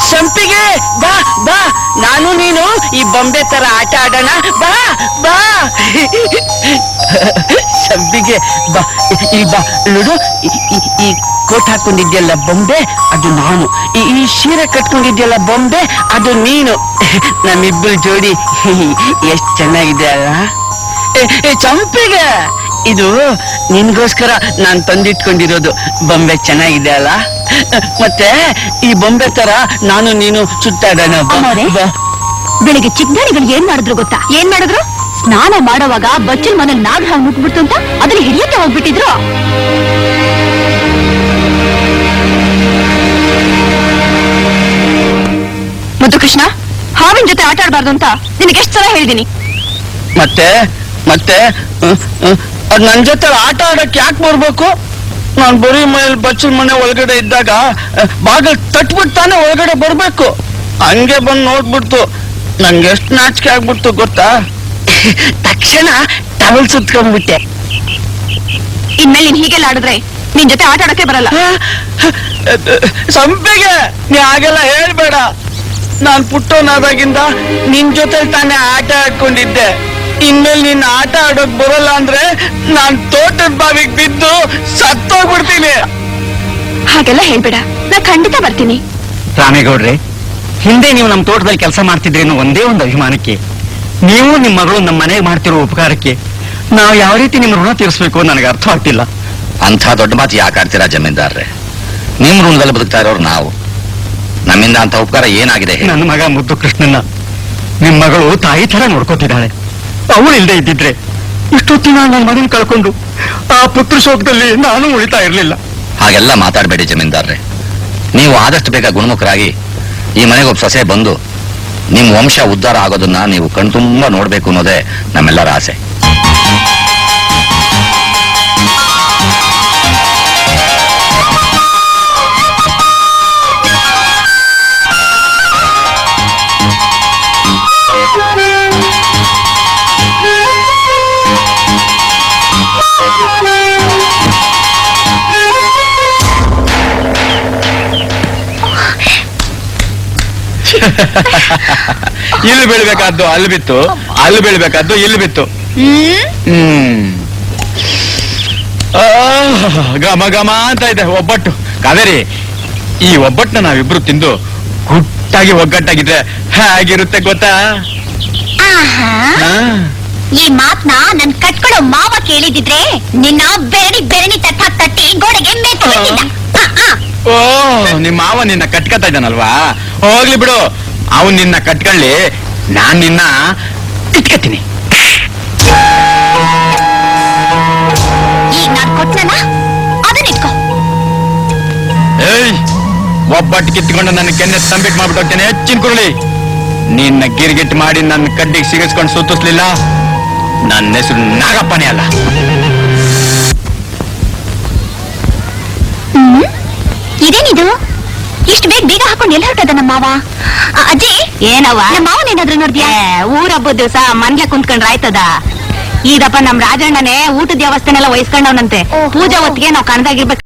ಸಂಪಿಗೆ ಬಾ ಬಾ, ನಾನು ನೀನು ಈ ಬೊಂಬೆ ತರ ಆಟ ಆಡೋಣ, ಬಾ ಬಾ. ಸಂಪಿಗೆ ಬಾ, ಈ ಬಾ ನೋಡು, ಈ ಕೋಟ್ ಹಾಕೊಂಡಿದ್ಯಲ್ಲ ಬೊಂಬೆ, ಅದು ನಾನು. ಈ ಸೀರೆ ಕಟ್ಕೊಂಡಿದ್ಯಲ್ಲ ಬೊಂಬೆ, ಅದು ನೀನು. ನಮ್ಮಿಬ್ಬರು ಜೋಡಿ ಎಷ್ಟ್ ಚೆನ್ನಾಗಿದೆ ಅಲ್ಲ. ಚಂಪಿಗೆ, ಇದು ನಿನ್ಗೋಸ್ಕರ ನಾನ್ ತಂದಿಟ್ಕೊಂಡಿರೋದು ಬೊಂಬೆ, ಚೆನ್ನಾಗಿದೆ ಅಲ್ಲ. ಮತ್ತೆ ಈ ಬೊಂಬೆ ತರ ನಾನು ನೀನು ಸುತ್ತಾಡೋಣ. ಬೆಳಿಗ್ಗೆ ಚಿಕ್ಕದಾಣಿಗಳು ಏನ್ ಮಾಡಿದ್ರು ಗೊತ್ತಾ? ಏನ್ ಮಾಡಿದ್ರು? ಸ್ನಾನ ಮಾಡುವಾಗ ಬಚ್ಚಲ್ ಮನೇಲಿ ನಾಗ್ ಹಾವು ನುಗ್ಬಿಡ್ತು ಅಂತ ಅದನ್ನ ಹಿಡಿಯಕ್ಕೆ ಹೋಗ್ಬಿಟ್ಟಿದ್ರು. ಮುದ್ದು ಕೃಷ್ಣ, ಹಾವಿನ ಜೊತೆ ಆಟ ಆಡಬಾರ್ದು ಅಂತ ನಿನಗೆ ಎಷ್ಟು ಸಲ ಹೇಳಿದೀನಿ. ಮತ್ತೆ ಮತ್ತೆ ಅದ್ ನನ್ ಜೊತೆ ಆಟ ಆಡಕ್ ಯಾಕೆ ಬರ್ಬೇಕು? ನಾನ್ ಬರೀ ಮನೇಲಿ ಬಚ್ಚಲ್ ಮನೆ ಒಳಗಡೆ ಇದ್ದಾಗ ಬಾಗಿಲು ತಟ್ಬಿಟ್ಟು ತಾನೇ ಒಳಗಡೆ ಬರ್ಬೇಕು. ಹಂಗೆ ಬಂದು ನೋಡ್ಬಿಡ್ತು, ನಂಗೆ ಎಷ್ಟು ನಾಚಿಕೆ ಆಗ್ಬಿಡ್ತು ಗೊತ್ತಾ? ತಕ್ಷಣ ಟವಲ್ ಸುತ್ಕೊಂಡ್ಬಿಟ್ಟೆ. ಇನ್ಮೇಲೆ ನೀನ್ ಹೀಗೆಲ್ಲ ಆಡಿದ್ರೆ ನಿನ್ ಜೊತೆ ಆಟ ಆಡಕ್ಕೆ ಬರಲ್ಲ. ಸಂಪಿಗೆ, ನೀ ಹಾಗೆಲ್ಲ ಹೇಳ್ಬೇಡ. ನಾನ್ ಪುಟ್ಟವನಾದಾಗಿಂದ ನಿನ್ ಜೊತೆ ತಾನೇ ಆಟ ಆಡ್ಕೊಂಡಿದ್ದೆ. ಇನ್ಮೇಲೆ ನಿನ್ನ ಆಟ ಆಡೋಕ್ ಬರಲ್ಲ ಅಂದ್ರೆ ನಾನ್ ತೋಟದ ಬಾವಿಗೆ ಬಿದ್ದು ಸತ್ತೋಗ್ಬಿಡ್ತೀನಿ. ಹಾಗೆಲ್ಲ ಹೇಳ್ಬೇಡ, ನಾ ಖಂಡಿತ ಬರ್ತೀನಿ. ರಾಮೇಗೌಡ್ರೆ, ಹಿಂದೆ ನೀವು ನಮ್ಮ ತೋಟದಲ್ಲಿ ಕೆಲಸ ಮಾಡ್ತಿದ್ರೇನು ಒಂದೇ ಒಂದು ಅಭಿಮಾನಕ್ಕೆ, ನೀವು ನಿಮ್ಮ ಮಗಳು ನಮ್ಮ ಮನೆಗೆ ಮಾಡ್ತಿರೋ ಉಪಕಾರಕ್ಕೆ ನಾವು ಯಾವ ರೀತಿ ನಿಮ್ಮ ಋಣ ತೀರಿಸಬೇಕು ನನಗೆ ಅರ್ಥ ಆಗ್ತಿಲ್ಲ. ಅಂಥ ದೊಡ್ಡ ಮಾತು ಯಾಕೆ ಆಡ್ತೀರಾ ಜಮೀನ್ದಾರ್ರೆ? ನಿಮ್ಮ ಋಣದಲ್ಲಿ ಬದುಕ್ತಾ ಇರೋರು ನಾವು. ನಮ್ಮಿಂದ ಅಂತ ಉಪಕಾರ ಏನಾಗಿದೆ? ನನ್ನ ಮಗ ಮುದ್ದು ಕೃಷ್ಣನ್ನ ನಿಮ್ಮ ಮಗಳು ತಾಯಿ ತರ ನೋಡ್ಕೋತಿದ್ದಾಳೆ. ಅವಳು ಇಲ್ಲದೆ ಇದ್ದಿದ್ರೆ ಇಷ್ಟೊತ್ತಿನ ನನ್ನ ಮಗನ ಕಳ್ಕೊಂಡು ಆ ಪುತ್ರ ಶೋಕದಲ್ಲಿ ನಾನು ಉಳಿತಾ ಇರಲಿಲ್ಲ. ಹಾಗೆಲ್ಲ ಮಾತಾಡಬೇಡಿ ಜಮೀನ್ದಾರ್ರೆ. ನೀವು ಆದಷ್ಟು ಬೇಗ ಗುಣಮುಖರಾಗಿ ಈ ಮನೆಗೆ ಒಬ್ಬ ಸೊಸೆ ಬಂದು ನಿಮ್ಮ ವಂಶ ಉದ್ಧಾರ ಆಗೋದನ್ನ ನೀವು ಕಣ್ತುಂಬ ನೋಡ್ಬೇಕು ಅನ್ನೋದೇ ನಮ್ಮೆಲ್ಲರ ಆಸೆ. ಇಲ್ಲಿ ಬೀಳ್ಬೇಕಾದ್ದು ಅಲ್ಲಿ ಬಿತ್ತು, ಅಲ್ಲಿ ಬೀಳ್ಬೇಕಾದ್ದು ಇಲ್ಲಿ ಬಿತ್ತು. ಘಮ ಘಮ ಅಂತ ಇದೆ ಒಬ್ಬಟ್ಟು. ಕಾವೇರಿ, ಈ ಒಬ್ಬಟ್ಟನ್ನ ನಾವಿಬ್ರು ತಿಂದು ಗುಟ್ಟಾಗಿ ಒಗ್ಗಟ್ಟಾಗಿದ್ರೆ ಹೇಗಿರುತ್ತೆ ಗೊತ್ತಾ? ಈ ಮಾತ್ನ ನನ್ ಕಟ್ಕೊಳ್ಳೋ ಮಾವ ಕೇಳಿದಿದ್ರೆ ನಿನ್ನ ಬೆರಣಿ ತಟ್ಟಿ ಗೋಡೆಗೆ ಮೆತ್ತಿದ್ದ. ಓ, ನಿಮ್ಮ ಮಾವ ನಿನ್ನ ಕಟ್ಕತಾ ಇದ್ದಾನಲ್ವಾ? ಹೋಗ್ಲಿ ಬಿಡು, ಅವನ್ ನಿನ್ನ ಕಟ್ಕೊಳ್ಳಿ, ನಾನ್ ನಿನ್ನ ಇಟ್ಕತೀನಿ. ಈಗ ನಾನ್ ಕೊಟ್ಟನಲ್ಲ ಅದನ್ನಿಟ್ಕೋ. ಏಯ್, ಒಬ್ಬಟ್ಟು ಕಿತ್ಕೊಂಡು ನನ್ನ ಕೆನ್ನೆ ತಂಬಿಟ್ ಮಾಡ್ಬಿಟ್ಟು ಹೋಗ್ತೇನೆ. ಹೆಚ್ಚಿನ ಕುರುಳಿ, ನಿನ್ನ ಗಿರ್ಗಿಟ್ ಮಾಡಿ ನನ್ನ ಕಡ್ಡಿಗೆ ಸಿಗಿಸ್ಕೊಂಡು ಸುತ್ತಿಸ್ಲಿಲ್ಲ, ನನ್ನ ಹೆಸರು ನಾಗಪ್ಪನೇ ಅಲ್ಲ. ಇದೇನಿದು ಇಷ್ಟು ಬೇಗ ಹಾಕೊಂಡು ಎಲ್ಲಿ ಹೊರಟದ ನಮ್ಮ ಮಾವ? ಅಜ್ಜಿ, ಏನವ್ವ ನಮ್ಮ ಮಾವನೇನಾದ್ರೂ ನೋಡ್ದ್ಯಾ? ಊರ ಹಬ್ಬದ ದಿವಸ ಮನ್ಗೆ ಕುಂತ್ಕೊಂಡ್ರೆ ಆಯ್ತದ? ಈಗಪ್ಪ ನಮ್ ರಾಜಣ್ಣನೇ ಊಟದ ವ್ಯವಸ್ಥೆನೆಲ್ಲ ವಹಿಸ್ಕೊಂಡವನಂತೆ. ಪೂಜಾ ಹೊತ್ತಿಗೆ ನಾವು ಕಣದಾಗಿರ್ಬೇಕು.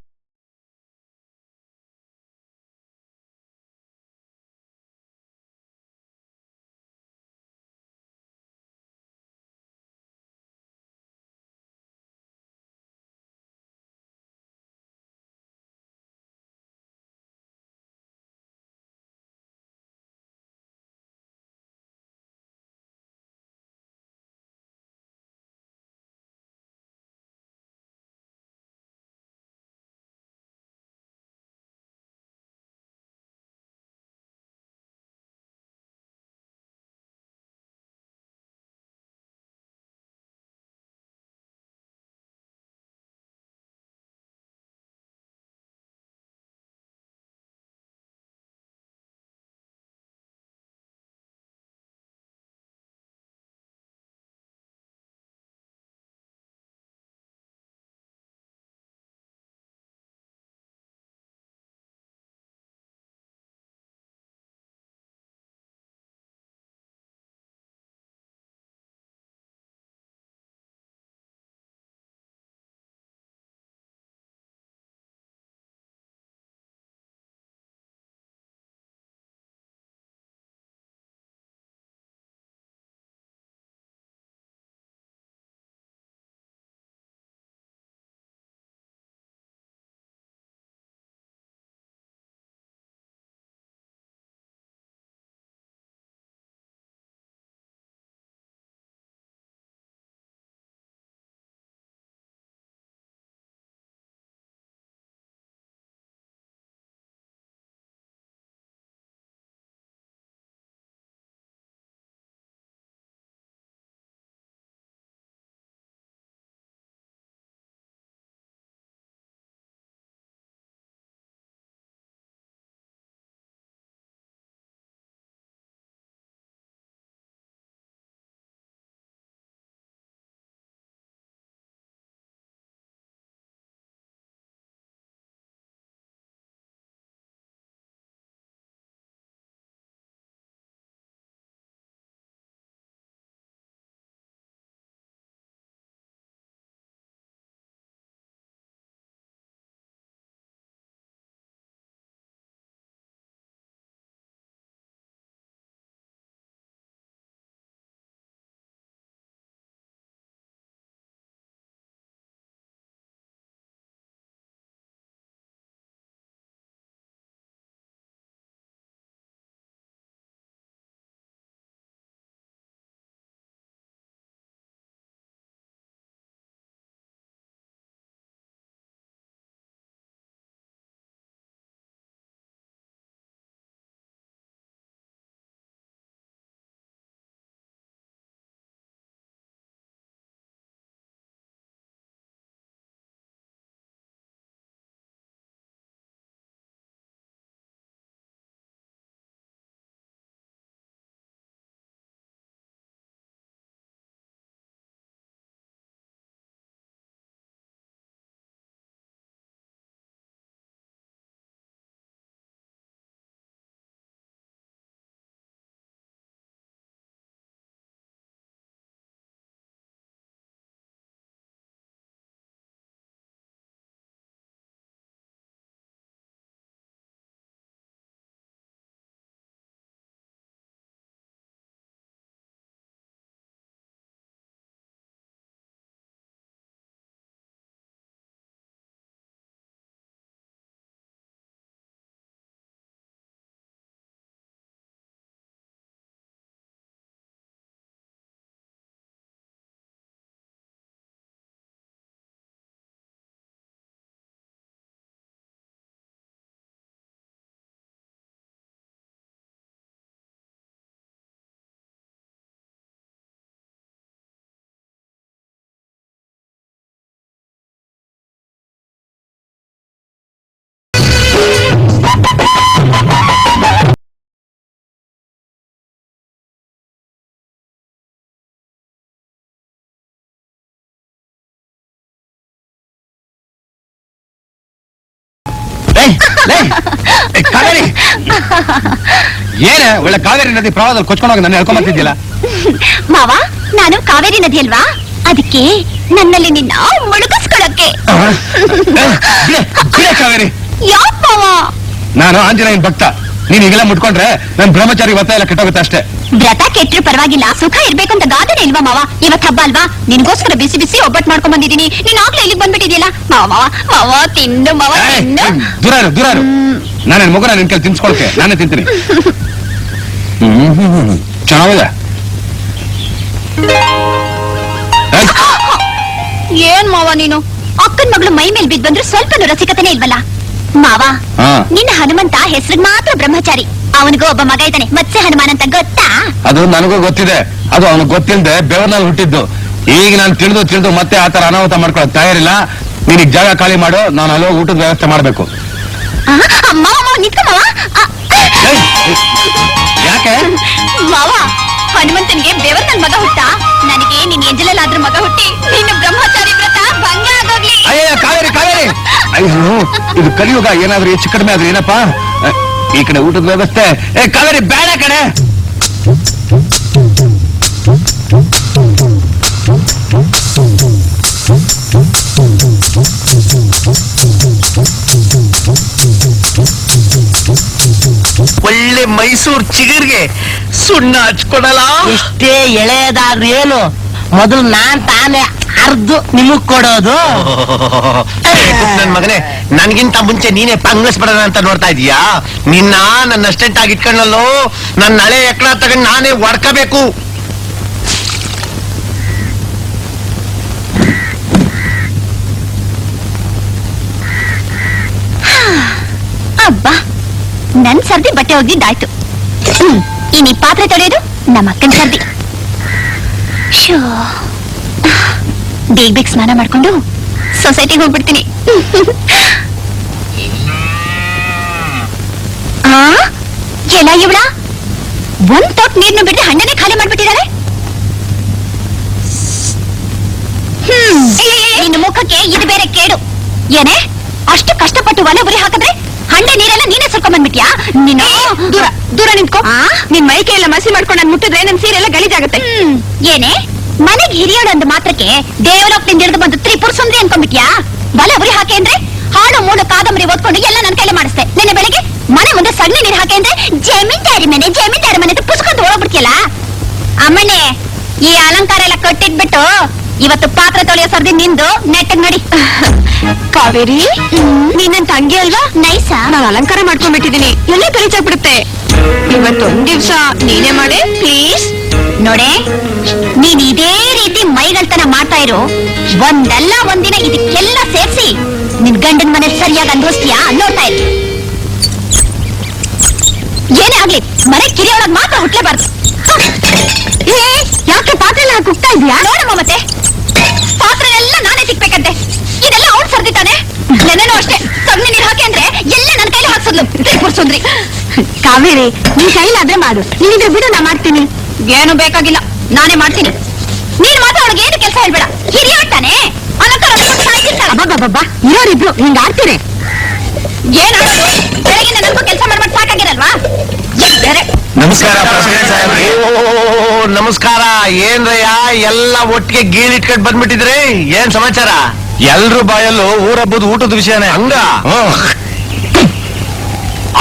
ಕಾವೇರಿ ಏನ ಒಳ್ಳೆ ಕಾವೇರಿ ನದಿ ಪ್ರವಾಹದಲ್ಲಿ ಕೊಚ್ಕೊಂಡೋಗಿ ನನ್ನ ಹೇಳ್ಕೊಂಬತ್ತಿದ್ದಿಲ್ಲ. ಮಾವ, ನಾನು ಕಾವೇರಿ ನದಿ ಅಲ್ವಾ, ಅದಕ್ಕೆ ನನ್ನಲ್ಲಿ ನಿನ್ನ ಮುಳುಗಿಸ್ಕೊಳಕ್ಕೆ. ಕಾವೇರಿ, ಯಾಕ್ ಮಾವ? ನಾನು ಆಂಜನೇಯನ್ ಭಕ್ತ. ನೀನ್ ಈಗೆಲ್ಲ ಮುಟ್ಕೊಂಡ್ರೆ ನನ್ ಬ್ರಹ್ಮಚಾರಿ ವ್ರತ ಎಲ್ಲ ಕೆಟ್ಟೋಗುತ್ತೆ ಅಷ್ಟೇ. ವ್ರತ ಕೆಟ್ಟರು ಪರವಾಗಿಲ್ಲ, ಸುಖ ಇರ್ಬೇಕು ಅಂತ ಗಾದನೆ ಇಲ್ವಾ ಮಾವ? ಇವತ್ ಹಬ್ಬ ಅಲ್ವಾ, ನಿನ್ಗೋಸ್ಕರ ಬಿಸಿ ಬಿಸಿ ಒಬ್ಬಟ್ಟು ಮಾಡ್ಕೊಂಡ್ ಬಂದಿದ್ದೀನಿ. ನೀನ್ ಆಗ್ಲೇ ಇಲ್ಲಿಗೆ ಬಂದ್ಬಿಟ್ಟಿದ್ಯಲ್ಲ. ಮಾವ ಮಾವ ತಿಂದು ಮಾವ ತಿಂದು. ದೂರಾರು ನಾನೇನ್ ಮಗುನ ನಿನ್ ಕೈಲಿ ತಿನ್ಸ್ಕೊಳಕ್ಕೆ ನಾನೇ ತಿಂತೀನಿ. ಚೆನ್ನಾಗಿದೆ. ಏನ್ ಮಾವ ನೀನು ಅಕ್ಕನ್ ಮಗಳು ಮೈ ಮೇಲ್ ಬಿದ್ದು ಬಂದ್ರೆ ಸ್ವಲ್ಪ ರಸಿಕತೆನೇ ಇಲ್ವಲ್ಲ ಮಾವ? ನಿನ್ನ ಹನುಮಂತ ಹೆಸರಿಗೆ ಮಾತ್ರ ಬ್ರಹ್ಮಚಾರಿ, ಅವನಿಗೂ ಒಬ್ಬ ಮಗ ಇದ್ದಾನೆ, ಮತ್ಸ್ಯ ಹನುಮಾನ್ ಅಂತ ಗೊತ್ತಾ? ಅದು ನನಗೂ ಗೊತ್ತಿದೆ, ಅದು ಅವನಿಗೆ ಗೊತ್ತಿಲ್ಲದೆ ಬೆವರ್ನಲ್ಲಿ ಹುಟ್ಟಿದ್ದು. ಈಗ ನಾನು ತಿಳಿದು ಮತ್ತೆ ಆತರ ಅನಾಹುತ ಮಾಡ್ಕೊಳಕ್ ತಯಾರಿಲ್ಲ. ನೀನೀಗ ಜಾಗ ಖಾಲಿ ಮಾಡು, ನಾನು ಅಲ್ಲಿ ಹೋಗಿ ಊಟದ ವ್ಯವಸ್ಥೆ ಮಾಡ್ಬೇಕು. ಮಾವ ನಿಂತ್ಕೊ ಮಾವ. ಯಾಕೆ ಮಾವ, ಹನುಮಂತನ್ಗೆ ಬೆವರ್ನಲ್ ಮಗ ಹುಟ್ಟ, ನನಗೆ ನಿನ್ ಎಂಜಲಲ್ಲಾದ್ರೂ ಮಗ ಹುಟ್ಟಿ ನಿನ್ನ ಬ್ರಹ್ಮಚಾರಿ ವ್ರತ ಭಂಗ ಆಗೋಗ್ಲಿ. ಅಯ್ಯ ಕಾವೇರಿ ಅಯ್ಯೋ, ಇದು ಕಲಿಯುಗ. ಏನಾದ್ರೂ ಹೆಚ್ಚು ಕಡಿಮೆ ಆದ್ರೆ ಏನಪ್ಪಾ? ಈ ಕಡೆ ಊಟದ ವ್ಯವಸ್ಥೆ. ಕಾವೇರಿ ಬೇಡ ಕಡೆ. ಒಳ್ಳೆ ಮೈಸೂರು ಚಿಗುರ್ಗೆ ಸುಣ್ಣ ಹಚ್ಕೊಡಲ್ಲ. ಎಷ್ಟೇ ಎಳೆಯದಾದ್ರೂ ಏನು, ಮೊದಲು ನಾನ್ ತಾನೇ ಅರ್ದು ನಿಮಗ್ ಕೊಡೋದು. ನನ್ ಮಗನೇ, ನನ್ಗಿಂತ ಮುಂಚೆ ನೀನೇ ಪಂಗಸ್ಬಿಡೋಣ ಅಂತ ನೋಡ್ತಾ ಇದೀಯಾ? ನನ್ನ ಅಸ್ಟೆಂಟ್ ಆಗಿ ಇಟ್ಕೊಂಡಲ್ಲೋ, ನನ್ನ ಹಳೆ ಎಕ್ಳ ತಗೊಂಡು ನಾನೇ ಹೊಡ್ಕಬೇಕು. ಅಬ್ಬಾ, ನನ್ ಸರ್ದಿ ಬಟ್ಟೆ ಒಗ್ದಿದ್ದಾಯ್ತು. ಇನ್ ಈ ಪಾತ್ರೆ ತೊಳೆಯೋದು ನಮ್ಮ ಅಕ್ಕನ ಸರ್ದಿ. ಶೋ, ಬೇಗ ಸ್ನಾನ ಮಾಡ್ಕೊಂಡು ಸೊಸೈಟಿಗೆ ಹೋಗ್ಬಿಡ್ತೀನಿ. ಎಲ್ಲ ಇವಳ ಒಂದ್ ತೊಟ್ ನೀರ್ನು ಬಿಟ್ಟು ಹಣ್ಣನೆ ಖಾಲಿ ಮಾಡ್ಬಿಟ್ಟಿದ್ದಾರೆ. ನಿನ್ನ ಮುಖಕ್ಕೆ ಇದು ಬೇರೆ ಕೇಡು. ಏನೇ ಅಷ್ಟು ಕಷ್ಟಪಟ್ಟು ಒಲೆ ಉರಿ ಹಾಕಿದ್ರೆ ಹಂಡೆ ನೀರೆಲ್ಲ ನೀನೇ ಸುರ್ಕೊಂಡ್ ಬಂದ್ಬಿಟ್ಯಾ? ನೀನು ದೂರ ನಿಂತ್ಕೋ. ನಿನ್ ಮೈ ಕೈ ಎಲ್ಲ ಮಸಿ ಮಾಡ್ಕೊಂಡು ನನ್ ಮುಟ್ಟಿದ್ರೆ ನನ್ ಸೀರೆ ಎಲ್ಲ ಗಲೀಜಾಗುತ್ತೆ. ಏನೇ ಮನೆಗೆ ಹಿರಿಯೋಳು ಅಂದ ಮಾತ್ರಕ್ಕೆ ದೇವಲೋಕದಿಂದ ಹಿಡಿದು ಬಂದು ತ್ರಿಪುರ ಸುಂದ್ರಿ ಅನ್ಕೊಂಡ್ಬಿಟ್ಯಾ? ಒಲೆ ಉರಿ ಹಾಕಿ ಅಂದ್ರೆ ಹಾಡು ಮೂಡು ಕಾದಂಬರಿ ಓದ್ಕೊಂಡು ಎಲ್ಲ ನನ್ ಕೈಲಿ ಮಾಡಿಸ್ತೆ. ನಿನ್ನೆ ಬೆಳಿಗ್ಗೆ ಮನೆ ಮುಂದೆ ಸಗಣಿ ನೀರು ಹಾಕಿ ಅಂದ್ರೆ ಜಮೀನ್ದಾರಿ ಮನೆ ಅಂತ ಪುಸ್ಕೊಂಡು ಹೋಗ್ಬಿಡ್ತಿಯಲ್ಲ. ಅಮ್ಮಣ್ಣೆ, ಈ ಅಲಂಕಾರ ಎಲ್ಲ ಕಟ್ಟಿಟ್ಬಿಟ್ಟು ಇವತ್ತು ಪಾತ್ರೆ ತೊಳೆಯೋ ಸರ್ದಿ ನಿಂದು ನೆಟ್ಟಗ್ ನೋಡಿ. ಕಾವೇರಿ, ನೀನಂತ ಹಂಗೆ ಅಲ್ವಾ? ನೈಸ, ನಾನು ಅಲಂಕಾರ ಮಾಡ್ಕೊಂಡ್ಬಿಟ್ಟಿದ್ದೀನಿ, ಎಲ್ಲ ಗಲೀಜಾಗ್ಬಿಡುತ್ತೆ. ಇವತ್ತೊಂದ್ ದಿವ್ಸ ನೀನೇ ಮಾಡಿ ಪ್ಲೀಸ್. ನೋಡೆ, ನೀನ್ ಇದೇ ರೀತಿ ಮೈಗಳ್ತನ ಮಾಡ್ತಾ ಇರೋ, ಒಂದಲ್ಲ ಒಂದಿನ ಇದಕ್ಕೆಲ್ಲ ಸೇರ್ಸಿ ನಿನ್ ಗಂಡನ್ ಮನೆ ಸರಿಯಾಗಿ ಅನ್ಭವಿಸ್ತೀಯಾ ನೋಡ್ತಾ ಇರಿ. ಏನೇ ಆಗ್ಲಿ ಮನೆ ಕಿರಿಯೊಳಗ್ ಮಾತ್ರ ಹುಟ್ಲೇಬಾರ್ದು. ಯಾಕೆ ಪಾತ್ರೆ ಎಲ್ಲ ಕುಗ್ತಾ ಇದೀಯಾ? ನೋಡಮ್ಮ, ಮತ್ತೆ ಪಾತ್ರೆನೆಲ್ಲ ನಾನೇ ಸಿಕ್ಬೇಕಂತೆ. ಇದೆಲ್ಲ ಅವ್ಳು ಸರ್ದಿತಾನೆ. ನೆನೆನೂ ಅಷ್ಟೇ, ಸಗಣಿ ನೀರು ಹಾಕಿ ಅಂದ್ರೆ ಎಲ್ಲ ನನ್ನ ಕೈಲಿ ಹಾಕ್ಸದ್ಲು ತ್ರಿಪುರ ಸುಂದ್ರಿ. ಕಾವೇರಿ, ನೀನ್ ಕೈಲಾದ್ರೆ ಮಾಡು, ನೀನಿದ್ರೆ ಬಿಡು, ನಾ ಮಾಡ್ತೀನಿ. ಏನು ಬೇಕಾಗಿಲ್ಲ, ನಾನೇ ಮಾಡ್ತೀನಿ. ನೀನ್ ಮಾತ್ರ ಅವಳಿಗೆ ಏನು ಕೆಲಸ ಹೇಳ್ಬೇಡ. ಹಿರಿಯಾಡ್ತಾನೆ ಅಲಂಕಾರ ಸಾಯ್ತಿರ್ತಾಳ. ಇರೋರಿಬ್ರು ಹಿಂಗ ಆಡ್ತೀರಿ. ಏನು ಬೆಳಗ್ಗೆ ನನಗೂ ಕೆಲಸ ಮಾಡ್ಬಿಟ್ಟು ಸಾಕಾಗಿರಲ್ವಾ? ಬೇರೆ ನಮಸ್ಕಾರ ನಮಸ್ಕಾರ. ಏನ್ರಯ್ಯ ಎಲ್ಲ ಒಟ್ಟಿಗೆ ಗೀಳಿಟ್ಕೊಂಡ್ ಬಂದ್ಬಿಟ್ಟಿದ್ರಿ? ಏನ್ ಸಮಾಚಾರ? ಎಲ್ರು ಬಾಯಲ್ಲೂ ಊರಬ್ಬದ ಊಟದ ವಿಷಯನೇ. ಹಂಗ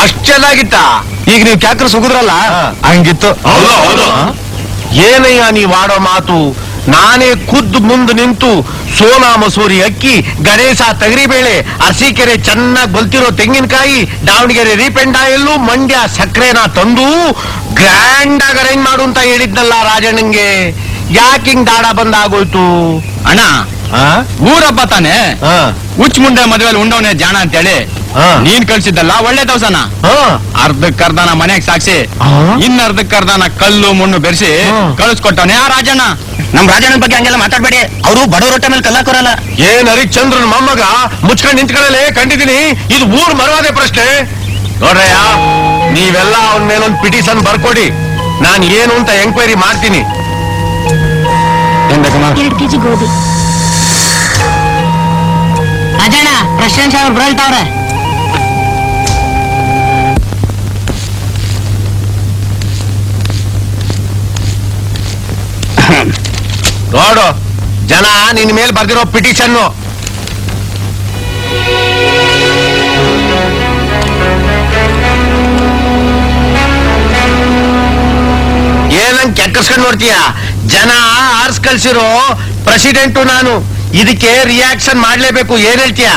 ಅಷ್ಟ್ ಚೆನ್ನಾಗಿತ್ತ? ಈಗ ನೀವು ಕ್ಯಾಕ್ರ ಸುಗುದ್ರಲ್ಲ, ಹಂಗಿತ್ತು. ಏನಯ್ಯ ನೀವ್ ಆಡೋ ಮಾತು? ನಾನೇ ಖುದ್ದು ಮುಂದೆ ನಿಂತು ಸೋನಾ ಮಸೂರಿ ಅಕ್ಕಿ, ಗಣೇಶ ತಗರಿಬೇಳೆ, ಅರಸೀಕೆರೆ ಚೆನ್ನಾಗಿ ಬಲ್ತಿರೋ ತೆಂಗಿನಕಾಯಿ, ದಾವಣಗೆರೆ ರೀಪೆಂಡ್ ಆಯಿಲ್ಲು, ಮಂಡ್ಯ ಸಕ್ಕರೆನ ತಂದು ಗ್ರ್ಯಾಂಡ್ ಆಗಿ ಅರೇಂಜ್ ಮಾಡು ಅಂತ ಹೇಳಿದ್ನಲ್ಲ ರಾಜಣ್ಣಂಗೆ. ಯಾಕಿಂಗ್ ದಾಡ ಬಂದಾಗೋಯ್ತು ಅಣ್ಣ? ಊರಬ್ಬ ತಾನೆ, ಹುಚ್ಚ ಮುಂಡೆ ಮದುವೆಲಿ ಉಂಡವನೇ ಜಾಣ ಅಂತೇಳಿ ನೀನ್ ಕಳ್ಸಿದ್ದಲ್ಲ ಒಳ್ಳೆ ದವಸನ. ಅರ್ಧಕ್ಕರ್ಧನ ಮನೆಗ್ ಸಾಕ್ಸಿ, ಇನ್ನರ್ಧಕ್ಕರ್ಧನ ಕಲ್ಲು ಮಣ್ಣು ಬೆರೆಸಿ ಕಳಿಸ್ಕೊಟ್ಟವನೇ ಆ ರಾಜಣ್ಣ. ನಮ್ ರಾಜಣ್ಣನ ಬಗ್ಗೆ ಹಂಗೆಲ್ಲ ಮಾತಾಡ್ಬೇಡಿ, ಅವರು ಬಡವ ರೊಟ್ಟೆ ಮೇಲೆ ಕಲ್ಲಾಕೋರಲ್ಲ. ಏನ್ ಹರಿಶ್ಚಂದ್ರನ್ ಮೊಮ್ಮಗ ಮುಚ್ಕೊಂಡ್ ನಿಂತ್ಕೊಳ್ಳಲೇ ಕಂಡಿದ್ದೀನಿ. ಇದು ಊರ್ ಮರವಾದೆ ಪ್ರಶ್ನೆ. ನೋಡ್ರಯ್ಯ, ನೀವೆಲ್ಲ ಅವನ್ ಮೇಲೊಂದು ಪಿಟಿಷನ್ ಬರ್ಕೊಡಿ, ನಾನ್ ಏನು ಅಂತ ಎಂಕ್ವೈರಿ ಮಾಡ್ತೀನಿ. 2 ಕೆಜಿ ಗೋಧಿ. ಅಜಣ್ಣ, ಪ್ರೆಸಿಡೆಂಟ್ ಸಾಹೇಬ್ರು ಬರಳ್ತಾವ್ರೆ. ನೋಡು ಜನ ನಿನ್ ಮೇಲೆ ಬರ್ದಿರೋ ಪಿಟಿಷನ್ ಏನಂಗ್ ಕೆಕ್ಕರ್ಸ್ಕೊಂಡ್ ನೋಡ್ತೀಯ? ಜನ ಆರ್ಸ್ ಕಳ್ಸಿರೋ ಪ್ರೆಸಿಡೆಂಟು ನಾನು, ಇದಕ್ಕೆ ರಿಯಾಕ್ಷನ್ ಮಾಡ್ಲೇಬೇಕು. ಏನ್ ಹೇಳ್ತೀಯ?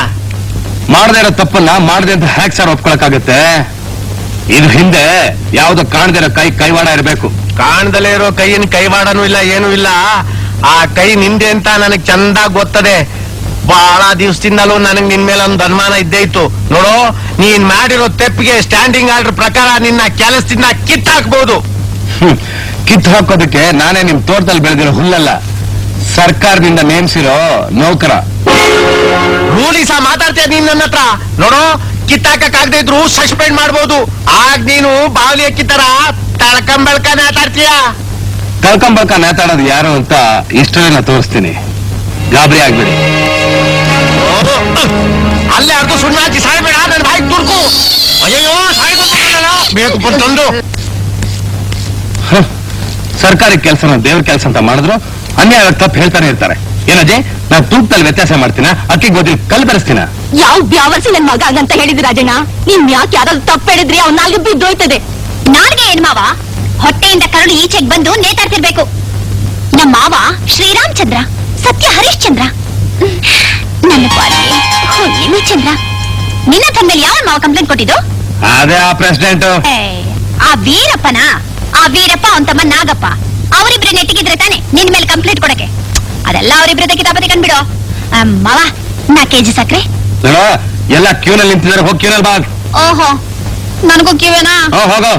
ಮಾಡದೇ ಇರೋ ತಪ್ಪನ್ನ ಮಾಡದೆ ಅಂತ ಹ್ಯಾಕ್ ಸರ್ ಒಪ್ಕೊಳಕ್ಕಾಗತ್ತೆ? ಇದು ಹಿಂದೆ ಯಾವ್ದೋ ಕಾಣದೇ ಇರೋ ಕೈವಾಡ ಇರಬೇಕು. ಕಾಣ್ದಲೇ ಇರೋ ಕೈಯಿನ ಕೈವಾಡನೂ ಇಲ್ಲ, ಏನೂ ಇಲ್ಲ. ಆ ಕೈ ನಿಂದೆ ಅಂತ ನನಗ್ ಚಂದಾಗ್ ಗೊತ್ತದೆ. ಬಹಳ ದಿವಸದಿಂದಲೂ ನನಗ್ ನಿನ್ ಮೇಲೆ ಒಂದು ಅನುಮಾನ ಇದ್ದೇ ಇತ್ತು. ನೋಡು, ನೀನ್ ಮಾಡಿರೋ ತೆಪ್ಪಿಗೆ ಸ್ಟ್ಯಾಂಡಿಂಗ್ ಆರ್ಡರ್ ಪ್ರಕಾರ ನಿನ್ನ ಕೆಲಸದಿಂದ ಕಿತ್ತಾಕ್ಬಹುದು. ಕಿತ್ತು ಹಾಕೋದಕ್ಕೆ ನಾನೇ ನಿಮ್ ತೋಟದಲ್ಲಿ ಬೆಳೆದಿರೋ ಹುಲ್ಲಲ್ಲ, ಸರ್ಕಾರದಿಂದ ನೇಮಿಸಿರೋ ನೌಕರ. ರೂಲಿಸ ಮಾತಾಡ್ತೀಯ ನೀನ್ ನನ್ನ ಹತ್ರ? ನೋಡು, ಕಿತ್ತಾಕಕ್ಕಾಗದೇ ಇದ್ರು ಸಸ್ಪೆಂಡ್ ಮಾಡ್ಬೋದು. ಆಗ ನೀನು ಬಾವಲಿ ಕಿತ್ತರ ತಳ್ಕಂಬಳ್ಕ ಮಾತಾಡ್ತೀಯ. ಕಳ್ಕೊಂಬಳ್ಕ ನೇತಾಡೋದು ಯಾರು ಅಂತ ಇಷ್ಟನ್ನ ತೋರಿಸ್ತೀನಿ, ಗಾಬರಿ ಆಗ್ಬೇಡಿ. ಅಲ್ಲೇ ಅರ್ಧ ಸುಣ್ಣ ಹಾಕಿ ಸಾಯ್ಬೇಡ, ನನ್ನ ಬಾಯಿ ತುರ್ಕು. ಅಯ್ಯೋ ಬೇಕು ಬಂದು ಸರ್ಕಾರಿ ಕೆಲಸನ ದೇವ್ರ ಕೆಲಸ ಅಂತ ಮಾಡಿದ್ರು ಅನ್ಯಾಯ ತಪ್ಪು ಹೇಳ್ತಾನೆ ಇರ್ತಾರೆ. ಏನಜ್ಜಿ, ನಾನು ತೂಕದಲ್ಲಿ ವ್ಯತ್ಯಾಸ ಮಾಡ್ತೀನ, ಅಕ್ಕಿ ಗೋಧಿ ಕಲ್ ಬೆರೆಸ್ತೀನ? ಯಾವ ಬ್ಯಾವರ್ಸಿ ನನ್ ಮಗ ಅಂತ ಹೇಳಿದ್ರಿ ರಾಜಣ್ಣ? ನಿಮ್ ಯಾಕೆ ಯಾರಾದ್ರೂ ತಪ್ಪು ಹೇಳಿದ್ರಿ ಅವ್ನ ನಾಲ್ಗೆ ಬಿದ್ದೋಯ್ತದೆ. ನಾಲ್ಗೆ ಏನ್ ಮಾವ, ಹೊಟ್ಟೆಯಿಂದ ಕರಡು ಈಚೆಗೆ ಬಂದು ನೇತಾಡ್ತಿರ್ಬೇಕು. ನಮ್ಮ ಮಾವ ಶ್ರೀರಾಮಚಂದ್ರ, ಸತ್ಯ ಹರಿಶ್ಚಂದ್ರ, ನನ್ನ ಪಾಲಿಗೆ ಹುಣ್ಣಿಮೆ ಚಂದ್ರ. ನಿನ್ನ ತಂದೆಯಲ್ಲಿ ಯಾವ ಮಾವ ಕಂಪ್ಲೇಂಟ್ ಕೊಟ್ಟಿದ್ದು? ಅದೇ ಆ ಪ್ರೆಸಿಡೆಂಟ್. ಆ ವೀರಪ್ಪನ? ಆ ವೀರಪ್ಪ ಅವನ್ ತಮ್ಮ ನಾಗಪ್ಪ, ಅವರಿಬ್ರು ನೆಟ್ಟಿಗಿದ್ರೆ ತಾನೆ ನಿನ್ ಮೇಲೆ ಕಂಪ್ಲೇಂಟ್ ಕೊಡಕ್ಕೆ. ಅದೆಲ್ಲ ಅವರಿಬ್ರದ ಕಿತಾಪತಿ ಕಂಡ್ಬಿಡು. ಮಾವ, 4 kg ಸಕ್ರೆ. ಎಲ್ಲ ಕ್ಯೂನಲ್ಲಿ ನಿಂತಿದ್ದಾರೆ, ಹೋಗಿ ಕ್ಯೂನಲ್ಲಿ ಬಾ. ಓಹೋ, ನನಗೂ ಕಿವೇನಾ? ಹೋಗೋ.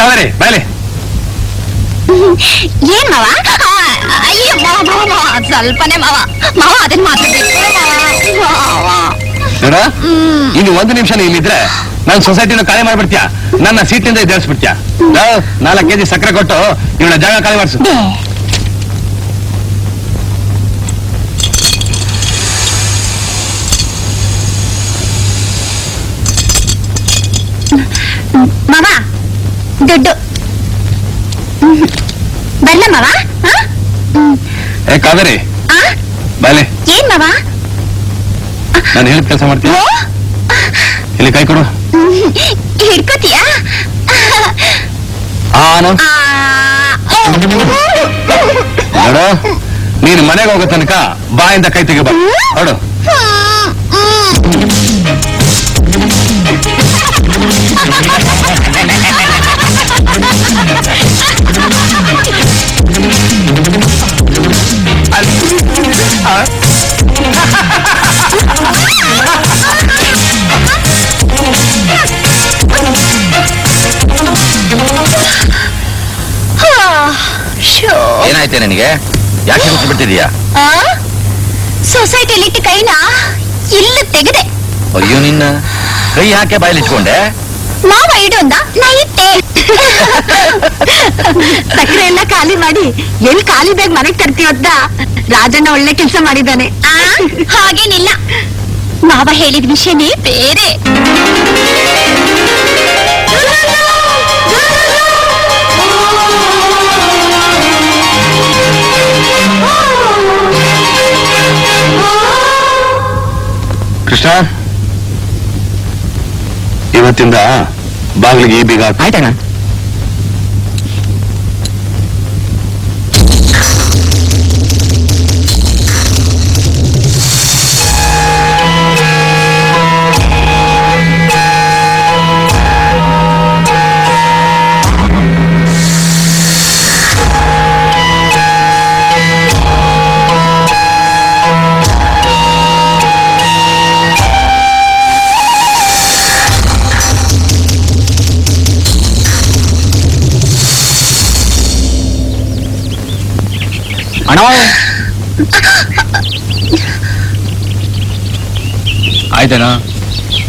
ಕಾವೇರಿ ಬಾಯ್ಲಿ. ಏನ್ ಮಾವ? ಅಯ್ಯೋ ಮಾವ, ಸ್ವಲ್ಪನೇ ಮಾವ. ಮಾವ ಅದನ್ನ ಮಾತಾಡ್ಬೇಕು. ನೋಡ, ಇನ್ನು 1 ನಿಮಿಷ ಇಲ್ಲಿದ್ರೆ ನಾನು ಸೊಸೈಟಿನ ಖಾಲಿ ಮಾಡ್ಬಿಡ್ತೀಯ, ನನ್ನ ಸೀಟಿಂದ ಎದ್ದೇಳಿಸ್ಬಿಡ್ತೀಯ. 4 kg ಸಕ್ಕರೆ ಕೊಟ್ಟು ಇವಳ ಜಾಗ ಖಾಲಿ ಮಾಡಿಸು. ಮಾವ, ದುಡ್ಡು ಬರ್ಲ ಮಾವ? ಏ ಕಾವೇರಿ ಬಾಯ್ಲಿ. ಏನ್ ಮಾವ? ನಾನು ಹೇಳಿದ ಕೆಲಸ ಮಾಡ್ತೀಯ? ಇಲ್ಲಿ ಕೈ ಕೊಡು. ಹಿಡ್ಕೋತೀಯಾ? ನೋಡು, ನೀನು ಮನೆಗೆ ಹೋಗೋ ತನಕ ಬಾಯಿಂದ ಕೈ ತೆಗಿಬ. ನೋಡು, ಏನಾಯ್ತೆ ನಿನಗೆ? ಯಾಕೆ ಬಿಟ್ಟಿದೀಯಾ? ಸೊಸೈಟಿಯಲ್ಲಿ ಇಟ್ಟ ಕೈನ ಇಲ್ಲ ತೆಗೆದೆ. ಅಯ್ಯೋ, ನಿನ್ನ ಕೈ ಯಾಕೆ ಬಾಯಲ್ಲಿಟ್ಕೊಂಡೆ? ಮಾವ ಇಡೊಂದ ನಾ ಇಟ್ಟೆ. ಸಕ್ಕರೆ ಎಲ್ಲ ಖಾಲಿ ಮಾಡಿ ಎಲ್ಲಿ ಖಾಲಿ ಬೇಗ ಮನೆಗೆ ತರ್ತೀವತ್ತ ರಾಜಣ್ಣ ಒಳ್ಳೆ ಕೆಲಸ ಮಾಡಿದ್ದಾನೆ. ಹಾಗೇನಿಲ್ಲ, ಮಾವ ಹೇಳಿದ ವಿಷಯನೇ ಬೇರೆ. ಕೃಷ್ಣ, ಇವತ್ತಿಂದ ಬಾಗಿಲಿಗೆ ಈ ಬೀಗ ಹಾಕು. ಆಯ್ತಣ್ಣ. ಆಯ್ತಣ್ಣ,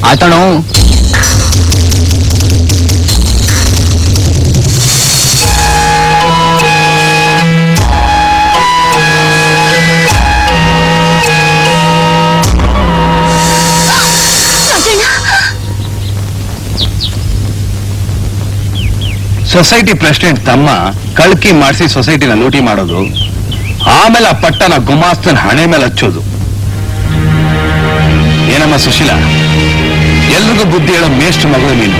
ಆಯ್ತಣ್ಣ. ಸೊಸೈಟಿ ಪ್ರೆಸಿಡೆಂಟ್ ತಮ್ಮ ಕಳ್ಕಿ ಮಾಡಿಸಿ ಸೊಸೈಟಿನ ಲೂಟಿ ಮಾಡೋದು, ಆಮೇಲೆ ಆ ಪಟ್ಟನ ಗುಮಾಸ್ತನ ಹಣೆ ಮೇಲೆ ಹಚ್ಚೋದು. ಏನಮ್ಮ ಸುಶೀಲಾ, ಎಲ್ರಿಗೂ ಬುದ್ಧಿ ಹೇಳೋ ಮೇಷ್ಟ್ರ ಮಗಳು ನೀನು.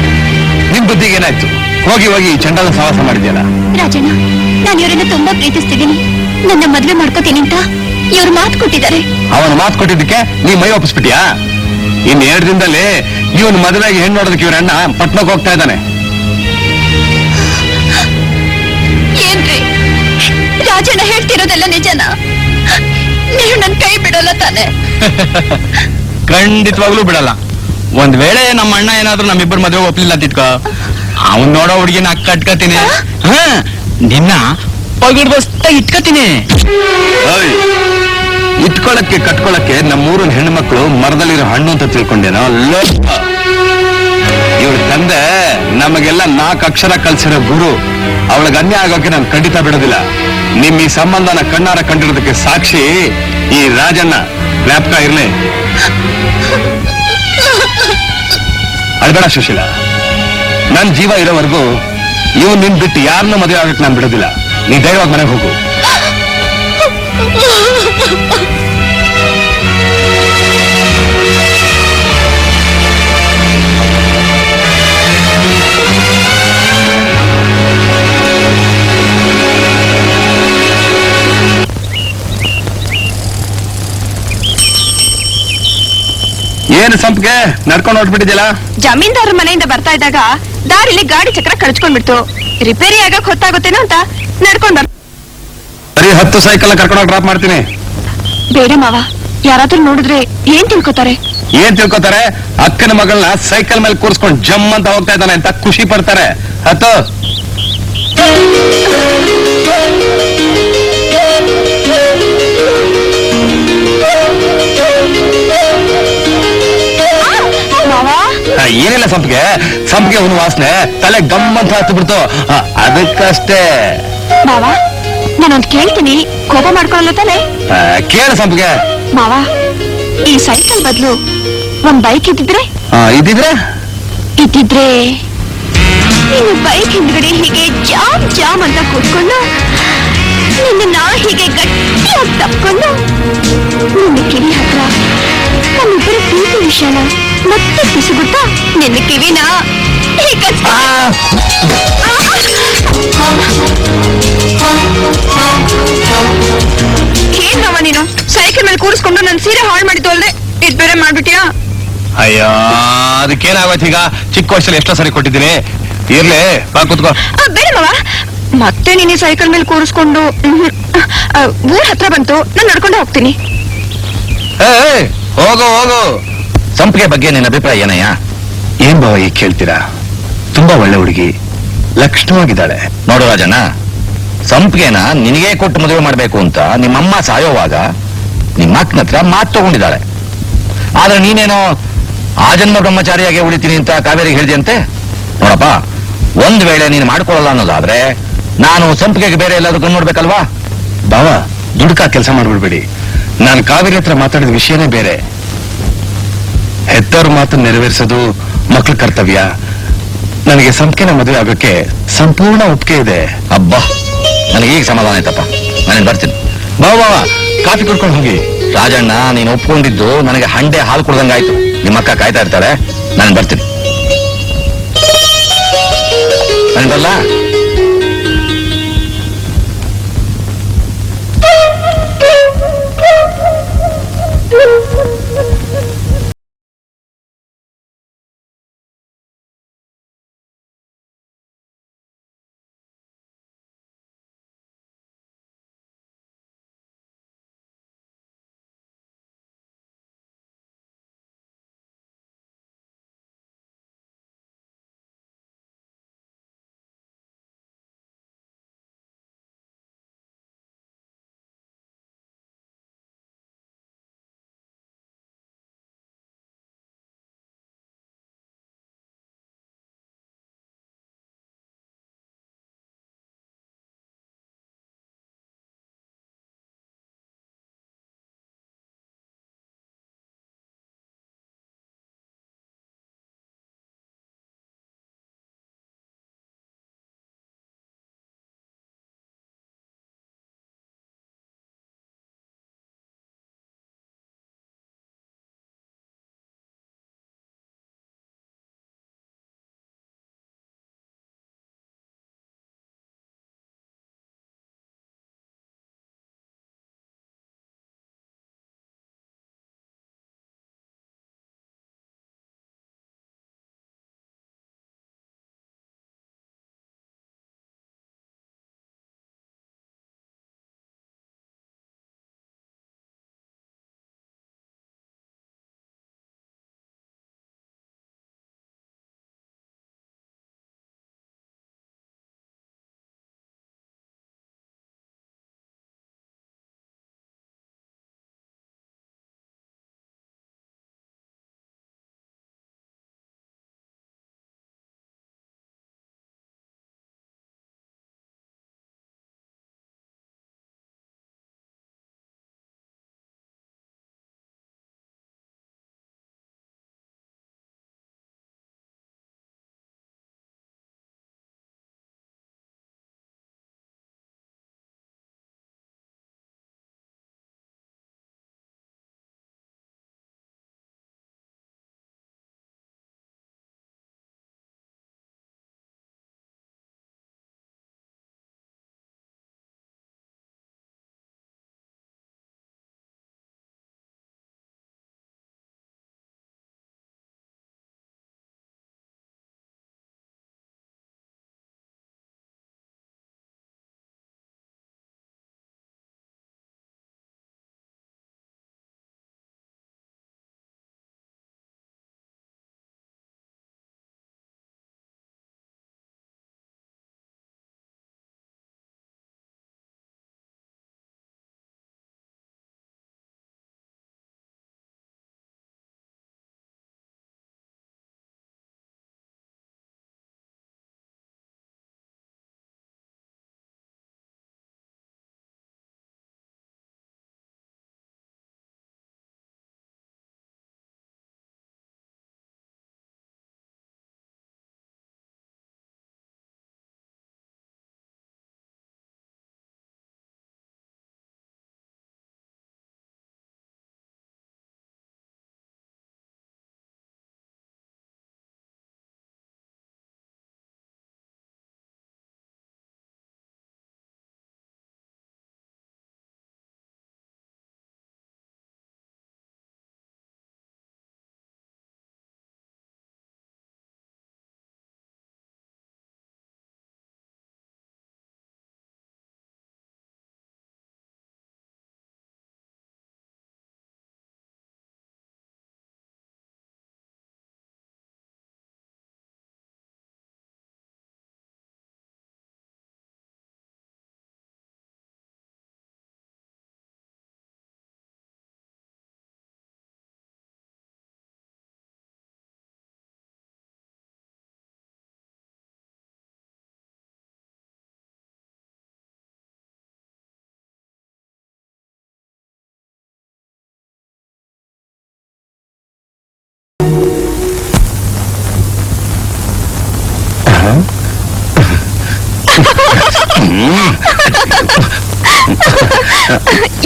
ನಿಮ್ ಬುದ್ಧಿಗೆ ಏನಾಯ್ತು? ಹೋಗಿ ಹೋಗಿ ಈ ಚಂಡಾಲ ಸವಾಸ ಮಾಡಿದ್ಯಲ್ಲ. ರಾಜಣ್ಣ, ನಾನು ಇವರನ್ನ ತುಂಬಾ ಪ್ರೀತಿಸ್ತಿದ್ದೀನಿ. ನನ್ನ ಮದ್ವೆ ಮಾಡ್ಕೋತೀನಿ ಅಂತ ಇವ್ರು ಮಾತು ಕೊಟ್ಟಿದ್ದಾರೆ. ಅವನು ಮಾತು ಕೊಟ್ಟಿದ್ದಕ್ಕೆ ನೀ ಮೈ ಒಪ್ಪಿಸ್ಬಿಟ್ಯಾ? ಇನ್ 2 ದಿನದಲ್ಲಿ ಇವನ್ ಮದುವೆಗೆ ಹೆಣ್ಣು ನೋಡೋದಕ್ಕೆ ಇವ್ರ ಅಣ್ಣ ಪಟ್ನಕ್ಕೆ ಹೋಗ್ತಾ ಇದ್ದಾನೆ. ಏನ್ರಿ ರಾಜಣ್ಣ ಹೇಳ್ತಿರೋದೆಲ್ಲ ನಿಜನಾ? ನೀವು ನನ್ ಕೈ ಬಿಡಲ್ಲ ತಾನೆ? ಖಂಡಿತವಾಗ್ಲೂ ಬಿಡಲ್ಲ. ಒಂದ್ ವೇಳೆ ನಮ್ಮ ಅಣ್ಣ ಏನಾದ್ರೂ ನಮ್ಮಿಬ್ಬರ ಮದುವೆ ಒಪ್ಲಿಲ್ಲ ಅಂತಿಟ್ಕೋ, ಅವನ್ ನೋಡೋ ಹುಡುಗಿನ ಕಟ್ಕತೀನಿ. ನಿನ್ನ ಪಗಡ್ಬಸ್ತ ಇಟ್ಕತೀನಿ. ಇಟ್ಕೊಳಕ್ಕೆ ಕಟ್ಕೊಳಕ್ಕೆ ನಮ್ಮೂರಿನ ಹೆಣ್ಮಕ್ಳು ಮರದಲ್ಲಿರೋ ಹಣ್ಣು ಅಂತ ತಿಳ್ಕೊಂಡೇನೋ. ಇವಳ ತಂದೆ ನಮಗೆಲ್ಲ 4 ಅಕ್ಷರ ಕಲ್ಸಿರೋ ಗುರು. ಅವಳಿಗೆ ಅನ್ಯಾಯ ಆಗೋಕೆ ನಾನು ಖಂಡಿತ ಬಿಡೋದಿಲ್ಲ. ನಿಮ್ ಈ ಸಂಬಂಧನ ಕಣ್ಣಾರ ಕಂಡಿರೋದಕ್ಕೆ ಸಾಕ್ಷಿ ಈ ರಾಜಣ್ಣ. ಜ್ಞಾಪಕ ಇರ್ಲಿ. ಅಳ್ಬೇಡ ಸುಶೀಲಾ, ನನ್ ಜೀವ ಇರೋವರೆಗೂ ಇವ್ ನಿನ್ ಬಿಟ್ಟು ಯಾರನ್ನೂ ಮದುವೆ ಆಗಕ್ಕೆ ನಾನು ಬಿಡೋದಿಲ್ಲ. ನೀ ಧೈರ್ಯವಾಗಿ ಮನೆಗೆ ಹೋಗು. ಏನು ಸಂಪಿಗೆ ನಡ್ಕೊಂಡು ಹೊರಟ್ಬಿಟ್ಟಿದ್ಯಲ್ಲ? ಜಮೀನ್ದಾರ ಮನೆಯಿಂದ ಬರ್ತಾ ಇದ್ದಾಗ ದಾರಿಲಿ ಗಾಡಿ ಚಕ್ರ ಕಳ್ಚ್ಕೊಂಡ್ಬಿಡ್ತು. ರಿಪೇರಿ ಆಗಕ್ ಹೊತ್ತಾಗುತ್ತೇನೋ ಅಂತ ನಡ್ಕೊಂಡ್ ಬರೀ 10 ಸೈಕಲ್ ಕರ್ಕೊಂಡೋಗಿ ಡ್ರಾಪ್ ಮಾಡ್ತೀನಿ. ಬೇಡ ಮಾವ, ಯಾರಾದ್ರೂ ನೋಡಿದ್ರೆ ಏನ್ ತಿಳ್ಕೊತಾರೆ? ಏನ್ ತಿಳ್ಕೊತಾರೆ? ಅಕ್ಕನ ಮಗಳನ್ನ ಸೈಕಲ್ ಮೇಲೆ ಕೂರಿಸ್ಕೊಂಡು ಜಮ್ ಅಂತ ಹೋಗ್ತಾ ಇದ್ದಾನೆ ಅಂತ ಖುಷಿ ಪಡ್ತಾರೆ. ಹತ್ತು. ಏನಿಲ್ಲ ಸಂಪಿಗೆ, ಸಂಪಿಗೆ ಒಂದು ವಾಸನೆ ತಲೆ ಗಮ್ಮಂತ ಹತ್ತು ಬಿಡ್ತು, ಅದಕ್ಕಷ್ಟೇ. ಮಾವ, ನಾನೊಂದ್ ಕೇಳ್ತೀನಿ, ಕೋಪ ಮಾಡ್ಕೊಳ್ಳಲ್ಲ ತಾನೆ? ಕೇಳ ಸಂಪಿಗೆ. ಮಾವ, ಈ ಸೈಕಲ್ ಬದಲು ಒಂದ್ ಬೈಕ್ ಇದ್ದಿದ್ರೆ ಇದ್ದಿದ್ರೆ ನೀನು ಬೈಕ್ ಹಿಂದ್ಗಡೆ ಹೀಗೆ ಜಾಮ್ ಜಾಮ್ ಅಂತ ಕೂತ್ಕೊಂಡು ನಿನ್ನ ಹೀಗೆ ಗಟ್ಟಿಯಾಗಿ ತಪ್ಕೊಂಡು ನಿನ್ನ ಕಿವಿ ಹತ್ರ ನಮ್ಮಿಬ್ಬರ ಪ್ರೀತಿ ವಿಷಯನ ಮತ್ತೆ ಪಿಸುಗುತ್ತಾ ನಿನ್ನ ಕಿವಿನ ಏನ್ ಮಾವ ನೀನು ಸೈಕಲ್ ಮೇಲೆ ಕೂರಿಸ್ಕೊಂಡು ನನ್ ಸೀರೆ ಹಾಳು ಮಾಡಿದ್ದು ಅಲ್ದೆ ಇದ್ ಬೇರೆ ಮಾಡ್ಬಿಟ್ಯಾ? ಅಯ್ಯೋ, ಅದಕ್ಕೇನಾಗೋಯ್ತು ಈಗ? ಚಿಕ್ಕ ವಯಸ್ಸಲ್ಲಿ ಎಷ್ಟೋ ಸರಿ ಕೊಟ್ಟಿದ್ದೀನಿ. ಇರ್ಲಿ, ಬಾ ಕೂತ್ಕೋ. ಬೇಡ ಮಾವ, ಮತ್ತೆ ನೀನು ಸೈಕಲ್ ಮೇಲೆ ಕೂರಿಸ್ಕೊಂಡು ಊರ್ ಹತ್ರ ಬಂತು, ನಾನು ನಡ್ಕೊಂಡು ಹೋಗ್ತೀನಿ. ಹೋಗು ಹೋಗು. ಸಂಪಿಗೆ ಬಗ್ಗೆ ನಿನ್ನ ಅಭಿಪ್ರಾಯ ಏನಯ್ಯ? ಏನ್ ಬಾವ ಈಗ ಕೇಳ್ತೀರಾ? ತುಂಬಾ ಒಳ್ಳೆ ಹುಡುಗಿ, ಲಕ್ಷಣವಾಗಿದ್ದಾಳೆ. ನೋಡು ರಾಜಣ್ಣ, ಸಂಪಿಗೆನ ನಿನಗೆ ಕೊಟ್ಟು ಮದುವೆ ಮಾಡ್ಬೇಕು ಅಂತ ನಿಮ್ಮಮ್ಮ ಸಾಯೋವಾಗ ನಿಮ್ಮ ಅಕ್ಕನ ಹತ್ರ ಮಾತು ತಗೊಂಡಿದ್ದಾಳೆ. ಆದ್ರೆ ನೀನೇನೋ ಆಜನ್ಮ ಬ್ರಹ್ಮಚಾರಿಯಾಗಿ ಉಳಿತೀನಿ ಅಂತ ಕಾವೇರಿಗೆ ಹೇಳಿದೆಯಂತೆ. ನೋಡಪ್ಪ, ಒಂದ್ ವೇಳೆ ನೀನು ಮಾಡ್ಕೊಳ್ಳಲ್ಲ ಅನ್ನೋದಾದ್ರೆ ನಾನು ಸಂಪಿಗೆಗೆ ಬೇರೆ ಎಲ್ಲಾದ್ರೂ ಕಣ್ಣು ನೋಡ್ಬೇಕಲ್ವಾ? ಬಾವ, ದುಡ್ಕ ಕೆಲಸ ಮಾಡ್ಬಿಡ್ಬೇಡಿ. ನಾನು ಕಾವೇರಿ ಹತ್ರ ಮಾತಾಡಿದ ವಿಷಯನೇ ಬೇರೆ. ಹೆತ್ತವ್ರ ಮಾತನ್ನು ನೆರವೇರಿಸೋದು ಮಕ್ಳ ಕರ್ತವ್ಯ. ನನಗೆ ಸಂಪಿಗೆನ ಮದುವೆ ಆಗೋಕ್ಕೆ ಸಂಪೂರ್ಣ ಒಪ್ಪಿಗೆ ಇದೆ. ಅಬ್ಬಾ, ನನಗೆ ಈಗ ಸಮಾಧಾನ ಆಯ್ತಪ್ಪ. ನಾನು ಬರ್ತೀನಿ. ಬಾವ ಬಾವ, ಕಾಫಿ ಕುಡ್ಕೊಂಡು ಹೋಗಿ. ರಾಜಣ್ಣ, ನೀನು ಒಪ್ಕೊಂಡಿದ್ದು ನನಗೆ ಹಂಡೆ ಹಾಲು ಕುಡ್ದಂಗಾಯ್ತು. ನಿಮ್ಮ ಅಕ್ಕ ಕಾಯ್ತಾ ಇರ್ತಾಳೆ, ನಾನು ಬರ್ತೀನಿ. ನಾನು ಬರಲ್ಲ.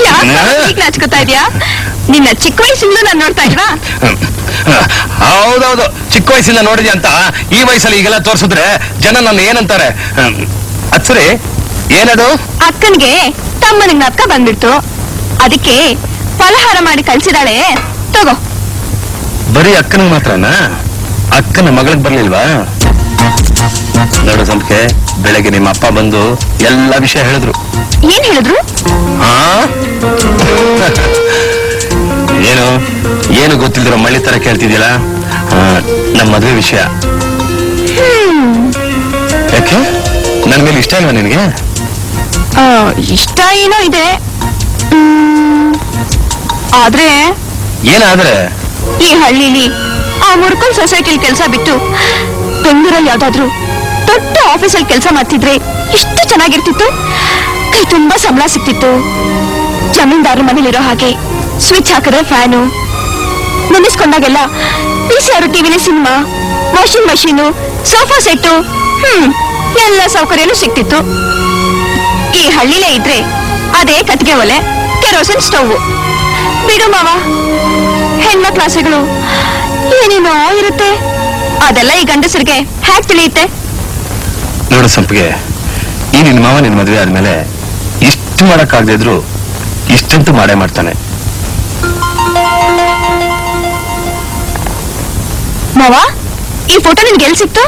ಯಾಕೆ ನಾಚ್ಕೋತಾ ಇದೀಯಾ? ನಿನ್ನ ಚಿಕ್ಕ ವಯಸ್ಸಿಂದ ನಾನು ನೋಡ್ತಾ ಇಲ್ವಾ? ಹೌದೌದು, ಚಿಕ್ಕ ವಯಸ್ಸಿಂದ ನೋಡಿದ್ಯಾ ಅಂತ ಈ ವಯಸ್ಸಲ್ಲಿ ಈಗೆಲ್ಲ ತೋರ್ಸಿದ್ರೆ ಜನ ನನ್ನ ಏನಂತಾರೆ. ಅಚ್ಚರಿ ಏನದು? ಅಕ್ಕನ್ಗೆ ತಮ್ಮನ ಜ್ಞಾಪಕ ಬಂದ್ಬಿಡ್ತು, ಅದಕ್ಕೆ ಫಲಹಾರ ಮಾಡಿ ಕಳ್ಸಿದಾಳೆ. ತಗೋ. ಬರೀ ಅಕ್ಕನಿಗೆ ಮಾತ್ರನಾ? ಅಕ್ಕನ ಮಗಳಿಗೆ ಬರ್ಲಿಲ್ವಾ? ನೋಡು ಸಂಪಿಗೆ, ಬೆಳಗ್ಗೆ ನಿಮ್ಮ ಅಪ್ಪ ಬಂದು ಎಲ್ಲ ವಿಷಯ ಹೇಳಿದ್ರು. ಏನ್ ಹೇಳಿದ್ರು? ಏನು ಏನು ಗೊತ್ತಿಲ್ದಿರೋ ಮಳ್ಳಿ ತರ ಕೇಳ್ತಿದ್ಯಲ್ಲ? ನಮ್ಮ ಮದುವೆ ವಿಷಯ. ಯಾಕೆ ನನ್ ಮೇಲೆ ಇಷ್ಟ ಇಲ್ವಾ ನಿನಗೆ? ಇಷ್ಟ ಏನೋ ಇದೆ, ಆದ್ರೆ ಏನಾದ್ರೆ? ಈ ಹಳ್ಳಿಲಿ ಆ ಮುರ್ಕಲ್ ಸೊಸೈಟಿಲಿ ಕೆಲಸ ಬಿಟ್ಟು ಬೆಂಗಳೂರಲ್ಲಿ ಯಾವ್ದಾದ್ರು ದೊಡ್ಡ ಆಫೀಸಲ್ಲಿ ಕೆಲಸ ಮಾಡ್ತಿದ್ರೆ ಎಷ್ಟು ಚೆನ್ನಾಗಿರ್ತಿತ್ತು. ಕೈ ತುಂಬಾ ಸಂಬಳ ಸಿಕ್ತಿತ್ತು. ಜಮೀನ್ದಾರ ಮನೇಲಿರೋ ಹಾಗೆ ಸ್ವಿಚ್ ಹಾಕಿದ್ರೆ ಫ್ಯಾನು, ನೆನೆಸ್ಕೊಂಡಾಗೆಲ್ಲ PC6 ಟಿವಿಲಿ cinema, washing machine, sofa set, ಎಲ್ಲ ಸೌಕರ್ಯನೂ ಸಿಕ್ತಿತ್ತು. ಈ ಹಳ್ಳಿಲೇ ಇದ್ರೆ ಅದೇ ಕಟ್ಟಿಗೆ ಒಲೆ, ಕೆರೋಸಿನ್ ಸ್ಟವ್. ಬಿಡು ಮಾವ, ಹೆಣ್ಮಕ್ಳ ಆಸೆಗಳು ಏನೇನೋ ಇರುತ್ತೆ. ಅದೆಲ್ಲ ಈ ಗಂಡಸರಿಗೆ ಹ್ಯಾಕ್ ತಿಳಿಯುತ್ತೆ? ನೋಡು ಸಂಪಿಗೆ, ಈ ನಿನ್ ಮಾವ ನಿನ್ ಮದುವೆ ಆದ್ಮೇಲೆ ಇಷ್ಟು ಮಾಡಕ್ಕಾಗದೇ ಇದ್ರು ಇಷ್ಟಂತೂ ಮಾಡೇ ಮಾಡ್ತಾನೆ. ಮಾವ, ಈ ಫೋಟೋ ನಿನ್ಗೆ ಎಲ್ಲಿ ಸಿಕ್ತು?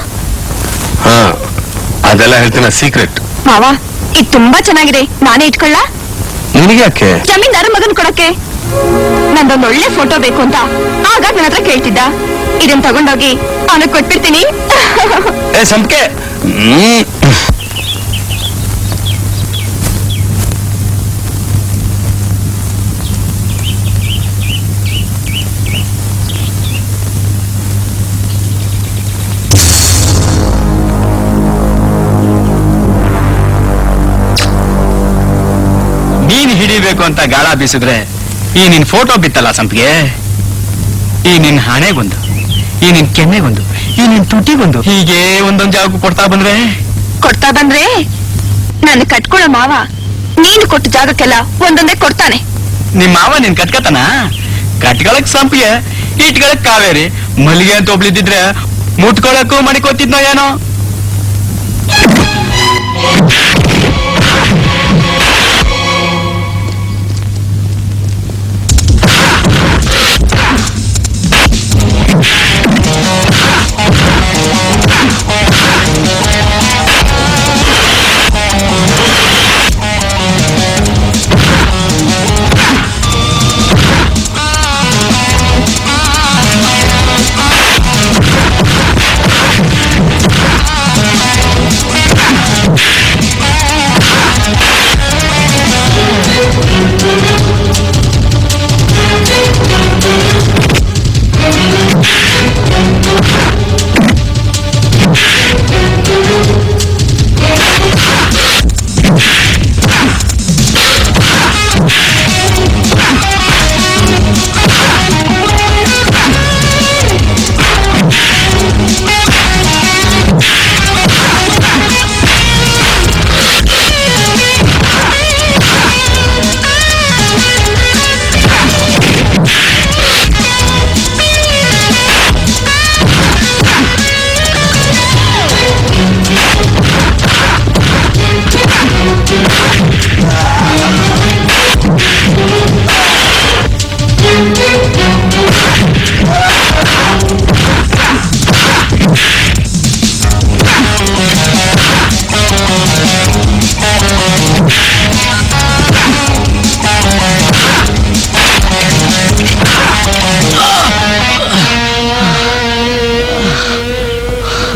ಅದೆಲ್ಲ ಹೇಳ್ತೀನ ಸೀಕ್ರೆಟ್. ಮಾವ, ಇದು ತುಂಬಾ ಚೆನ್ನಾಗಿದೆ, ನಾನೇ ಇಟ್ಕೊಳ್ಳ? ನಿನಗೆ ಯಾಕೆ? ಜಮೀನ್ದಾರ ಮಗನ್ ಕೊಡಕ್ಕೆ. ನಂದೊಂದು ಒಳ್ಳೆ ಫೋಟೋ ಬೇಕು ಅಂತ ಆಗ ನನ್ನ ಹತ್ರ ಕೇಳ್ತಿದ್ದ. ಇದನ್ನ ತಗೊಂಡೋಗಿ ಅವನಿಗೆ ಕೊಟ್ಬಿಡ್ತೀನಿ. ಏ ಸಂಪಿಗೆ, ನೀನ್ ಹಿಡಿಬೇಕು ಅಂತ ಗಾಳ ಬೀಸಿದ್ರೆ ಈ ನಿನ್ ಫೋಟೋ ಬಿತ್ತಲ್ಲ ಸಂಪಿಗೆ, ಈ ನಿನ್ ಹಣೆಗೊಂದು, ಈ ನಿನ್ ಕೆನ್ನೆಗೊಂದು, ಈ ನಿನ್ ತುಟಿಗೊಂದು, ಹೀಗೆ ಒಂದೊಂದ್ ಜಾಗಕ್ಕೂ ಕೊಡ್ತಾ ಬಂದ್ರೆ ನನ್ನ ಕಟ್ಕೊಳ್ಳೋ ಮಾವ ನೀನು ಕೊಟ್ಟ ಜಾಗಕ್ಕೆಲ್ಲ ಒಂದೊಂದೇ ಕೊಡ್ತಾನೆ. ನಿಮ್ ಮಾವ ನಿನ್ ಕಟ್ಕತನ? ಕಟ್ಕೊಳಕ್ ಸಂಪಿಗೆ, ಇಟ್ಕೊಳಕ್ ಕಾವೇರಿ, ಮಲ್ಲಿಗೆ ಅಂತ ಒಬ್ಳಿದ್ದಿದ್ರೆ ಮುಟ್ಕೊಳಕ್ಕೂ ಮಣಿಕೋತಿದ್ನೋ ಏನೋ.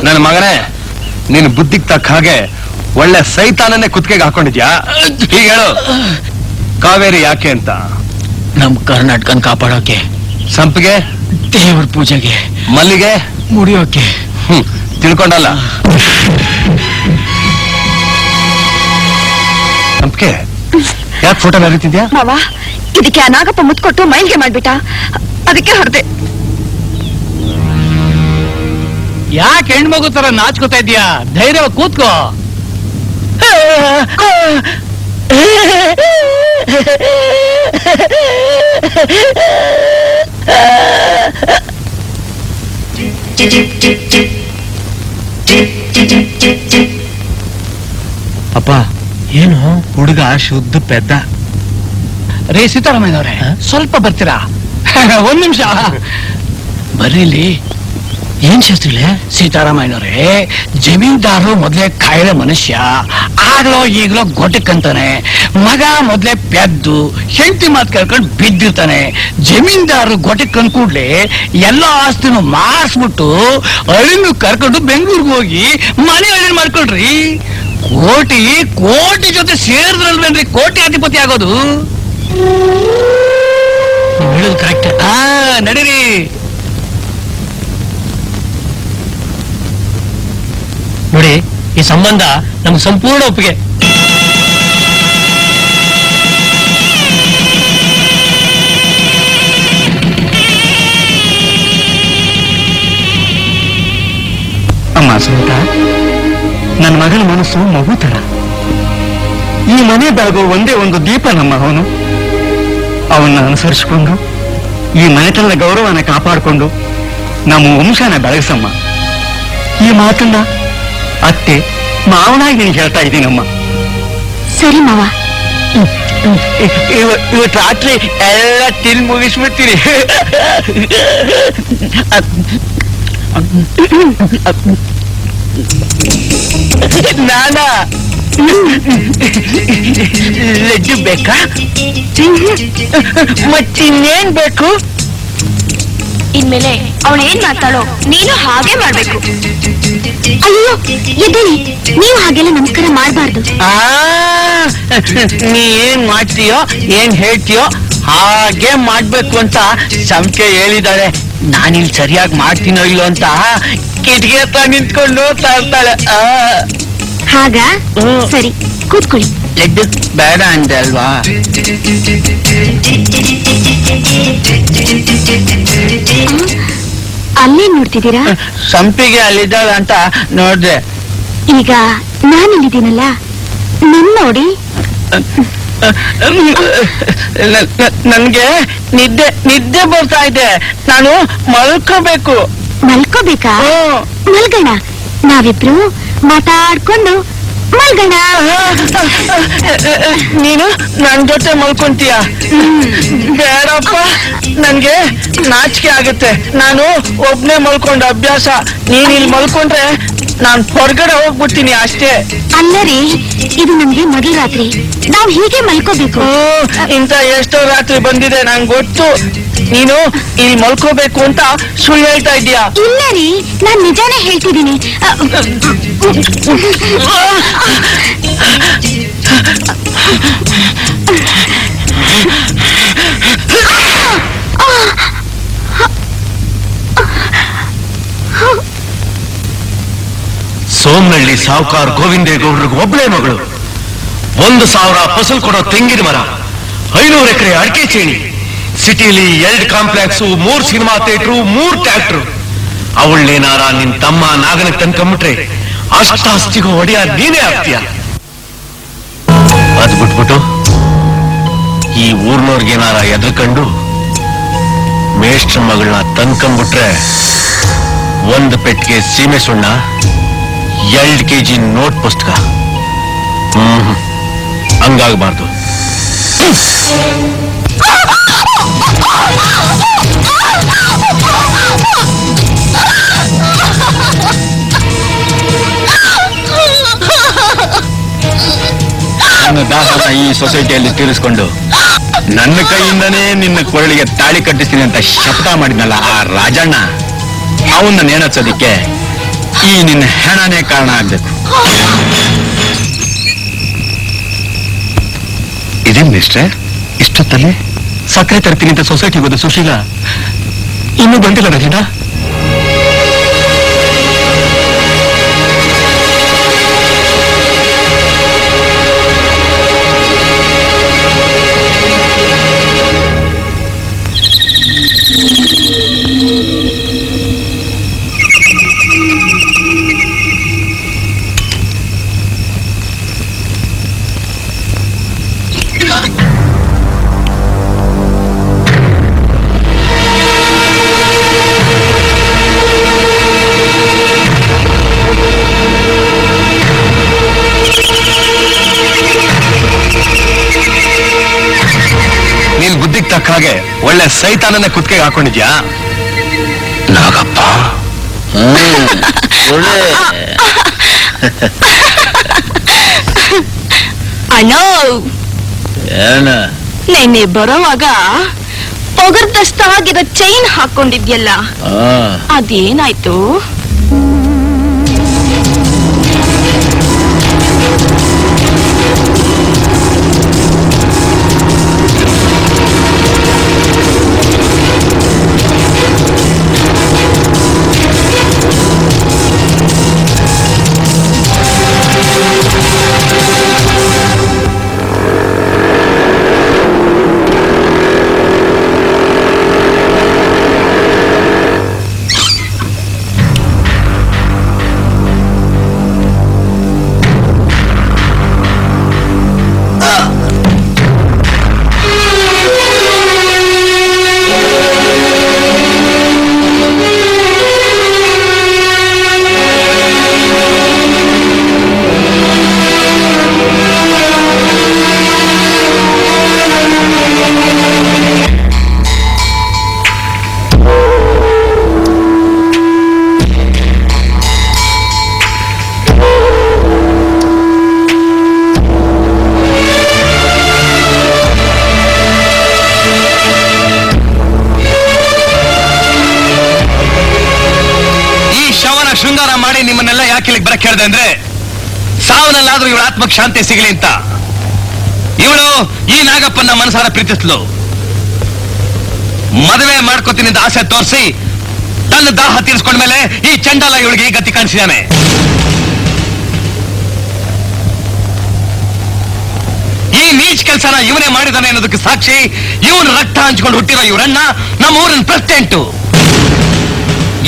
ನನ್ನ ಮಗನೇ, ನಿನ್ ಬುದ್ಧಿಗೆ ತಕ್ಕ ಹಾಗೆ ಒಳ್ಳೆ ಸೈತಾನನ್ನೇ ಕುತ್ತಿಗೆಗೆ ಹಾಕೊಂಡಿದ್ಯಾ? ಈಗ ಹೇಳು, ಕಾವೇರಿ ಯಾಕೆ ಅಂತ? ನಮ್ ಕರ್ನಾಟಕನ್ ಕಾಪಾಡೋಕೆ. ಸಂಪಿಗೆ ದೇವ್ರ ಪೂಜೆಗೆ. ಮಲ್ಲಿಗೆ ಮುಡಿಯೋಕೆ. ತಿಳ್ಕೊಂಡಲ್ಲ. ಸಂಪಿಗೆ ಯಾಕೆ ಫೋಟೋ ನರೀತಿದ್ಯಾ? ಮಾವ, ಇದಕ್ಕೆ ಆ ನಾಗಪ್ಪ ಮುತ್ಕೊಟ್ಟು ಮೈಲ್ಗೆ ಮಾಡ್ಬಿಟ್ಟ, ಅದಕ್ಕೆ ಹೊರದೆ. ಯಾಕೆ ಹೆಣ್ಮಗು ತರ ನಾಚ್ಕೋತಾ ಇದ್ಯಾ? ಧೈರ್ಯ ಕೂತ್ಕೋ. ಅಪ್ಪ ಏನು ಹುಡುಗ ಶುದ್ಧ ಪೆದ್ದ. ರೇ ಸೀತಾರಾಮಯ್ಯನವ್ರೆ, ಸ್ವಲ್ಪ ಬರ್ತೀರಾ? ಒಂದ್ ನಿಮಿಷ ಬರ್ರಿಲಿ. ಏನ್ ಶಾಸ್ತ್ರಿಗಳೇ? ಸೀತಾರಾಮಯ್ಯನವ್ರೆ, ಜಮೀನ್ದಾರು ಮೊದ್ಲೇ ಕಾಯಿಲೆ ಮನುಷ್ಯ, ಆಗ್ಲೋ ಈಗ್ಲೋ ಗೊಟ್ಟಕ್ಕಂತಾನೆ. ಮಗ ಮೊದ್ಲೇ ಪೆದ್ದು ಹೆಂಡತಿ ಮಾತು ಕೇಳ್ಕೊಂಡು ಬಿದ್ದಿರ್ತಾನೆ. ಜಮೀನ್ದಾರು ಗೊಟ್ಟಕ್ಕಂದ್ ಕೂಡ್ಲೆ ಎಲ್ಲ ಆಸ್ತಿನೂ ಮಾರ್ಸ್ಬಿಟ್ಟು ಅಳಿನು ಕರ್ಕೊಂಡು ಬೆಂಗಳೂರಿಗೆ ಹೋಗಿ ಮನೆ ಅಳಿನ್ ಮಾಡ್ಕೊಳ್ರಿ. ಕೋಟಿ ಕೋಟಿ ಜೊತೆ ಸೇರಿದ್ರಲ್ವೇನ್ರಿ ಕೋಟಿ ಅಧಿಪತಿ ಆಗೋದು. ಹೇಳೋದು ಕರೆಕ್ಟ್. ನಡೀರಿ. ನೋಡಿ, ಈ ಸಂಬಂಧ ನಮ್ಗೆ ಸಂಪೂರ್ಣ ಒಪ್ಪಿಗೆ. ಅಮ್ಮ ಸುನೀತಾ, ನನ್ನ ಮಗನ ಮನಸ್ಸು ಮಗು ತರ. ಈ ಮನೆ ಬೆಳಗೋ ಒಂದೇ ಒಂದು ದೀಪ ನಮ್ಮ ಅವನು. ಅವನ್ನ ಅನುಸರಿಸಿಕೊಂಡು ಈ ಮನೆತನದ ಗೌರವನ ಕಾಪಾಡಿಕೊಂಡು ನಮ್ಮ ವಂಶನ ಬೆಳಗಿಸಮ್ಮ. ಈ ಮಾತನ್ನ ಅತ್ತೆ ಮಾವನಾಗಿ ನೀನು ಹೇಳ್ತಾ ಇದ್ದೀನಮ್ಮ. ಸರಿ ಮಾವ. ಇವತ್ತು ರಾತ್ರಿ ಎಲ್ಲ ತಿಂದು ಮುಗಿಸ್ಬಿಡ್ತೀರಿ. ನಾನಾ ಲಡ್ಡು ಬೇಕಾ? ಮತ್ತಿನ್ನೇನ್ ಬೇಕು? ಇನ್ಮೇಲೆ ಅವಳು ಏನ್ ಮಾಡ್ತಾಳೋ ನೀನು ಹಾಗೆ ಮಾಡ್ಬೇಕು. ಅಯ್ಯೋ ಎದ್ದೇಳಿ, ನೀವು ಹಾಗೆಲ್ಲ ನಮಸ್ಕಾರ ಮಾಡಬಾರ್ದು. ನೀ ಏನ್ ಮಾಡ್ತೀಯೋ ಏನ್ ಹೇಳ್ತೀಯೋ ಹಾಗೆ ಮಾಡ್ಬೇಕು ಅಂತ ಸಂಖ್ಯೆ ಹೇಳಿದಾಳೆ. ನಾನಿಲ್ಲಿ ಸರಿಯಾಗಿ ಮಾಡ್ತೀನೋ ಇಲ್ಲೋ ಅಂತ ಕಿಟಕಿ ಹತ್ರ ನಿಂತ್ಕೊಂಡು ನೋಡ್ತಾ ಇರ್ತಾಳೆ. ಹಾಗ ಸರಿ, ಕೂತ್ಕೊಳ್ಳಿ. ಲಡ್ಡು ಬೇಡ ಅಂದೆ ಅಲ್ವಾ? ಅಲ್ಲೇ ನೋಡ್ತಿದ್ದೀರಾ? ಸಂಪಿಗೆ ಅಲ್ಲಿದ್ದಾಳ ಅಂತ ನೋಡ್ದೆ. ಈಗ ನಾನಿಲ್ಲಿದ್ದೀನಲ್ಲ, ನನ್ ನೋಡಿ. ನನ್ಗೆ ನಿದ್ದೆ ಬರ್ತಾ ಇದೆ. ನಾನು ಮಲ್ಕೋಬೇಕು. ಮಲ್ಕೋಬೇಕಾ? ಮಲ್ಗಣ. ನಾವಿಬ್ರು ಮಾತಾಡ್ಕೊಂಡು ಮಲ್ಗಣ. ನೀನು ನನ್ ಜೊತೆ ಮಲ್ಕೊಂತೀಯ? ಬೇಡಪ್ಪ, ನನ್ಗೆ ನಾಚಿಕೆ ಆಗುತ್ತೆ. ನಾನು ಒಬ್ನೇ ಮಲ್ಕೊಂಡ ಅಭ್ಯಾಸ. ನೀನ್ ಇಲ್ಲಿ ಮಲ್ಕೊಂಡ್ರೆ ನಾನ್ ಹೊರಗಡೆ ಹೋಗ್ಬಿಡ್ತೀನಿ ಅಷ್ಟೇ. ಅಲ್ಲರಿ, ಇದು ನಮ್ಗೆ ಮೊದಲ ರಾತ್ರಿ, ನಾವ್ ಹೀಗೆ ಮಲ್ಕೋಬೇಕು. ಇಂತ ಎಷ್ಟೋ ರಾತ್ರಿ ಬಂದಿದೆ ನಂಗೆ ಗೊತ್ತು. ನೀನು ಇಲ್ಲಿ ಮಲ್ಕೋಬೇಕು ಅಂತ ಸುಳ್ಳು ಹೇಳ್ತಾ ಇದೀಯಾ? ಇಲ್ಲ ರೀ, ನಾನ್ ನಿಜಾನೇ ಹೇಳ್ತಿದ್ದೀನಿ. ಸೋಮನಹಳ್ಳಿ ಸಾವುಕಾರ ಗೋವಿಂದೇಗೌಡರಿಗೆ ಒಬ್ಬಳೇ ಮಗಳು. 1,000 ಫಸಲ್ ಕೊಡೋ ತೆಂಗಿನ ಮರ, 500 ಎಕರೆ ಅಡಿಕೆ ಚೇಣಿ, ಸಿಟಿಲಿ 2 ಕಾಂಪ್ಲೆಕ್ಸ್, 3 ಸಿನಿಮಾ ಥಿಯೇಟ್ರು, 3 ಟ್ರ್ಯಾಕ್ಟರ್. ಅವಳನ್ನೇನಾರ ನಿನ್ ತಮ್ಮ ನಾಗನಿಗೆ ತಂದ್ಕೊಂಬಿಟ್ರೆ ಅಷ್ಟಾಸ್ತಿಗೂ ಒಡೆಯ ನೀನೇ ಆಗ್ತೀಯ. ಅದ್ ಬಿಟ್ಬಿಟ್ಟು ಈ ಊರ್ನವ್ರಿಗೇನಾರ ಎದ್ರಕಂಡು ಮೇಷ್ಟ್ರ ಮಗಳನ್ನ ತಂದ್ಕೊಂಡ್ಬಿಟ್ರೆ 1 ಪೆಟ್ಟಿಗೆ ಸೀಮೆ ಸುಣ್ಣ, 2 kg ನೋಟ್ ಪುಸ್ತಕ. ಹಂಗಾಗಬಾರ್ದು. ನನ್ನ ದಾಹನ ಈ ಸೊಸೈಟಿಯಲ್ಲಿ ತೀರಿಸ್ಕೊಂಡು ನನ್ನ ಕೈಯಿಂದನೇ ನಿನ್ನ ಕೊರಳಿಗೆ ತಾಳಿ ಕಟ್ಟಿಸ್ತೀನಿ ಅಂತ ಶಪಥ ಮಾಡಿದ್ನಲ್ಲ ಆ ರಾಜಣ್ಣ, ಅವನ್ನ ನೇಣಚ್ಚೋದಿಕ್ಕೆ ಈ ನಿನ್ನ ಹೆಣನೇ ಕಾರಣ ಆಗ್ಬೇಕು. ಇದೇನ್ ಮಿಸ್ಟ್ರೆ ಇಷ್ಟೊತ್ತಲ್ಲಿ? ಸಕ್ಕರೆ ತರ್ತೀನಿ ಅಂತ ಸೊಸೈಟಿಗೆ ಹೋದ ಸುಶೀಲ ಇನ್ನೂ ಬಂದಿಲ್ಲ ರಾಜಣ್ಣ. ತಕ್ಕ ಹಾಗೆ ಒಳ್ಳೆ ಸೈತಾನನ್ನೇ ಕುತ್ತಿಗೆಗೆ ಹಾಕೊಂಡಿದ್ಯಾ ನಾಗಪ್ಪ? ಅಣ್ಣ ಏನ ನೆನ್ನೆ ಬರೋವಾಗ ಪೊಗರ್ದಷ್ಟಾಗಿರೋ ಚೈನ್ ಹಾಕೊಂಡಿದ್ಯಲ್ಲ ಅದೇನಾಯ್ತು? ಶೃಂಗಾರ ಮಾಡಿ ನಿಮ್ಮನ್ನೆಲ್ಲ ಯಾಕೆ ಇಲ್ಲಿಗೆ ಬರಕ್ಕೆ ಹೇಳಿದೆ ಅಂದ್ರೆ ಸಾವನಲ್ಲಾದ್ರೂ ಇವಳ ಆತ್ಮಕ್ಕೆ ಶಾಂತಿ ಸಿಗಲಿ ಅಂತ. ಇವಳು ಈ ನಾಗಪ್ಪನ ಮನಸಾರ ಪ್ರೀತಿಸ್ಲು, ಮದುವೆ ಮಾಡ್ಕೋತೀನಿ ಅಂತ ಆಸೆ ತೋರಿಸಿ ತನ್ನ ದಾಹ ತೀರಿಸ್ಕೊಂಡ್ಮೇಲೆ ಈ ಚಂಡಾಲ ಇವಳಿಗೆ ಈ ಗತಿ ಕಾಣಿಸಿದಾನೆ. ಈ ನೀಚ್ ಕೆಲಸನ ಇವನೇ ಮಾಡಿದಾನೆ ಅನ್ನೋದಕ್ಕೆ ಸಾಕ್ಷಿ ಇವನ್ ರಕ್ತ ಹಂಚ್ಕೊಂಡು ಹುಟ್ಟಿರೋ ಇವರನ್ನ ನಮ್ಮ ಊರಿನ ಪ್ರೆಸಿಡೆಂಟು.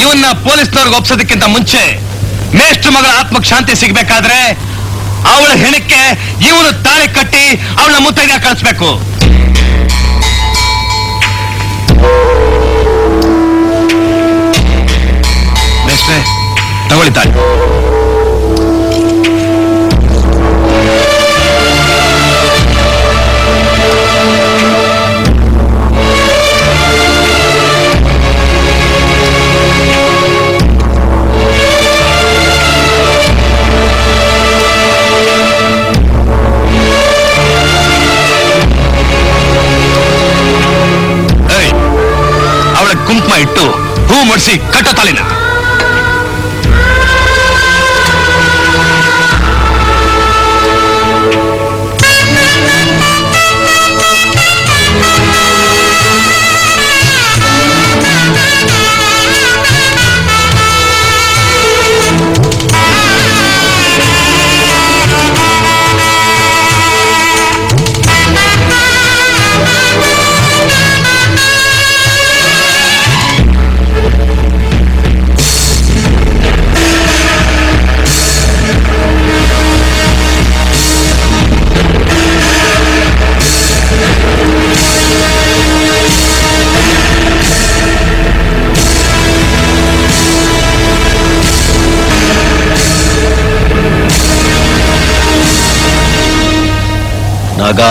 ಇವನ್ನ ಪೊಲೀಸ್ನವ್ರಿಗೆ ಒಪ್ಸೋದಕ್ಕಿಂತ ಮುಂಚೆ ಮೇಷ್ಟ್ರ ಮಗಳ ಆತ್ಮಕ್ಕೆ ಶಾಂತಿ ಸಿಗ್ಬೇಕಾದ್ರೆ ಅವಳ ಹೆಣಕ್ಕೆ ಇವನು ತಾಳಿ ಕಟ್ಟಿ ಅವಳನ್ನ ಮುತ್ತೈದೆ ಕಳಿಸ್ಬೇಕು. ಮೇಷ್ಟ್ರೆ ತಗೊಳ್ಳಿ ತಾಳಿ. ಕುಂಕುಮ ಇಟ್ಟು ಹೂ ಮುಡಿಸಿ ಕಟ್ಟೋ ತಾಳಿನ. ನಾಗ,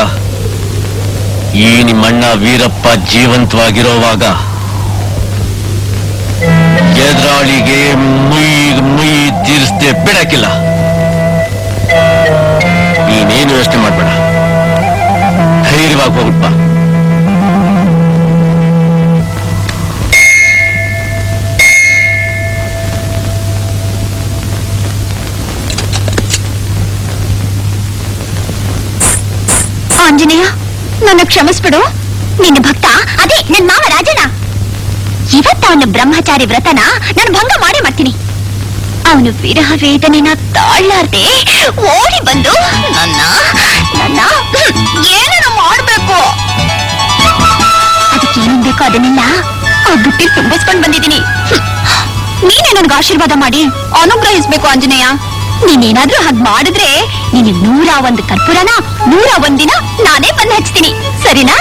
ಈ ನಿಮ್ಮಣ್ಣ ವೀರಪ್ಪ ಜೀವಂತವಾಗಿರೋವಾಗ ಎದುರಾಳಿಗೆ ಮುಯಿ ತೀರಿಸದೆ ಬಿಡಕ್ಕಿಲ್ಲ. ನೀನೇನು ಯೋಚನೆ ಮಾಡ್ಬೇಡ, ಧೈರ್ಯವಾಗಿ ಹೋಗ್ಬಿಟ್ಟ. ಆಂಜನೇಯ, ನನ್ನ ಕ್ಷಮಿಸ್ಬಿಡು. ನಿನ್ನ ಭಕ್ತ ಅದೇ ನನ್ ಮಾವ ರಾಜಣ್ಣ. ಇವತ್ತ ಅವನ ಬ್ರಹ್ಮಚಾರಿ ವ್ರತನ ನಾನು ಭಂಗ ಮಾಡೇ ಮಾಡ್ತೀನಿ. ಅವನು ವಿರಹ ವೇದನೆನ ತಾಳ್ಲಾರ್ದೆ ಓಡಿ ಬಂದು ನನ್ನ ಏನೇನು ಮಾಡ್ಬೇಕು. ಅದಕ್ಕೇನೇನ್ ಬೇಕೋ ಅದನ್ನೆಲ್ಲ ಆ ಬುಟ್ಟಿ ತುಂಬಿಸ್ಕೊಂಡ್ ಬಂದಿದ್ದೀನಿ. ನೀನೇ ನನ್ಗೆ ಆಶೀರ್ವಾದ ಮಾಡಿ ಅನುಗ್ರಹಿಸ್ಬೇಕು ಆಂಜನೇಯ. ನೀನೇನಾದ್ರೂ ಹಾಗೆ ಮಾಡಿದ್ರೆ ನೀನು 101 ಕರ್ಪೂರನ 101 ದಿನ ನಾನೇ ಬಂದು ಹಚ್ತೀನಿ, ಸರಿನಾ?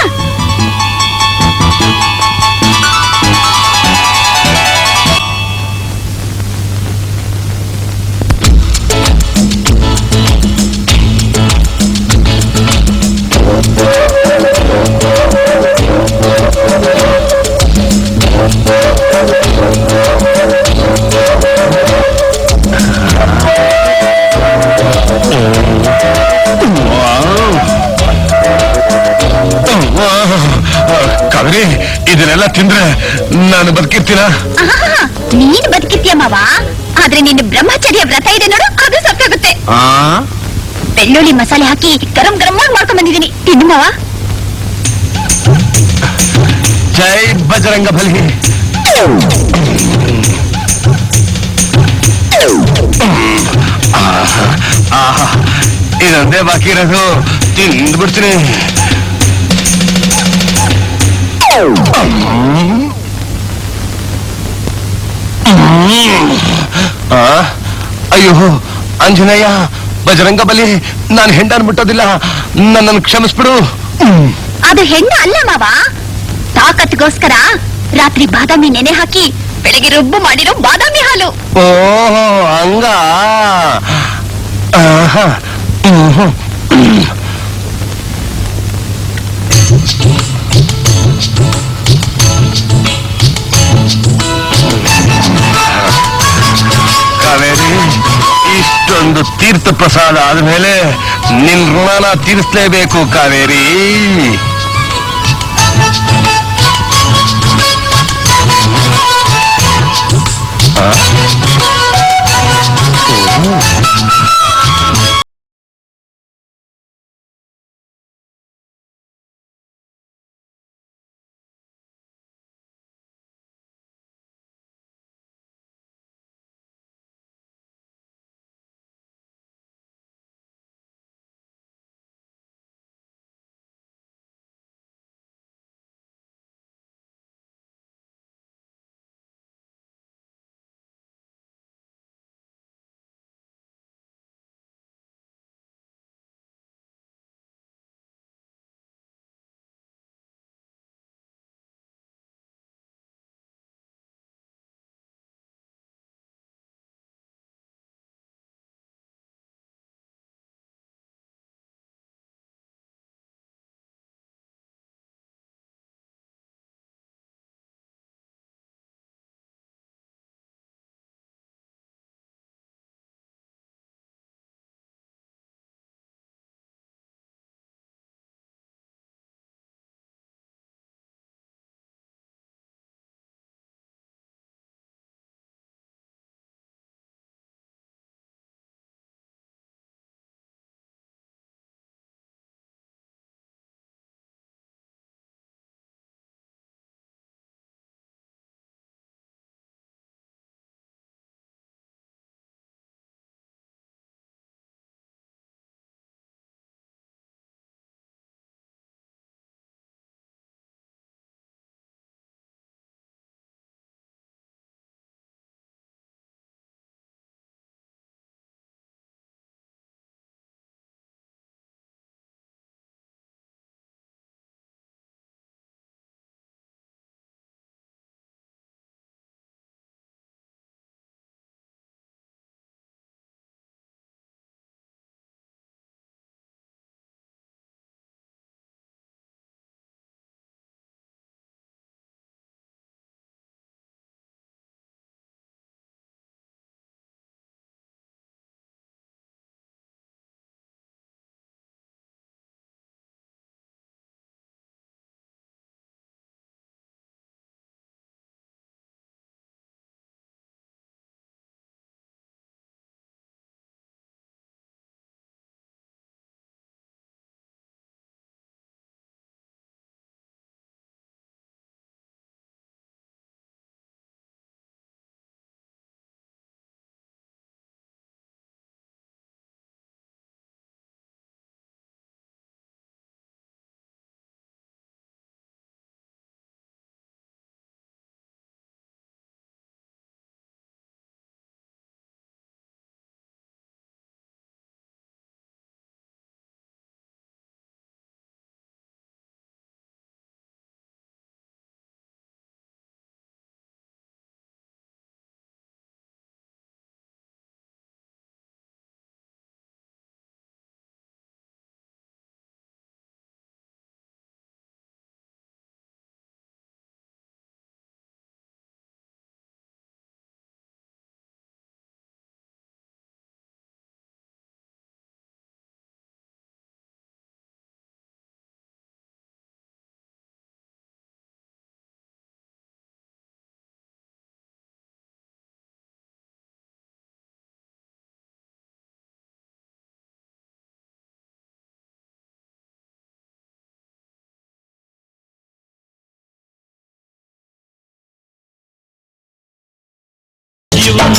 ಕಾವೇರಿ ಇದನ್ನೆಲ್ಲ ತಿಂದ್ರೆ ನಾನು ಬದುಕಿರ್ತೀನ? ನೀನ್ ಬದುಕಿತ್ಯ ಮಾವ, ಆದ್ರೆ ನಿನ್ನ ಬ್ರಹ್ಮಚರ್ಯ ವ್ರತ ಇದೆ ನೋಡು, ಅದು ಸತ್ತಾಗುತ್ತೆ. ಬೆಳ್ಳುಳ್ಳಿ ಮಸಾಲೆ ಹಾಕಿ ಗರಂ ಗರಂ ಮಾಡ್ಕೊಂಡ್ ಬಂದಿದ್ದೀನಿ, ತಿನ್ನು ಮಾವ. ಜೈ ಬಜರಂಗ ಬಲಿ. ಇದೊಂದೇ ಬಾಕಿ ಇರೋದು, ತಿಂದ್ಬಿಡ್ತೀನಿ. ಅಯ್ಯೋ ಆಂಜನೇಯ, ಬಜರಂಗ ಬಲಿ, ನಾನು ಹೆಂಡನ್ ಮುಟ್ಟೋದಿಲ್ಲ, ನನ್ನನ್ನು ಕ್ಷಮಿಸ್ಬಿಡು. ಅದು ಹೆಣ್ಣು ಅಲ್ಲ ಮಾವ, ತಾಕತ್ಗೋಸ್ಕರ ರಾತ್ರಿ ಬಾದಾಮಿ ನೆನೆ ಹಾಕಿ ಬೆಳಗ್ಗೆ ರುಬ್ಬು ಮಾಡಿರೋ ಬಾದಾಮಿ ಹಾಲು. ಓಹೋ ಹಂಗ. ಕಾವೇರಿ, ಇಷ್ಟೊಂದು ತೀರ್ಥ ಪ್ರಸಾದ ಆದ್ಮೇಲೆ ನಿನ್ ಋಣನ ತೀರಿಸಲೇಬೇಕು ಕಾವೇರಿ.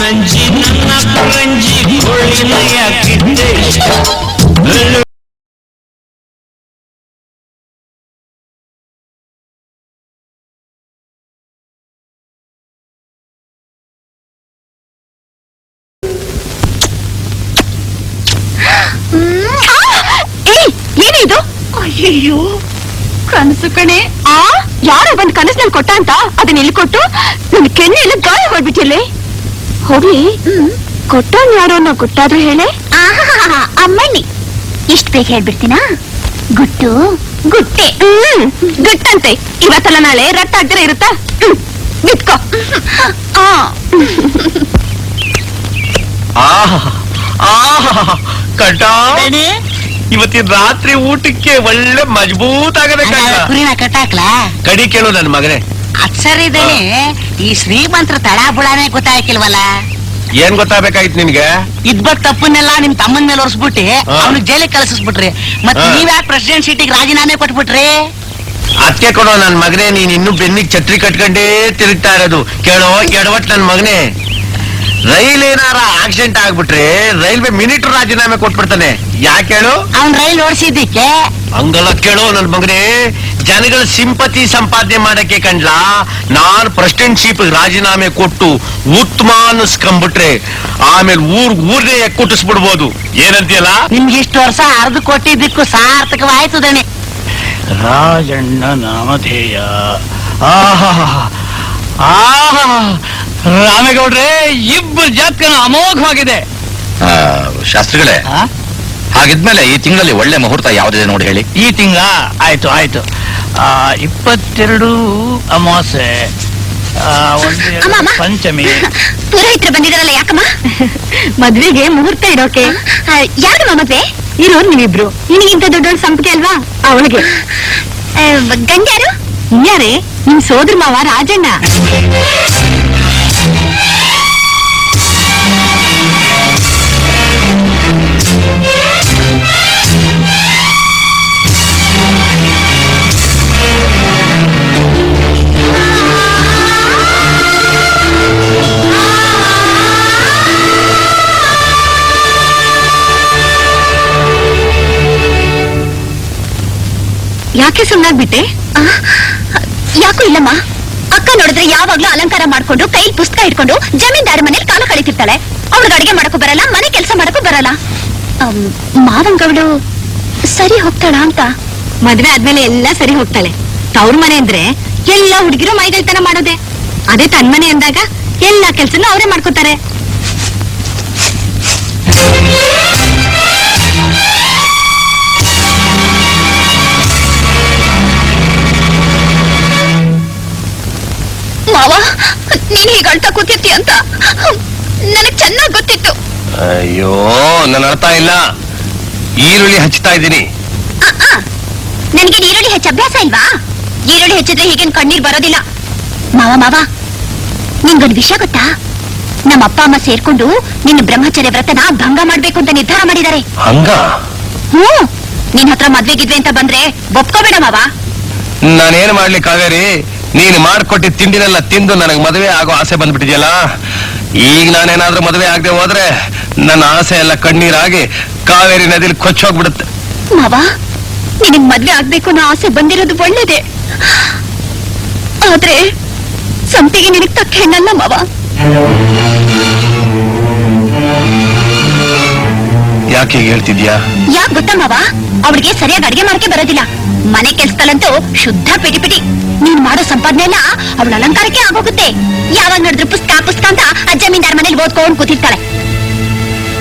ನಂಜಿ ನನ್ನ ಪರಂಜಿ ಕೊಳ್ಳಿನ ಯಾಕಿದ್ದೆ ಏನಿದು? ಅಯ್ಯಯ್ಯೋ ಕನಸು ಕಣೆ. ಯಾರೋ ಬಂದ್ ಕನಸಿನಲ್ಲಿ ಕೊಟ್ಟ ಅಂತ ಅದನ್ನ ಇಲ್ಲಿ ಕೊಟ್ಟು ನನ್ ಕೆನ್ನೆ ಎಲ್ಲ ಗಾಯ ಮಾಡ್ಬಿಟ್ಟಿಲ್ಲ. ಹೋಗ್ಲಿ, ಕೊಟ್ಟವನ್ ಯಾರೋ ಅನ್ನೋ ಗೊತ್ತಾದ್ರೂ ಹೇಳೆ. ಅಮ್ಮಣ್ಣಿ ಇಷ್ಟ ಬೇಗ ಹೇಳ್ಬಿಡ್ತೀನಾ? ಗುಟ್ಟು ಗುಟ್ಟೆ. ಗುಟ್ಟಂತೆ. ಇವತ್ತಲ್ಲ ನಾಳೆ ರಕ್ತ ಆಗ್ದಿರ ಇರುತ್ತಾ? ಬಿಟ್ಕೋ. ಇವತ್ತಿನ ರಾತ್ರಿ ಊಟಕ್ಕೆ ಒಳ್ಳೆ ಮಜಬೂತ್ ಆಗದೆ ಕುರಿನ ಕಟ್ಟಾಕ್ಲಾ? ಕಡಿ ಕೇಳು ನನ್ ಮಗನೇ. ಅಕ್ಷರಿದ್ದಾನೆ. ಈ ಶ್ರೀಮಂತರ ತಡ ಬುಡಾನೆ ಗೊತ್ತಾಗಿಲ್ವಲ್ಲ. ಏನ್ ಗೊತ್ತಾಗಬೇಕಾಯ್ತು ನಿನ್ಗೆ? ಇದ್ಬಟ್ ತಪ್ಪನ್ನೆಲ್ಲ ನಿಮ್ ತಮ್ಮನ ಮೇಲೆ ಒರೆಸ್ಬಿಟ್ಟಿ ಅವ್ನಿಗೆ ಜೈಲಿಗೆ ಕಳಿಸ್ಬಿಟ್ರಿ. ಮತ್ತೆ ನೀವ್ಯಾಕೆ ಪ್ರೆಸಿಡೆಂಟ್ ಸೀಟಿಗೆ ರಾಜೀನಾಮೆ ಕೊಟ್ಬಿಟ್ರಿ? ಅದಕ್ಕೆ ಕೊಡೋ ನನ್ ಮಗನೇ, ನೀನ್ ಇನ್ನು ಬೆನ್ನಿಗೆ ಛತ್ರಿ ಕಟ್ಕೊಂಡೇ ತಿರುಗ್ತಾ ಇರೋದು. ಕೇಳೋ ಎಡವಟ್ ನನ್ ಮಗನೇ, ರೈಲ್ ಏನಾರ ಆಕ್ಸಿಡೆಂಟ್ ಆಗ್ಬಿಟ್ರೆ ರೈಲ್ವೆ ಮಿನಿಟರ್ ರಾಜೀನಾಮೆ ಕೊಟ್ಬಿಡ್ತಾನೆ. ಯಾಕೆ ಹೇಳು? ಅವ್ನ್ ರೈಲ್ ಓಡಿಸಿದ್ದಕ್ಕೆ. ಹಂಗಲ್ಲ ಕೇಳೋ ನನ್ ಮಗನೇ, ಜನಗಳ ಸಿಂಪತಿ ಸಂಪಾದನೆ ಮಾಡಕ್ಕೆ ಕಂಡ್ಲಾ ನಾನ್ ಪ್ರೆಸಿಡೆಂಟ್ಶಿಪ್ ರಾಜೀನಾಮೆ ಕೊಟ್ಟು ಉತ್ತಮ ಅನ್ನಿಸ್ಕೊಂಡ್ಬಿಟ್ರೆ ಆಮೇಲೆ ಊರ್ನೇ ಕುಟ್ಟಿಸ್ಬಿಡ್ಬೋದು. ಏನಂತೀಯಲ್ಲ? ನಿಮ್ಗೆ ಇಷ್ಟು ವರ್ಷ ಅರ್ಧ ಕೊಟ್ಟಿದ್ದಕ್ಕೂ ಸಾರ್ಥಕವಾಯ್ತು ದಣೆ. ರಾಜಣ್ಣ ನಾಮಧೇಯ. ರಾಮೇಗೌಡ್ರೆ, ಇಬ್ಬರು ಜಾತಕನ ಅಮೋಘವಾಗಿದೆ. ಶಾಸ್ತ್ರಿಗಳೇ, ಹಾಗಿದ್ಮೇಲೆ ಈ ತಿಂಗಳಲ್ಲಿ ಒಳ್ಳೆ ಮುಹೂರ್ತ ಯಾವುದಿದೆ ನೋಡಿ ಹೇಳಿ. ಈ ತಿಂಗಳ ಆಯ್ತು 22 ಅಮಾವಾಸ್ಯೆ, ಪಂಚಮಿ. ಪುರೋಹಿತರು ಬಂದಿದಾರಲ್ಲ, ಯಾಕಮ್ಮ? ಮದ್ವೆಗೆ ಮುಹೂರ್ತ ಇಡೋಕೆ. ಯಾರಮ್ಮ ಮದ್ವೆ? ಇರೋರು ನೀವಿಬ್ರು. ನಿನಗಿಂತ ದೊಡ್ಡ ಸಂಪಿಗೆ ಅಲ್ವಾ ಅವಳಿಗೆ. ಗಂಡ್ಯಾರು? ಇನ್ಯಾರೇ? ನಿಮ್ ಸೋದರ ಮಾವ ರಾಜಣ್ಣ. ಯಾಕೆ ಸುಮ್ಮನಾಗ್ಬಿಟ್ಟೆ? ಯಾಕೂ ಇಲ್ಲಮ್ಮ. ಅಕ್ಕ ನೋಡಿದ್ರೆ ಯಾವಾಗ್ಲೂ ಅಲಂಕಾರ ಮಾಡ್ಕೊಂಡು ಕೈ ಪುಸ್ತಕ ಇಟ್ಕೊಂಡು ಜಮೀನ್ದಾರ ಮನೇಲಿ ಕಾಲ ಕಳೀತಿರ್ತಾಳೆ. ಅವ್ಳಿಗೆ ಅಡಿಗೆ ಮಾಡಕ್ಕೂ ಬರಲ್ಲ, ಮನೆ ಕೆಲಸ ಮಾಡಕ್ಕೂ ಬರಲ್ಲ. ಮಾವಂಗವಳು ಸರಿ ಹೋಗ್ತಾಳ ಅಂತ. ಮದ್ವೆ ಆದ್ಮೇಲೆ ಎಲ್ಲ ಸರಿ ಹೋಗ್ತಾಳೆ. ತವ್ರ ಮನೆ ಅಂದ್ರೆ ಎಲ್ಲ ಹುಡುಗಿರು ಮೈಗಳ್ತನ ಮಾಡೋದೆ. ಅದೇ ತನ್ ಮನೆ ಅಂದಾಗ ಎಲ್ಲಾ ಕೆಲ್ಸನೂ ಅವರೇ ಮಾಡ್ಕೋತಾರೆ. ಮಾವ, ನೀನ್ ಹೀಗೆ ಅಳ್ತಾ ಕೂತಿರ್ತೀಯ ಅಂತ ನನಗ್ ಚೆನ್ನಾಗ್ ಗೊತ್ತಿತ್ತು. ಅಯ್ಯೋ, ನನ್ನ ಅರ್ಥ ಇಲ್ಲ. ಈರುಳ್ಳಿ ಹಚ್ತಾ ಇದ್ದೀನಿ. ನನಗೆ ಈರುಳ್ಳಿ ಹೆಚ್ಚ ಅಭ್ಯಾಸ ಇಲ್ವಾ? ಈರುಳ್ಳಿ ಹೆಚ್ಚಿದ್ರೆ ಹೀಗೇನ್ ಕಣ್ಣೀರ್ ಬರೋದಿಲ್ಲ. ಮಾವ, ನಿನ್ಗೊಂದು ವಿಷಯ ಗೊತ್ತಾ? ನಮ್ಮ ಅಪ್ಪ ಅಮ್ಮ ಸೇರ್ಕೊಂಡು ನಿನ್ನ ಬ್ರಹ್ಮಚರ್ಯ ವ್ರತನ ಭಂಗ ಮಾಡ್ಬೇಕು ಅಂತ ನಿರ್ಧಾರ ಮಾಡಿದ್ದಾರೆ. ಹಂಗ? ನಿನ್ ಹತ್ರ ಮದ್ವೆಗಿದ್ವೆ ಅಂತ ಬಂದ್ರೆ ಒಪ್ಕೋಬೇಡ ಮಾವ. ನಾನೇನ್ ಮಾಡ್ಲಿ ಕಾವೇರಿ, ನೀನು ಮಾಡ್ಕೊಟ್ಟಿದ್ ತಿಂಡಿನೆಲ್ಲ ತಿಂದು ನನಗೆ ಮದುವೆ ಆಗೋ ಆಸೆ ಬಂದ್ಬಿಟ್ಟಿದ್ಯಲ್ಲ. ಈಗ ನಾನೇನಾದ್ರೂ ಮದುವೆ ಆಗದೆ ಹೋದ್ರೆ ನನ್ನ ಆಸೆ ಎಲ್ಲ ಕಣ್ಣೀರಾಗಿ ಕಾವೇರಿ ನದಿಲಿ ಕೊಚ್ಚೋಗ್ಬಿಡುತ್ತೆ. ಮಾವ, ನಿನಗ್ ಮದ್ವೆ ಆಗ್ಬೇಕು ಅನ್ನೋ ಆಸೆ ಬಂದಿರೋದು ಒಳ್ಳೇದೆ. ಆದ್ರೆ ಸಂಪಿಗೆ ನಿನಗ್ ತಕ್ಕ ಹೆಣ್ಣಲ್ಲ ಮಾವ. ಯಾಕೆ ಹೀಗೆ ಹೇಳ್ತಿದ್ಯಾ? ಯಾಕೆ ಗೊತ್ತಾ ಮಾವ? ಅವಳಿಗೆ ಸರಿಯಾಗಿ ಅಡಿಗೆ ಮಾಡಕ್ಕೆ ಬರೋದಿಲ್ಲ. ಮನೆ ಕೆಲ್ಸದಲ್ಲಂತೂ ಶುದ್ಧ ಪಿಟಿ. ನೀನ್ ಮಾಡೋ ಸಂಪಾದನೆ ಎಲ್ಲ ಅವಳ ಅಲಂಕಾರಕ್ಕೆ ಆಗೋಗುತ್ತೆ. ಯಾವಾಗ ನೋಡಿದ್ರು ಪುಸ್ತಕ ಅಂತ ಆ ಜಮೀನ್ದಾರ ಮನೇಲಿ ಓದ್ಕೊಂಡು ಕೂತಿರ್ತಾಳೆ.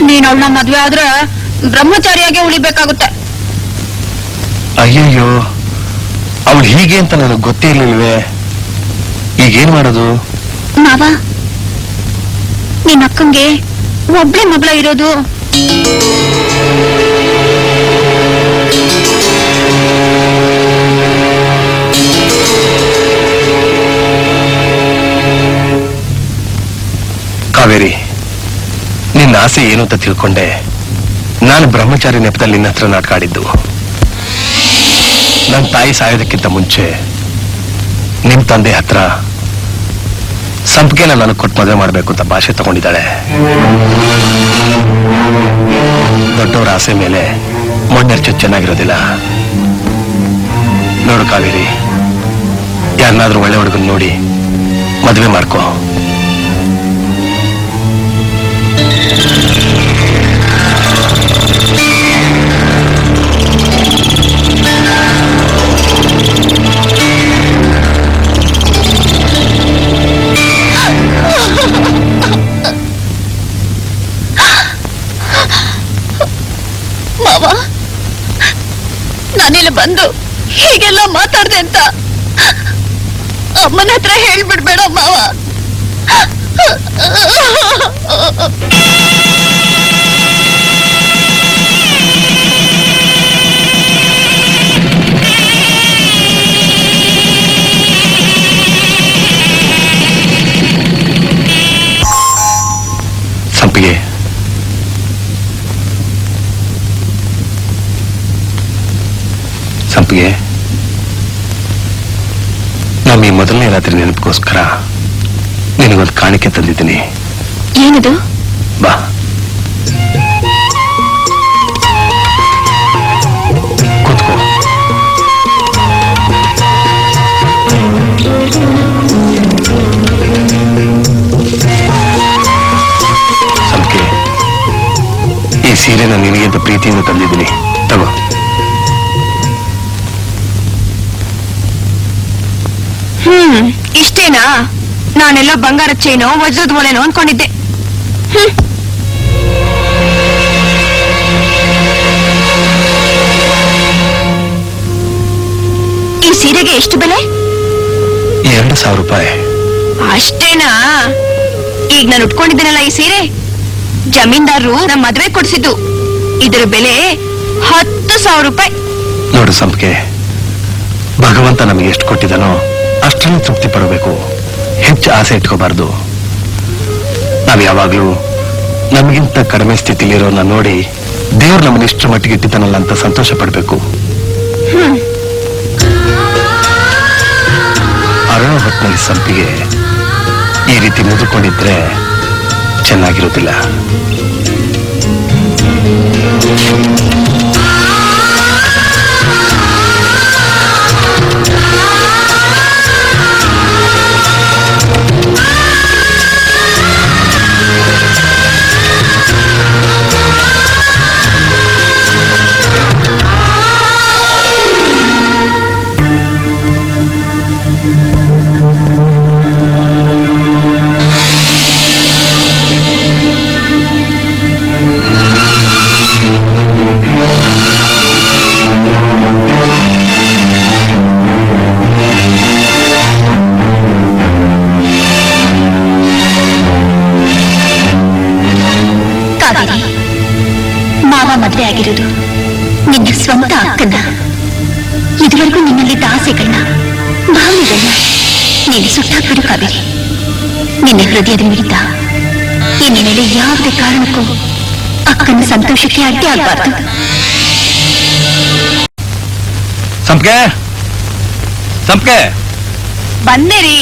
ನೀನ್ ಅವಳನ್ನ ಮದ್ವೆ ಆದ್ರೆ ಬ್ರಹ್ಮಚಾರಿಯಾಗೆ ಉಳಿಬೇಕಾಗುತ್ತೆ. ಅಯ್ಯಯ್ಯೋ, ಅವಳು ಹೀಗೆ ಅಂತ ನನಗೆ ಗೊತ್ತೇ ಇರ್ಲಿಲ್ವೇ. ಈಗೇನ್ ಮಾಡೋದು? ಮಾವ, ನಿನ್ನ ಅಕ್ಕಂಗೆ ಒಬ್ಳೆ ಮಗಳ ಇರೋದು. ಕಾವೇರಿ, ನಿನ್ನ ಆಸೆ ಏನು ಅಂತ ತಿಳ್ಕೊಂಡೆ ನಾನು ಬ್ರಹ್ಮಚಾರಿ ನೆಪದಲ್ಲಿ ನಿನ್ನ ಹತ್ರ ನಾಟಕ ಆಡಿದ್ದು. ನನ್ನ ತಾಯಿ ಸಾಯೋದಕ್ಕಿಂತ ಮುಂಚೆ ನಿಮ್ ತಂದೆ ಹತ್ರ ಸಂಪಿಗೆನ ನನಗೆ ಕೊಟ್ಟು ಮದುವೆ ಮಾಡ್ಬೇಕು ಅಂತ ಭಾಷೆ ತಗೊಂಡಿದ್ದಾಳೆ. ದೊಡ್ಡವರ ಆಸೆ ಮೇಲೆ ಮಣ್ಣೆರ್ಚು ಚೆನ್ನಾಗಿರೋದಿಲ್ಲ. ನೋಡು ಕಾವೇರಿ, ಯಾರನ್ನಾದ್ರೂ ಒಳ್ಳೆ ಹುಡುಗನ್ ನೋಡಿ ಮದುವೆ ಮಾಡ್ಕೋ. ಮಾವ, ನಾನಿಲ್ಲಿ ಬಂದು ಹೀಗೆಲ್ಲ ಮಾತಾಡ್ದೆ ಅಂತ ಅಮ್ಮನ ಹತ್ರ ಹೇಳ್ಬಿಡ್ಬೇಡ ಮಾವ. ಸಂಪಿಗೆ, ಸಂಪಿಗೆ, ನಮ್ಮ ಈ ಮೊದಲನೇ ರಾತ್ರಿ ನೆನಪಿಗೋಸ್ಕರ ನಿನಗೊಂದು ಕಾಣಿಕೆ ತಂದಿದ್ದೀನಿ. ಏನದು? ಬಾ. ಕೂತ್ಕೋ. ಸಂಪಿಗೆ, ಈ ಸೀರೆನ ನಿನಗೆ ಅಂತ ಪ್ರೀತಿಯಿಂದ ತಂದಿದ್ದೀನಿ, ತಗೋ. ಇಷ್ಟೇನಾ? ನಾನೆಲ್ಲ ಬಂಗಾರದ ಚೈನೋ ವಜ್ರದ ಒಲೆನೋ ಅನ್ಕೊಂಡಿದ್ದೆ. ಈ ಸೀರೆಗೆ ಎಷ್ಟು ಬೆಲೆ? 2,000 ರೂಪಾಯಿ. ಅಷ್ಟೇನಾ? ಈಗ ನಾನು ಉಟ್ಕೊಂಡಿದ್ದೀನಲ್ಲ ಈ ಸೀರೆ, ಜಮೀನ್ದಾರರು ನಮ್ಮ ಮದ್ವೆ ಕೊಡ್ಸಿದ್ದು. ಇದರ ಬೆಲೆ 10,000 ರೂಪಾಯಿ. ನೋಡು ಸಂಪಿಗೆ, ಭಗವಂತ ನಮಗೆ ಎಷ್ಟು ಕೊಟ್ಟಿದ್ದಾನೋ ಅಷ್ಟನ್ನು ತೃಪ್ತಿ ಪಡಬೇಕು, ಹೆಚ್ಚು ಆಸೆ ಇಟ್ಕೋಬಾರ್ದು. ನಾವು ಯಾವಾಗ್ಲೂ ನಮಗಿಂತ ಕಡಿಮೆ ಸ್ಥಿತಿಲಿರೋನ ನೋಡಿ ದೇವ್ರು ನಮ್ಮನ್ನ ಇಷ್ಟರ ಮಟ್ಟಿಗೆ ಇಟ್ಟಿದ್ದಾನಲ್ಲ ಅಂತ ಸಂತೋಷ ಪಡ್ಬೇಕು. ಅರಳ ಹೊತ್ತಿನಲ್ಲಿ ಸಂಪಿಗೆ ಈ ರೀತಿ ಮುದುಕೊಂಡಿದ್ರೆ ಚೆನ್ನಾಗಿರೋದಿಲ್ಲ. ಮಾವ ಮದುವೆ ಆಗಿರೋದು ನಿನ್ನ ಸ್ವಂತ ಅಕ್ಕನ್ನ. ಇದುವರೆಗೂ ನಿನ್ನಲ್ಲಿದ್ದ ಆಸೆಗಳನ್ನ, ಭಾವನೆಗಳನ್ನ ನೀನು ಸುಟ್ಟಾಕ್ಬಿಡು ಕಾವೇರಿ. ನಿನ್ನ ಹೃದಯದ ವಿರುದ್ಧ ಇನ್ನು ಮೇಲೆ ಯಾವುದೇ ಕಾರಣಕ್ಕೂ ಅಕ್ಕನ ಸಂತೋಷಕ್ಕೆ ಅಡ್ಡಿ ಆಗ್ಬಾರ್ದು. ಸಂಪಿಗೆ, ಸಂಪಿಗೆ, ಬಂದೇರಿ.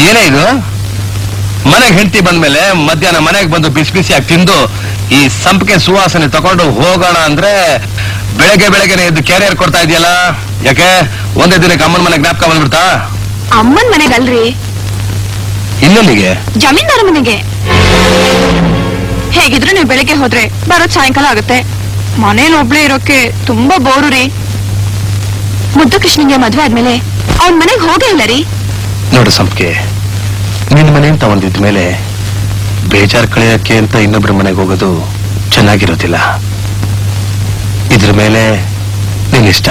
ಏನೇ ಇದು? ಮನೆಗೆ ಹೆಂಡತಿ ಬಂದ್ಮೇಲೆ ಮಧ್ಯಾಹ್ನ ಮನೆಗೆ ಬಂದು ಬಿಸಿ ಬಿಸಿಯಾಗಿ ತಿಂದು ಈ ಸಂಪಿಗೆ ಸುವಾಸನೆ ತಗೊಂಡು ಹೋಗೋಣ ಅಂದ್ರೆ ಬೆಳಗ್ಗೆ ಬೆಳಗ್ಗೆನೆ ಎದ್ದು ಕ್ಯಾರಿಯರ್ ಕೊಡ್ತಾ ಇದೆಯಲ್ಲ, ಯಾಕೆ? ಒಂದೇ ದಿನಕ್ಕೆ ಅಮ್ಮನ ಮನೆಗೆ ಜ್ಞಾಪಕ ಬಂದ್ಬಿಡ್ತಾ? ಅಮ್ಮನ್ ಮನೆಗಲ್ರಿ, ಇನ್ನೊಂದಿಗೆ ಜಮೀನ್ದಾರ ಮನೆಗೆ. ಹೇಗಿದ್ರು ನೀವು ಬೆಳಗ್ಗೆ ಹೋದ್ರೆ ಬರೋದ್ ಸಾಯಂಕಾಲ ಆಗುತ್ತೆ. ಮನೇಲಿ ಒಬ್ಳೆ ಇರೋಕೆ ತುಂಬಾ ಬೋರು ರೀ. ಮುದ್ದು ಕೃಷ್ಣನ್ಗೆ ಮದ್ವೆ ಆದ್ಮೇಲೆ ಅವನ್ ಮನೆಗೆ ಹೋಗೇ ಇಲ್ಲ ರೀ. ನೋಡು ಸಂಪಿಗೆ, ನಿನ್ನ ಮನೆ ಅಂತ ಒಂದಿದ್ದ ಮೇಲೆ ಬೇಜಾರ್ ಕಳೆಯಕ್ಕೆ ಅಂತ ಇನ್ನೊಬ್ಬರ ಮನೆಗೆ ಹೋಗೋದು ಚೆನ್ನಾಗಿರೋದಿಲ್ಲ. ಇದ್ರ ಮೇಲೆ ನಿನ್ನಿಷ್ಟ.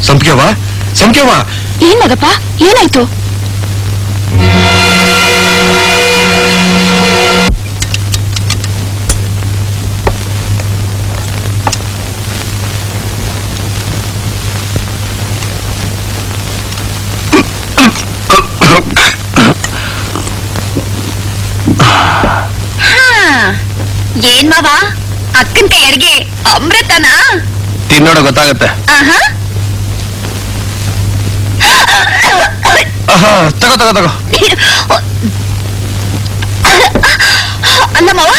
ಸಂಪಿಗೆವಾ, ಸಂಪಿಗೆವಾ, ಏನದಪ್ಪ, ಏನಾಯ್ತು? ಏನ್ ಮಾವ ಅಕ್ಕನ ಕೈ ಅಡ್ಗೆ ಅಮೃತನಾ? ತಿನ್ನೋಡ ಗೊತ್ತಾಗತ್ತೆ. ಆಹಾ ತಗೋ ತಗೋ ತಗೋ. ಅಲ್ಲ ಮಾವ,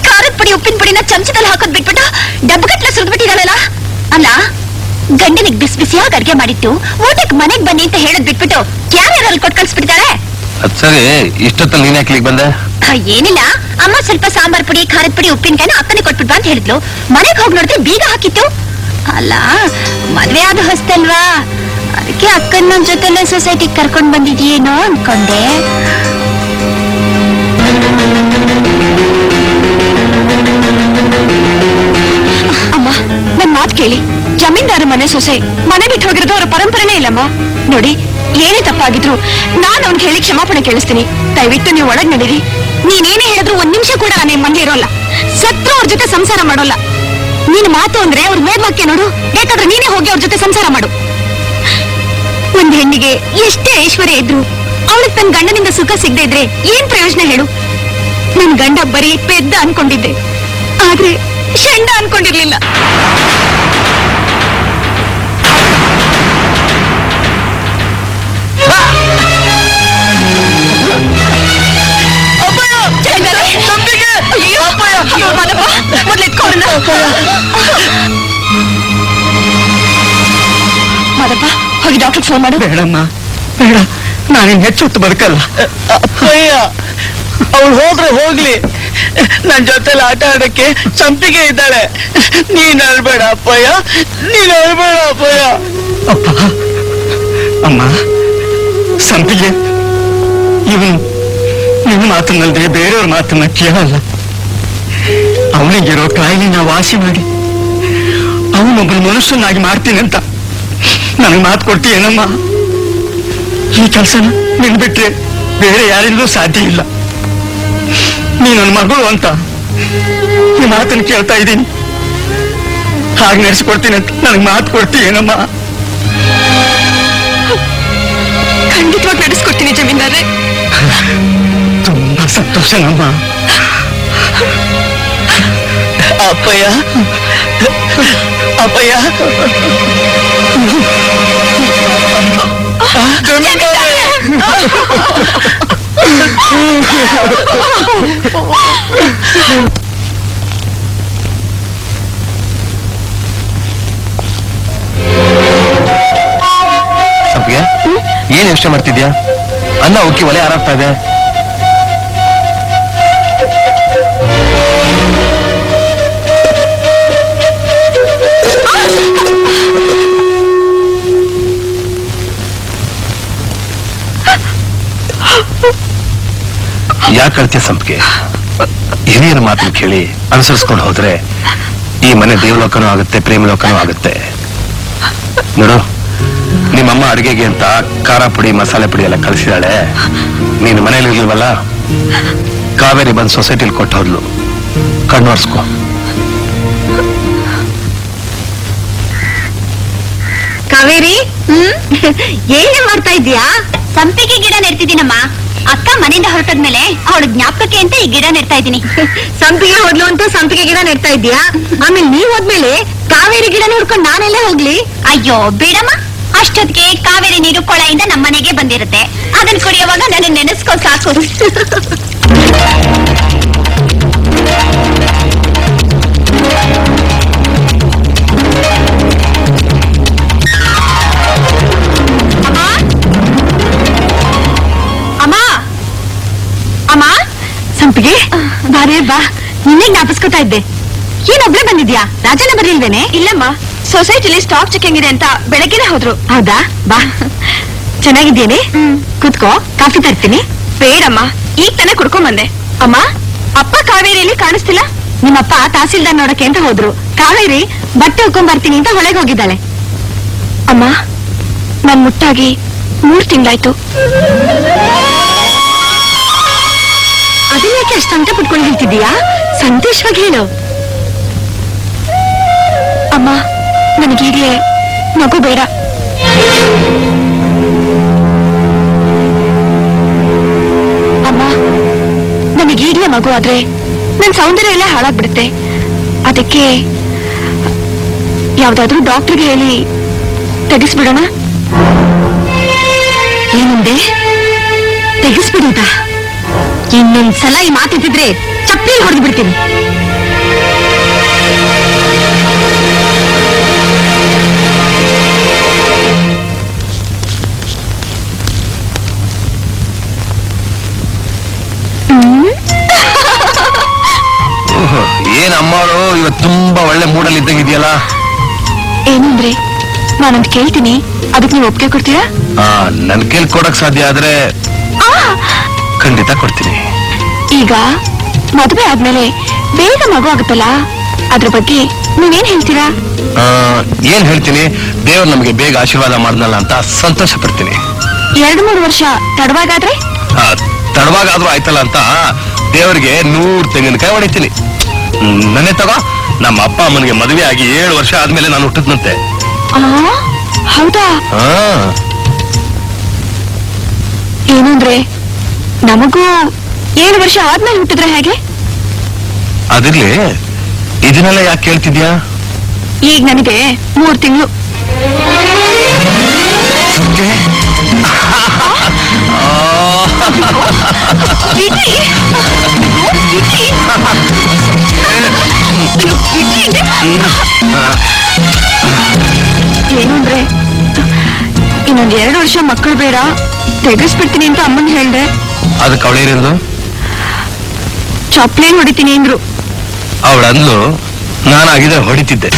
ಖಾರದ ಪುಡಿ ಉಪ್ಪಿನ ಪುಡಿನ ಚಮಚದಲ್ಲಿ ಹಾಕೋದ್ ಬಿಟ್ಬಿಟ್ಟು ಡಬ್ಬಗಟ್ಲೆ ಸುರಿದ್ಬಿಟ್ಟಿದಾಳಲ್ಲ. ಅಲ್ಲ, ಗಂಡನಿಗೆ ಬಿಸಿ ಬಿಸಿಯಾಗಿ ಅಡ್ಗೆ ಮಾಡಿತ್ತು ಊಟಕ್ಕೆ ಮನೆಗ್ ಬನ್ನಿ ಅಂತ ಹೇಳದ್ ಬಿಟ್ಬಿಟ್ಟು ಯಾರ್ಯಾರಲ್ಲಿ ಕೊಟ್ಟು ಕಳ್ಸ್ಬಿಡ್ತಾಳೆ. ಅದ್ ಸರಿ, ಇಷ್ಟೊತ್ತಲ್ಲಿ ನೀನ್ ಯಾಕೆ ಬಂದೆ? ಏನಿಲ್ಲ, ಅಮ್ಮ ಸ್ವಲ್ಪ ಸಾಂಬಾರ್ ಪುಡಿ ಖಾರದ ಪುಡಿ ಉಪ್ಪಿನಕಾಯಿನ ಅಕ್ಕನೇ ಕೊಟ್ಬಿಡ್ಬಾ ಅಂತ ಹೇಳಿದ್ಲು. ಮನೆಗ್ ಹೋಗಿ ನೋಡಿದ್ರೆ ಬೀಗ ಹಾಕಿತ್ತು. ಅಲ್ಲ, ಮದ್ವೆ ಆದ ಹೊಸ್ತಲ್ವಾ, ಅದಕ್ಕೆ ಅಕ್ಕನ ನನ್ ಜೊತೆಲೆ ಸೊಸೈಟಿಗೆ ಕರ್ಕೊಂಡ್ ಬಂದಿದ್ಯೇನೋ ಅನ್ಕೊಂಡೆ. ಅಮ್ಮ, ನನ್ ಮಾತ್ ಕೇಳಿ. ಜಮೀನ್ದಾರ ಮನೆ ಸೊಸೆ ಮನೆ ಬಿಟ್ಟು ಹೋಗಿರೋದು ಅವರ ಪರಂಪರೆನೇ ಇಲ್ಲಮ್ಮ. ನೋಡಿ, ಏನೇ ತಪ್ಪಾಗಿದ್ರು ನಾನು ಅವ್ನಿಗೆ ಹೇಳಿ ಕ್ಷಮಾಪಣೆ ಕೇಳಿಸ್ತೀನಿ. ದಯವಿಟ್ಟು ನೀವು ಒಳಗ್ ನಡೀರಿ. ನೀನೇನೇ ಹೇಳಿದ್ರು ಒಂದ್ ನಿಮಿಷ ಕೂಡ ನಾನು ಮಂದಿ ಇರೋಲ್ಲ. ಸತ್ರು ಅವ್ರ ಜೊತೆ ಸಂಸಾರ ಮಾಡೋಲ್ಲ. ನೀನ್ ಮಾತು ಅಂದ್ರೆ ಅವ್ರ ಮೇಲ್ವಾಕ್ಯ ನೋಡು. ಬೇಕಾದ್ರೆ ನೀನೇ ಹೋಗಿ ಅವ್ರ ಜೊತೆ ಸಂಸಾರ ಮಾಡು. ಒಂದ್ ಹೆಣ್ಣಿಗೆ ಎಷ್ಟೇ ಐಶ್ವರ್ಯ ಇದ್ರು ಅವಳಿಗೆ ತನ್ನ ಗಂಡನಿಂದ ಸುಖ ಸಿಗದೆ ಇದ್ರೆ ಏನ್ ಪ್ರಯೋಜನ ಹೇಳು? ನನ್ ಗಂಡ ಬರೀ ಪೆದ್ದ ಅನ್ಕೊಂಡಿದ್ದೆ, ಆದ್ರೆ ಷಂಡ ಅನ್ಕೊಂಡಿರ್ಲಿಲ್ಲ. ಮಾದಪ್ಪ, ಹೋಗಿ ಡಾಕ್ಟರ್ ಫೋನ್ ಮಾಡು. ಬೇಡಮ್ಮ, ಬೇಡ, ನಾನೇನ್ ಹೆಚ್ಚು ಹೊತ್ತು ಬದುಕಲ್ಲ. ಅಪ್ಪಯ್ಯ, ಅವಳು ಹೋದ್ರೆ ಹೋಗ್ಲಿ, ನನ್ ಜೊತೆಲಿ ಆಟ ಆಡಕ್ಕೆ ಸಂಪಿಗೆ ಇದ್ದಾಳೆ. ನೀನ್ ಅಳ್ಬೇಡ ಅಪ್ಪಯ್ಯ, ನೀನ್ ಅಳ್ಬೇಡ ಅಪ್ಪಯ್ಯ. ಅಪ್ಪ, ಅಮ್ಮ, ಸಂಪಿಗೆ ಇವನು ನಿನ್ನ ಮಾತನ್ನಲ್ದೆ ಬೇರೆಯವ್ರ ಮಾತನ್ನ ಕೇಳಲ್ಲ. ಅವನಿಗಿರೋ ಕಾಯಿಲೆನ ವಾಸಿ ಮಾಡಿ ಅವನೊಬ್ಬ ಮನುಷ್ಯನಾಗಿ ಮಾಡ್ತೀನಿ ಅಂತ ನನಗೆ ಮಾತು ಕೊಡ್ತೀಯೇನಮ್ಮ? ಈ ಕೆಲಸನ ನಿನ್ ಬಿಟ್ರೆ ಬೇರೆ ಯಾರಿಂದಲೂ ಸಾಧ್ಯ ಇಲ್ಲ. ನೀ ನನ್ನ ಮಗಳು ಅಂತ ಈ ಮಾತನ್ನು ಕೇಳ್ತಾ ಇದ್ದೀನಿ. ಹಾಗೆ ನಡೆಸ್ಕೊಡ್ತೀನಿ ಅಂತ ನನಗೆ ಮಾತು ಕೊಡ್ತೀಯೇನಮ್ಮ? ಖಂಡಿತವಾಗಿ ನಡೆಸ್ಕೊಡ್ತೀನಿ ಜಮೀನ್ದಾರೆ. ತುಂಬಾ ಸಂತೋಷನಮ್ಮ. ಅಪ್ಪಯ್ಯ, ಅಪ್ಪಯ್ಯ, ಸಂಪಿಗೆ, ಏನ್ ಯೋಚನೆ ಮಾಡ್ತಿದ್ಯಾ? ಅನ್ನ ಉಕ್ಕಿ ಒಲೆ ಹಾರಾಗ್ತಾ ಇದೆ. ಯಾಕೆ ಕಳ್ತೀಯ ಸಂಪಿಗೆ? ಹಿರಿಯರ ಮಾತನ್ನು ಕೇಳಿ ಅನುಸರಿಸ್ಕೊಂಡು ಹೋದ್ರೆ ಈ ಮನೆ ದೇವಲೋಕನೂ ಆಗುತ್ತೆ, ಪ್ರೇಮಲೋಕನೂ ಆಗುತ್ತೆ. ನೋಡು, ನಿಮ್ಮಮ್ಮ ಅಡುಗೆಗೆ ಅಂತ ಖಾರ ಪುಡಿ ಮಸಾಲೆ ಪುಡಿ ಎಲ್ಲ ಕಳಿಸಿದಾಳೆ. ನೀನು ಮನೇಲಿ ಇರ್ಲಿಲ್ವಲ್ಲ, ಕಾವೇರಿ ಬಂದು ಸೊಸೈಟಿಲಿ ಕೊಟ್ಟು ಹೋದ್ಲು. ಕಣ್ಣೋರ್ಸ್ಕೊ. ಕಾವೇರಿ, ಏನೇ ಮಾಡ್ತಾ ಇದ್ಯಾ? ಸಂಪಿಗೆ ಗಿಡ ನೆಡ್ತಿದ್ದೀನಮ್ಮ. ಅಕ್ಕ ಮನೆಯಿಂದ ಹೊರಟದ್ಮೇಲೆ ಅವಳ ಜ್ಞಾಪಕಕ್ಕೆ ಅಂತ ಈ ಗಿಡ ನೆಡ್ತಾ ಇದ್ದೀನಿ. ಸಂಪಿಗೆ ಹೋದ್ಲು ಅಂತ ಸಂಪಿಗೆ ಗಿಡ ನೆಡ್ತಾ ಇದ್ಯಾ? ಆಮೇಲೆ ನೀವ್ ಹೋದ್ಮೇಲೆ ಕಾವೇರಿ ಗಿಡ ನೋಡ್ಕೊಂಡು ನಾನೆಲ್ಲೇ ಹೋಗ್ಲಿ? ಅಯ್ಯೋ ಬಿಡಮ್ಮ, ಅಷ್ಟೊತ್ತಿಗೆ ಕಾವೇರಿ ನೀರು ಕೊಳೆಯಿಂದ ನಮ್ಮ ಮನೆಗೆ ಬಂದಿರುತ್ತೆ. ಅದನ್ನ ಕುಡಿಯುವಾಗ ನನ್ನ ನೆನೆಸ್ಕೊ ಸಾಕು. ಅಮ್ಮ, ಅಮ್ಮ, ಸಂಪಿಗೆ ಬಾರೇ ಬಾ. ನಿನ್ನೆ ಜ್ಞಾಪಿಸ್ಕೊತಾ ಇದ್ದೆ. ಏನೊಬ್ಳೆ ಬಂದಿದ್ಯಾ? ರಾಜನ ಬರ್ಲಿಲ್ವೇನೆ? ಇಲ್ಲಮ್ಮ, ಸೊಸೈಟಿಲಿ ಸ್ಟಾಕ್ ಚೆಕಿಂಗ್ ಇದೆ ಅಂತ ಬೆಳಗ್ಗೆನೆ ಹೋದ್ರು. ಹೌದಾ? ಬಾ. ಚೆನ್ನಾಗಿದ್ದೇನೆ, ಕೂತ್ಕೋ, ಕಾಫಿ ತರ್ತೀನಿ. ಬೇಡಮ್ಮ, ಈಗ ತಾನೇ ಕುಡ್ಕೊಂಡ್ ಬಂದೆ. ಅಮ್ಮ, ಅಪ್ಪ ಕಾವೇರಿಯಲ್ಲಿ ಕಾಣಿಸ್ತಿಲ್ಲ. ನಿಮ್ಮಪ್ಪ ತಹಸೀಲ್ದಾರ್ ನೋಡಕ್ಕೆ ಅಂತ ಹೋದ್ರು. ಕಾವೇರಿ ಬಟ್ಟೆ ಉಕ್ಕೊಂಡ್ ಬರ್ತೀನಿ ಅಂತ ಹೊಳೆಗೆ ಹೋಗಿದ್ದಾಳೆ. ಅಮ್ಮ, ನಾನ್ ಮುಟ್ಟಾಗಿ 3 ತಿಂಗಳಾಯ್ತು. ಅದನ್ಯಾಕೆ ಅಷ್ಟು ಸಂಕಟ ಪಟ್ಕೊಂಡು ಹೇಳ್ತಿದ್ದೀಯಾ? ಸಂತೋಷವಾಗಿ ಹೇಳು. ಅಮ್ಮ, ನನಗೀಗಲೇ ಮಗು ಬೇಡ. ಅಮ್ಮ, ನನಗೀಗಲೇ ಮಗು ಆದ್ರೆ ನನ್ ಸೌಂದರ್ಯ ಎಲ್ಲ ಹಾಳಾಗ್ಬಿಡುತ್ತೆ. ಅದಕ್ಕೆ ಯಾವ್ದಾದ್ರೂ ಡಾಕ್ಟರ್ಗೆ ಹೇಳಿ ತೆಗಿಸ್ಬಿಡೋಣ. ಏನಂದೆ? ತೆಗಿಸ್ಬಿಡುದ? ಇನ್ನೊಂದ್ಸಲ ಈ ಮಾತಿದ್ರೆ ಚಪ್ಪಲಿ ಹೊಡೆದು ಬಿಡ್ತೀನಿ. ಏನ್ ಅಮ್ಮವರು ಇವತ್ತು ತುಂಬಾ ಒಳ್ಳೆ ಮೂಡಲ್ಲಿ ಇದ್ದಂಗಿದೆಯಲ್ಲ. ಏನಂದ್ರೆ ನಾನೊಂದು ಕೇಳ್ತೀನಿ, ಅದಕ್ಕೆ ನೀವು ಒಪ್ಪಿಗೆ ಕೊಡ್ತೀರಾ? ನನ್ ಕೇಳಿ ಕೊಡಕ್ ಸಾಧ್ಯ ಆದ್ರೆ ಖಂಡಿತ ಕೊಡ್ತೀನಿ. ಈಗ ಮದುವೆ ಆದ್ಮೇಲೆ ಬೇಗ ಮಗು ಆಗುತ್ತಲ್ಲ, ಅದ್ರ ಬಗ್ಗೆ ನೀವೇನ್ ಹೇಳ್ತೀರಾ? ಏನ್ ಹೇಳ್ತೀನಿ, ದೇವ್ರು ನಮಗೆ ಬೇಗ ಆಶೀರ್ವಾದ ಮಾಡ್ನಲ್ಲ ಅಂತ ಸಂತೋಷ ಪಡ್ತೀನಿ. 2-3 ವರ್ಷ ತಡವಾಗಾದ್ರೆ? ತಡವಾಗಾದ್ರೂ ಆಯ್ತಲ್ಲ ಅಂತ ದೇವರಿಗೆ 100 ತೆಂಗಿನಕಾಯಿ ಹೊಡಿತೀನಿ. ನನ್ನೇ ತಗೋ, ನಮ್ಮ ಅಪ್ಪ ಅಮ್ಮನಿಗೆ ಮದುವೆ ಆಗಿ 7 ವರ್ಷ ಆದ್ಮೇಲೆ ನಾನು ಹುಟ್ಟಿದ್ನಂತೆ. ಹೌದಾ? ಏನಂದ್ರೆ ನಮಗೂ 7 ವರ್ಷ ಆದ್ಮೇಲೆ ಹುಟ್ಟಿದ್ರೆ ಹೇಗೆ? ಅದಿರ್ಲಿ, ಇದನ್ನೆಲ್ಲ ಯಾಕೆ ಕೇಳ್ತಿದ್ಯಾ? ಈಗ ನನಗೆ 3 ತಿಂಗಳು. ಏನು ಅಂದ್ರೆ ಇನ್ನೊಂದ್ 2 ವರ್ಷ ಮಕ್ಕಳು ಬೇಡ, ತೆಗೆಸ್ಬಿಡ್ತೀನಿ ಅಂತ ಅಮ್ಮನ್ ಹೇಳ್ದೆ. ಅದಕ್ಕೆ ಅವಳೇನಿಂದು? ಚಪ್ಲೇನ್ ಹೊಡಿತೀನಿ ಅಂದ್ರು. ಅವಳಂದ್ಲು, ನಾನಾಗಿದ್ರೆ ಹೊಡಿತಿದ್ದೆ.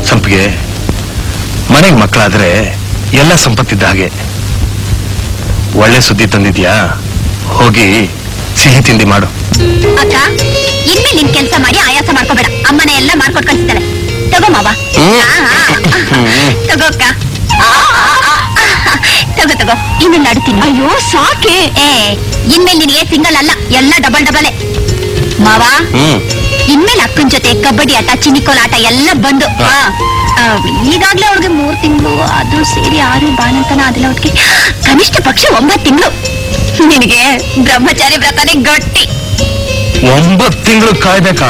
ಸಂಪಿಗೆ, ಮನೆಗೆ ಮಕ್ಕಳಾದ್ರೆ ಎಲ್ಲ ಸಂಪತ್ತಿದ್ದ ಹಾಗೆ. ಒಳ್ಳೆ ಸುದ್ದಿ ತಂದಿದ್ಯಾ, ಹೋಗಿ ಸಿಹಿ ತಿಂಡಿ ಮಾಡು. ಅಕ್ಕ, ಇನ್ಮೇಲೆ ನಿನ್ ಕೆಲಸ ಮಾಡಿ ಆಯಾಸ ಮಾಡ್ಕೋಬೇಡ, ಅಮ್ಮನೆ ಎಲ್ಲ ಮಾಡ್ಕೊಟ್ ಕಳಿಸ್ತಾಳೆ. ತಗೋ ಮಾವ. ತಗೋ ಅಕ್ಕ, ತಗೋ ಇನ್ಮೇಲೆ ಆಡ್ತೀನಿ. ಅಯ್ಯೋ ಸಾಕೆ. ಇನ್ಮೇಲೆ ನಿನಗೆ ಸಿಂಗಲ್ ಅಲ್ಲ, ಎಲ್ಲ ಡಬಲ್ ಡಬಲೇ ಮಾವ. ಇನ್ಮೇಲೆ ಅಕ್ಕನ ಜೊತೆ ಕಬಡ್ಡಿ ಆಟ, ಚಿನಿಕೋಲ ಆಟ ಎಲ್ಲ ಬಂದು. ಈಗಾಗ್ಲೇ ಅವ್ಳಿಗೆ 3 ತಿಂಗಳು, ಅದು ಸೇರಿ 6 ಬಾಣಂತನ ಅದೆಲ್ಲ ಒಟ್ಟಿಗೆ ಕನಿಷ್ಠ ಪಕ್ಷ 9 ತಿಂಗಳು. ನಿನಗೆ ಬ್ರಹ್ಮಚಾರಿ ವ್ರತನೇ ಗಟ್ಟಿ. 9 ತಿಂಗಳು ಕಾಯ್ಬೇಕಾ?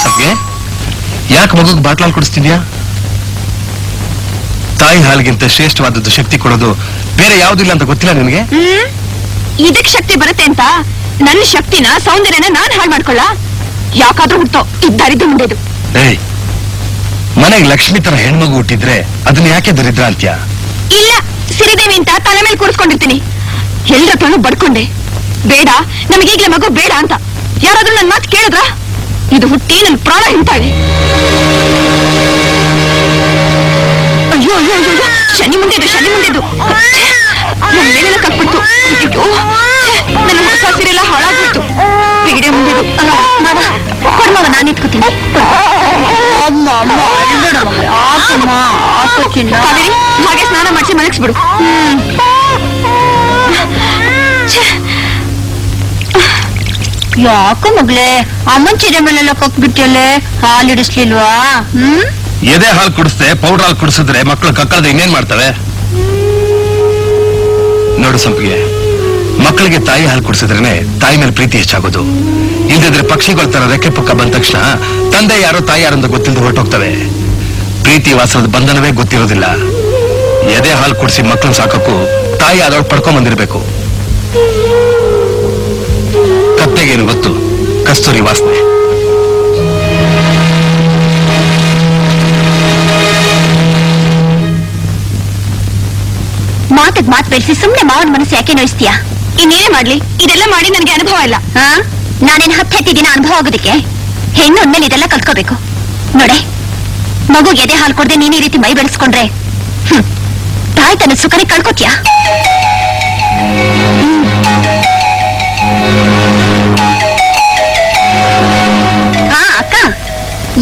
ಸಬ್ಗೆ, ಯಾಕೆ ಮಗುಗೆ ಬಾಟ್ಲಾಲ್ ಕುಡಿಸ್ತಿದ್ಯಾ? ತಾಯಿ ಹಾಲಿಗಿಂತ ಶ್ರೇಷ್ಠವಾದದ್ದು ಶಕ್ತಿ ಕೊಡೋದು ಬೇರೆ ಯಾವುದಿಲ್ಲ ಅಂತ ಗೊತ್ತಿಲ್ಲ ನಿನಗೆ? ಇದಕ್ ಶಕ್ತಿ ಬರುತ್ತೆ ಅಂತ ನನ್ನ ಶಕ್ತಿನ, ಸೌಂದರ್ಯನ ನಾನ್ ಹಾಳು ಮಾಡ್ಕೊಳ್ಳ? ಯಾಕಾದ್ರೂ ಹುಟ್ಟೋ ಇದ್ದಾರಿದ್ದು ಮುಂದೆದು. ಏಯ್, ಮನೆಗೆ ಲಕ್ಷ್ಮಿ ತರ ಹೆಣ್ಮಗು ಹುಟ್ಟಿದ್ರೆ ಅದನ್ನ ಯಾಕೆ ದರಿದ್ರ ಅಂತ್ಯ? ಇಲ್ಲ, ಸಿರಿದೇವಿ ಅಂತ ತಲೆ ಮೇಲೆ ಕೂರಿಸ್ಕೊಂಡಿರ್ತೀನಿ. ಎಲ್ಲರ ಹತ್ರನೂ ಬಡ್ಕೊಂಡೆ, ಬೇಡ ನಮಗೀಗ್ಲೇ ಮಗು ಬೇಡ ಅಂತ. ಯಾರಾದ್ರೂ ನನ್ ಮಾತು ಕೇಳಿದ್ರ? ಇದು ಹುಟ್ಟಿ ನನ್ ಪ್ರಾಣ ಹಿಂತಾಳೆ. ಅಯ್ಯೋ ಅಯ್ಯೋ ಅಯ್ಯೋ, ಶನಿ ಮುಂದೆದು ನನ್ನ ಮೇಲೆಲ್ಲ ಕಟ್ಬಿಡ್ತು. ಅಯ್ಯೋ, ನನ್ನ ಹೊಸ ಸೀರೆಲ್ಲ ಹಾಳಾಗ್ಬಿಟ್ಟು ಪೀಡೆ ಮುಂದೆದು. ಕೊಡ್ಮವ, ನಾನು ಇಟ್ಕೋತೀನಿ. ಹಾಗೆ ಸ್ನಾನ ಮಾಡಿಸಿ ಮಲಗಿಸ್ಬಿಡು. ಯಾಕೋ ಮಗ್ಲೆ, ಅಮ್ಮನ್ ಚೀರೆ ಮೇಲೆಲ್ಲ ಕೊಕ್ಬಿಟ್ಟಲೆ, ಹಾಲಿಡಿಸ್ಲಿಲ್ವಾ? ಎದೆ ಹಾಲು ಕುಡಿಸ್ದೆ, ಪೌಡರ್ ಹಾಲು ಕುಡಿಸಿದ್ರೆ ಮಕ್ಕಳು ಕಕ್ಕಳದ ಇನ್ನೇನ್ ಮಾಡ್ತವೆ? ನೋಡು ಸಂಪಿಗೆ, ಮಕ್ಕಳಿಗೆ ತಾಯಿ ಹಾಲು ಕುಡಿಸಿದ್ರೇನೆ ತಾಯಿ ಮೇಲೆ ಪ್ರೀತಿ ಹೆಚ್ಚಾಗೋದು. ಇಲ್ದಿದ್ರೆ ಪಕ್ಷಿಗಳ ತರ ರೆಕ್ಕೆ ಪಕ್ಕ ಬಂದ ತಕ್ಷಣ ತಂದೆ ಯಾರೋ ತಾಯಿ ಯಾರು ಅಂತ ಗೊತ್ತಿಲ್ಲದೆ ಹೊರಟೋಗ್ತವೆ. ಪ್ರೀತಿ ವಾಸದ ಬಂಧನವೇ ಗೊತ್ತಿರೋದಿಲ್ಲ. ಎದೆ ಹಾಲು ಕುಡಿಸಿ ಮಕ್ಕಳನ್ನ ಸಾಕಕ್ಕೂ ತಾಯಿ ಆದವಳು ಪಡ್ಕೊಂಡ್ ಬಂದಿರ್ಬೇಕು. ಕತ್ತೆಗೇನು ಗೊತ್ತು ಕಸ್ತೂರಿ ವಾಸನೆ. ಮಾತದ್ ಮಾತು ಬೆಳೆಸಿ ಸುಮ್ನೆ ಮಾವನ ಮನಸ್ಸು ಯಾಕೆ ನೋಯಿಸ್ತೀಯಾ? ಇನ್ನೇನೇ ಮಾಡ್ಲಿ, ಇದೆಲ್ಲ ಮಾಡಿ ನನಗೆ ಅನುಭವ ಇಲ್ಲ. ನಾನೇನ್ 10 ದಿನ ಅನುಭವ ಆಗೋದಕ್ಕೆ? ಹೆಣ್ಣು ಅಂದ್ಮೇಲೆ ಇದೆಲ್ಲ ಕಲ್ತ್ಕೋಬೇಕು. ನೋಡೆ, ಮಗು ಎದೆ ಹಾಲು ಕೊಡದೆ ನೀನ್ ಈ ರೀತಿ ಮೈ ಬೆಳೆಸ್ಕೊಂಡ್ರೆ ತಾಯಿ ತನ್ನ ಸುಖನೇ ಕಳ್ಕೊತ್ಯಾ? ಅಕ್ಕ,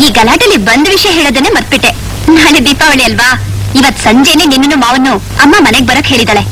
ಈ ಗಲಾಟೆಲಿ ಬಂದ ವಿಷಯ ಹೇಳೋದನ್ನೇ ಮರ್ತ್ಬಿಟ್ಟೆ. ನಾಳೆ ದೀಪಾವಳಿ ಅಲ್ವಾ? ಇವತ್ ಸಂಜೆನೆ ನಿನ್ನನ್ನು ಮಾವನ್ನು ಅಮ್ಮ ಮನೆಗ್ ಬರಕ್ ಹೇಳಿದಾಳೆ.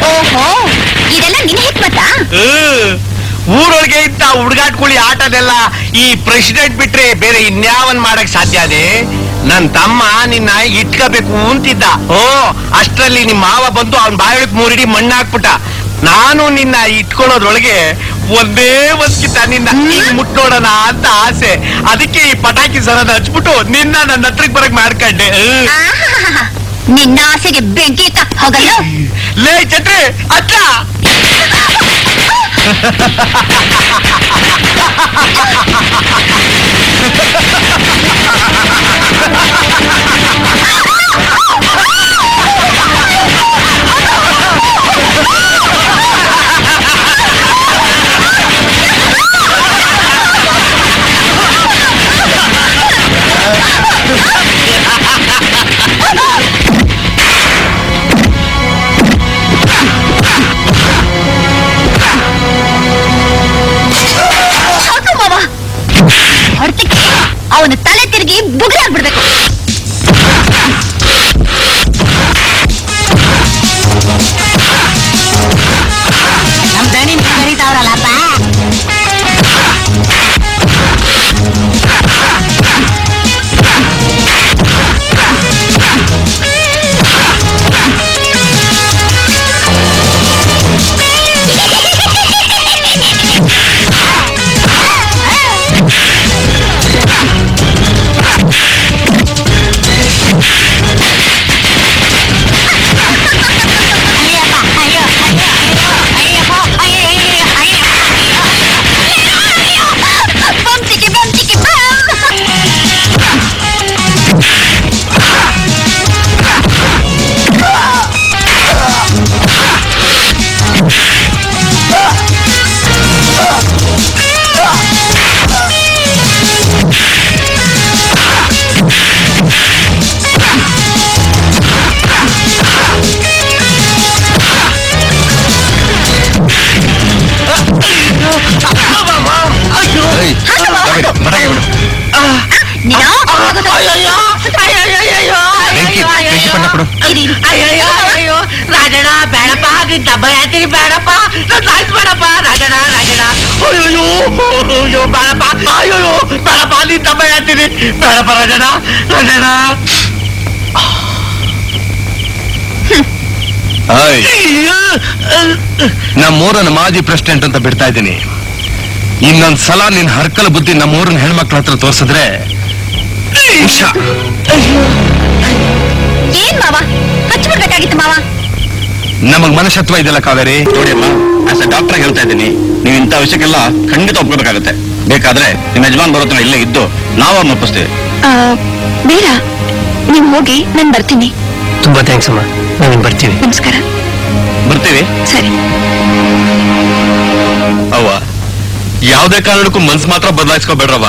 ಓಹೋ, ಇದೆಲ್ಲ ನಿನ್ನ ಹಿಕ್ಮತ್ತಾ? ಊರೊಳಗೆ ಇದ್ದ ಹುಡುಗಾಟ್ಕುಳಿ ಆಟದೆಲ್ಲ ಈ ಪ್ರೆಸಿಡೆಂಟ್ ಬಿಟ್ರೆ ಬೇರೆ ಇನ್ಯಾವನ್ ಮಾಡಕ್ ಸಾಧ್ಯ ಅದೇ? ನನ್ ತಮ್ಮ ನಿನ್ನ ಇಟ್ಕೋಬೇಕು ಅಂತಿದ್ದ. ಓ ಅಷ್ಟ್ರಲ್ಲಿ ನಿಮ್ ಮಾವ ಬಂದು ಅವನ್ ಬಾಯೊಳಗ್ ಮೂರಿಡಿ ಮಣ್ಣು ಹಾಕ್ಬಿಟ್ಟ. ನಾನು ನಿನ್ನ ಇಟ್ಕೊಳ್ಳೋದ್ರೊಳಗೆ ಒಂದೇ ಒಂದ್ಕಿತ ನಿನ್ನ ಹಿಂಗ್ ಮುಟ್ಟೋಡೋಣ ಅಂತ ಆಸೆ. ಅದಕ್ಕೆ ಈ ಪಟಾಕಿ ಸರದ ಹಚ್ಬಿಟ್ಟು ನಿನ್ನ ನನ್ನ ಹತ್ರಕ್ ಬರಕ್ ಮಾಡ್ಕೊಂಡೆ. ಆಹಾಹಾಹಾ. ನಿನ್ನ ಆಸೆಗೆ ಬೆಂಕಿ ಹೋಗಲ್ಲ. ಲೇ ಚಟ್ರಿ ಅಚ್ಚ ಅವನು ತಲೆ ತಿರುಗಿ ಬುಗುರಾಗ್ಬಿಡ್ಬೇಕು. ನಮ್ ದಣಿ ಕರೀತಾವ್ರಲ್ಲಪ್ಪ. ರಾಜಣ್ಣ ಬೇಡಪ್ಪ, ನಿನ್ ತಮ್ಮ ಹೇಳ್ತೀನಿ ಬೇಡಪ್ಪ, ಬೇಡಪ್ಪ ರಾಜಣ್ಣ ರಾಜಣ್ಣ. ಅಯ್ಯೋ ಬೇಡಪ್ಪ, ಅಯ್ಯೋ ಬೇಡಪ್ಪ, ನಿನ್ ತಮ್ಮ ಹೇಳ್ತೀನಿ ಬೇಡಪ್ಪ ರಾಜಣ್ಣ ರಾಜಣ್ಣ. ನಮ್ಮೂರನ್ನ ಮಾಜಿ ಪ್ರೆಸಿಡೆಂಟ್ ಅಂತ ಬಿಡ್ತಾ ಇದ್ದೀನಿ. ಇನ್ನೊಂದ್ ಸಲ ನಿನ್ ಹರ್ಕಲ್ ಬುದ್ಧಿ ನಮ್ಮೂರನ್ನ ಹೆಣ್ಮಕ್ಳ ಹತ್ರ ತೋರ್ಸಿದ್ರೆ ಏನ್ ಮಾವ ಹಚ್ಬಿಡ್ಬೇಕಾಗಿತ್ತು ಮಾವ. ನಮಗ್ ಮನಶತ್ವ ಇದೆಲ್ಲ ಕಾವೇರಿ. ನೋಡಿಯಮ್ಮ, ಆಸ್ ಎ ಡಾಕ್ಟರ್ ಹೇಳ್ತಾ ಇದ್ದೀನಿ, ನೀವು ಇಂಥ ವಿಷಯಕ್ಕೆಲ್ಲ ಖಂಡಿತ ಒಪ್ಕೋಬೇಕಾಗುತ್ತೆ. ಬೇಕಾದ್ರೆ ನಿಮ್ಮ ಯಜಮಾನ್ ಬರೋತ್ರ ಇಲ್ಲೇ ಇದ್ದು ನಾವು ಅವ್ರನ್ನ ಒಪ್ಪಿಸ್ತೀವಿ. ಬೇಡ, ನೀವ್ ಹೋಗಿ ನಾನ್ ಬರ್ತೀನಿ. ತುಂಬಾ ಥ್ಯಾಂಕ್ಸ್ ಅಮ್ಮ, ನಾವಿನ್ ಬರ್ತೀವಿ. ನಮಸ್ಕಾರ. ಬರ್ತೀವಿ. ಸರಿ. ಅವ್ವ, ಯಾವ್ದೇ ಕಾರಣಕ್ಕೂ ಮನ್ಸ್ ಮಾತ್ರ ಬದಲಾಯಿಸ್ಕೋಬೇಡ್ರವ್ವ.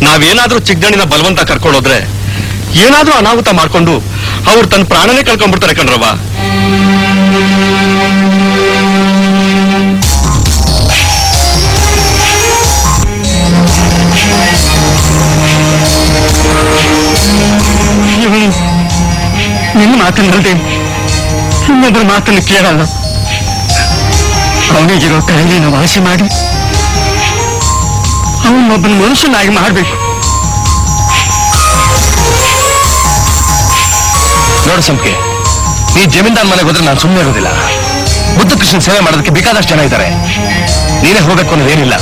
ನಾವೇನಾದ್ರೂ ಚಿಕ್ಕಣ್ಣಿನ ಬಲವಂತ ಕರ್ಕೊಂಡೋದ್ರೆ ಏನಾದ್ರೂ ಅನಾಹುತ ಮಾಡ್ಕೊಂಡು ಅವ್ರು ತನ್ನ ಪ್ರಾಣನೇ ಕಳ್ಕೊಂಡ್ಬಿಡ್ತಾರೆ ಕಣ್ರವ್ವ. ನಿನ್ನ ಮಾತನ್ನಲ್ದೆ ಇನ್ನೊಬ್ಬರ ಮಾತನ್ನು ಕೇಳಲ್ಲ. ಅವನಿಗಿರೋ ಕಾಯಿಲೆನ ವಾಸಿ ಮಾಡಿ ಅವನೊಬ್ಬನ ಮನುಷ್ಯನಾಗಿ ಮಾಡ್ಬೇಕು. ನೋಡು ಸಂಖ್ಯೆ, ನೀ ಜಮೀನ್ದಾರ್ ಮನೆಗೆ ಹೋದ್ರೆ ನಾನು ಸುಮ್ಮನೆ ಇರೋದಿಲ್ಲ. ಬುದ್ಧ ಕೃಷ್ಣ ಸೇವೆ ಮಾಡೋದಕ್ಕೆ ಬೇಕಾದಷ್ಟು ಜನ ಇದ್ದಾರೆ. ನೀನೇ ಹೋಗ್ಬೇಕು ಅನ್ನೋದೇನಿಲ್ಲ.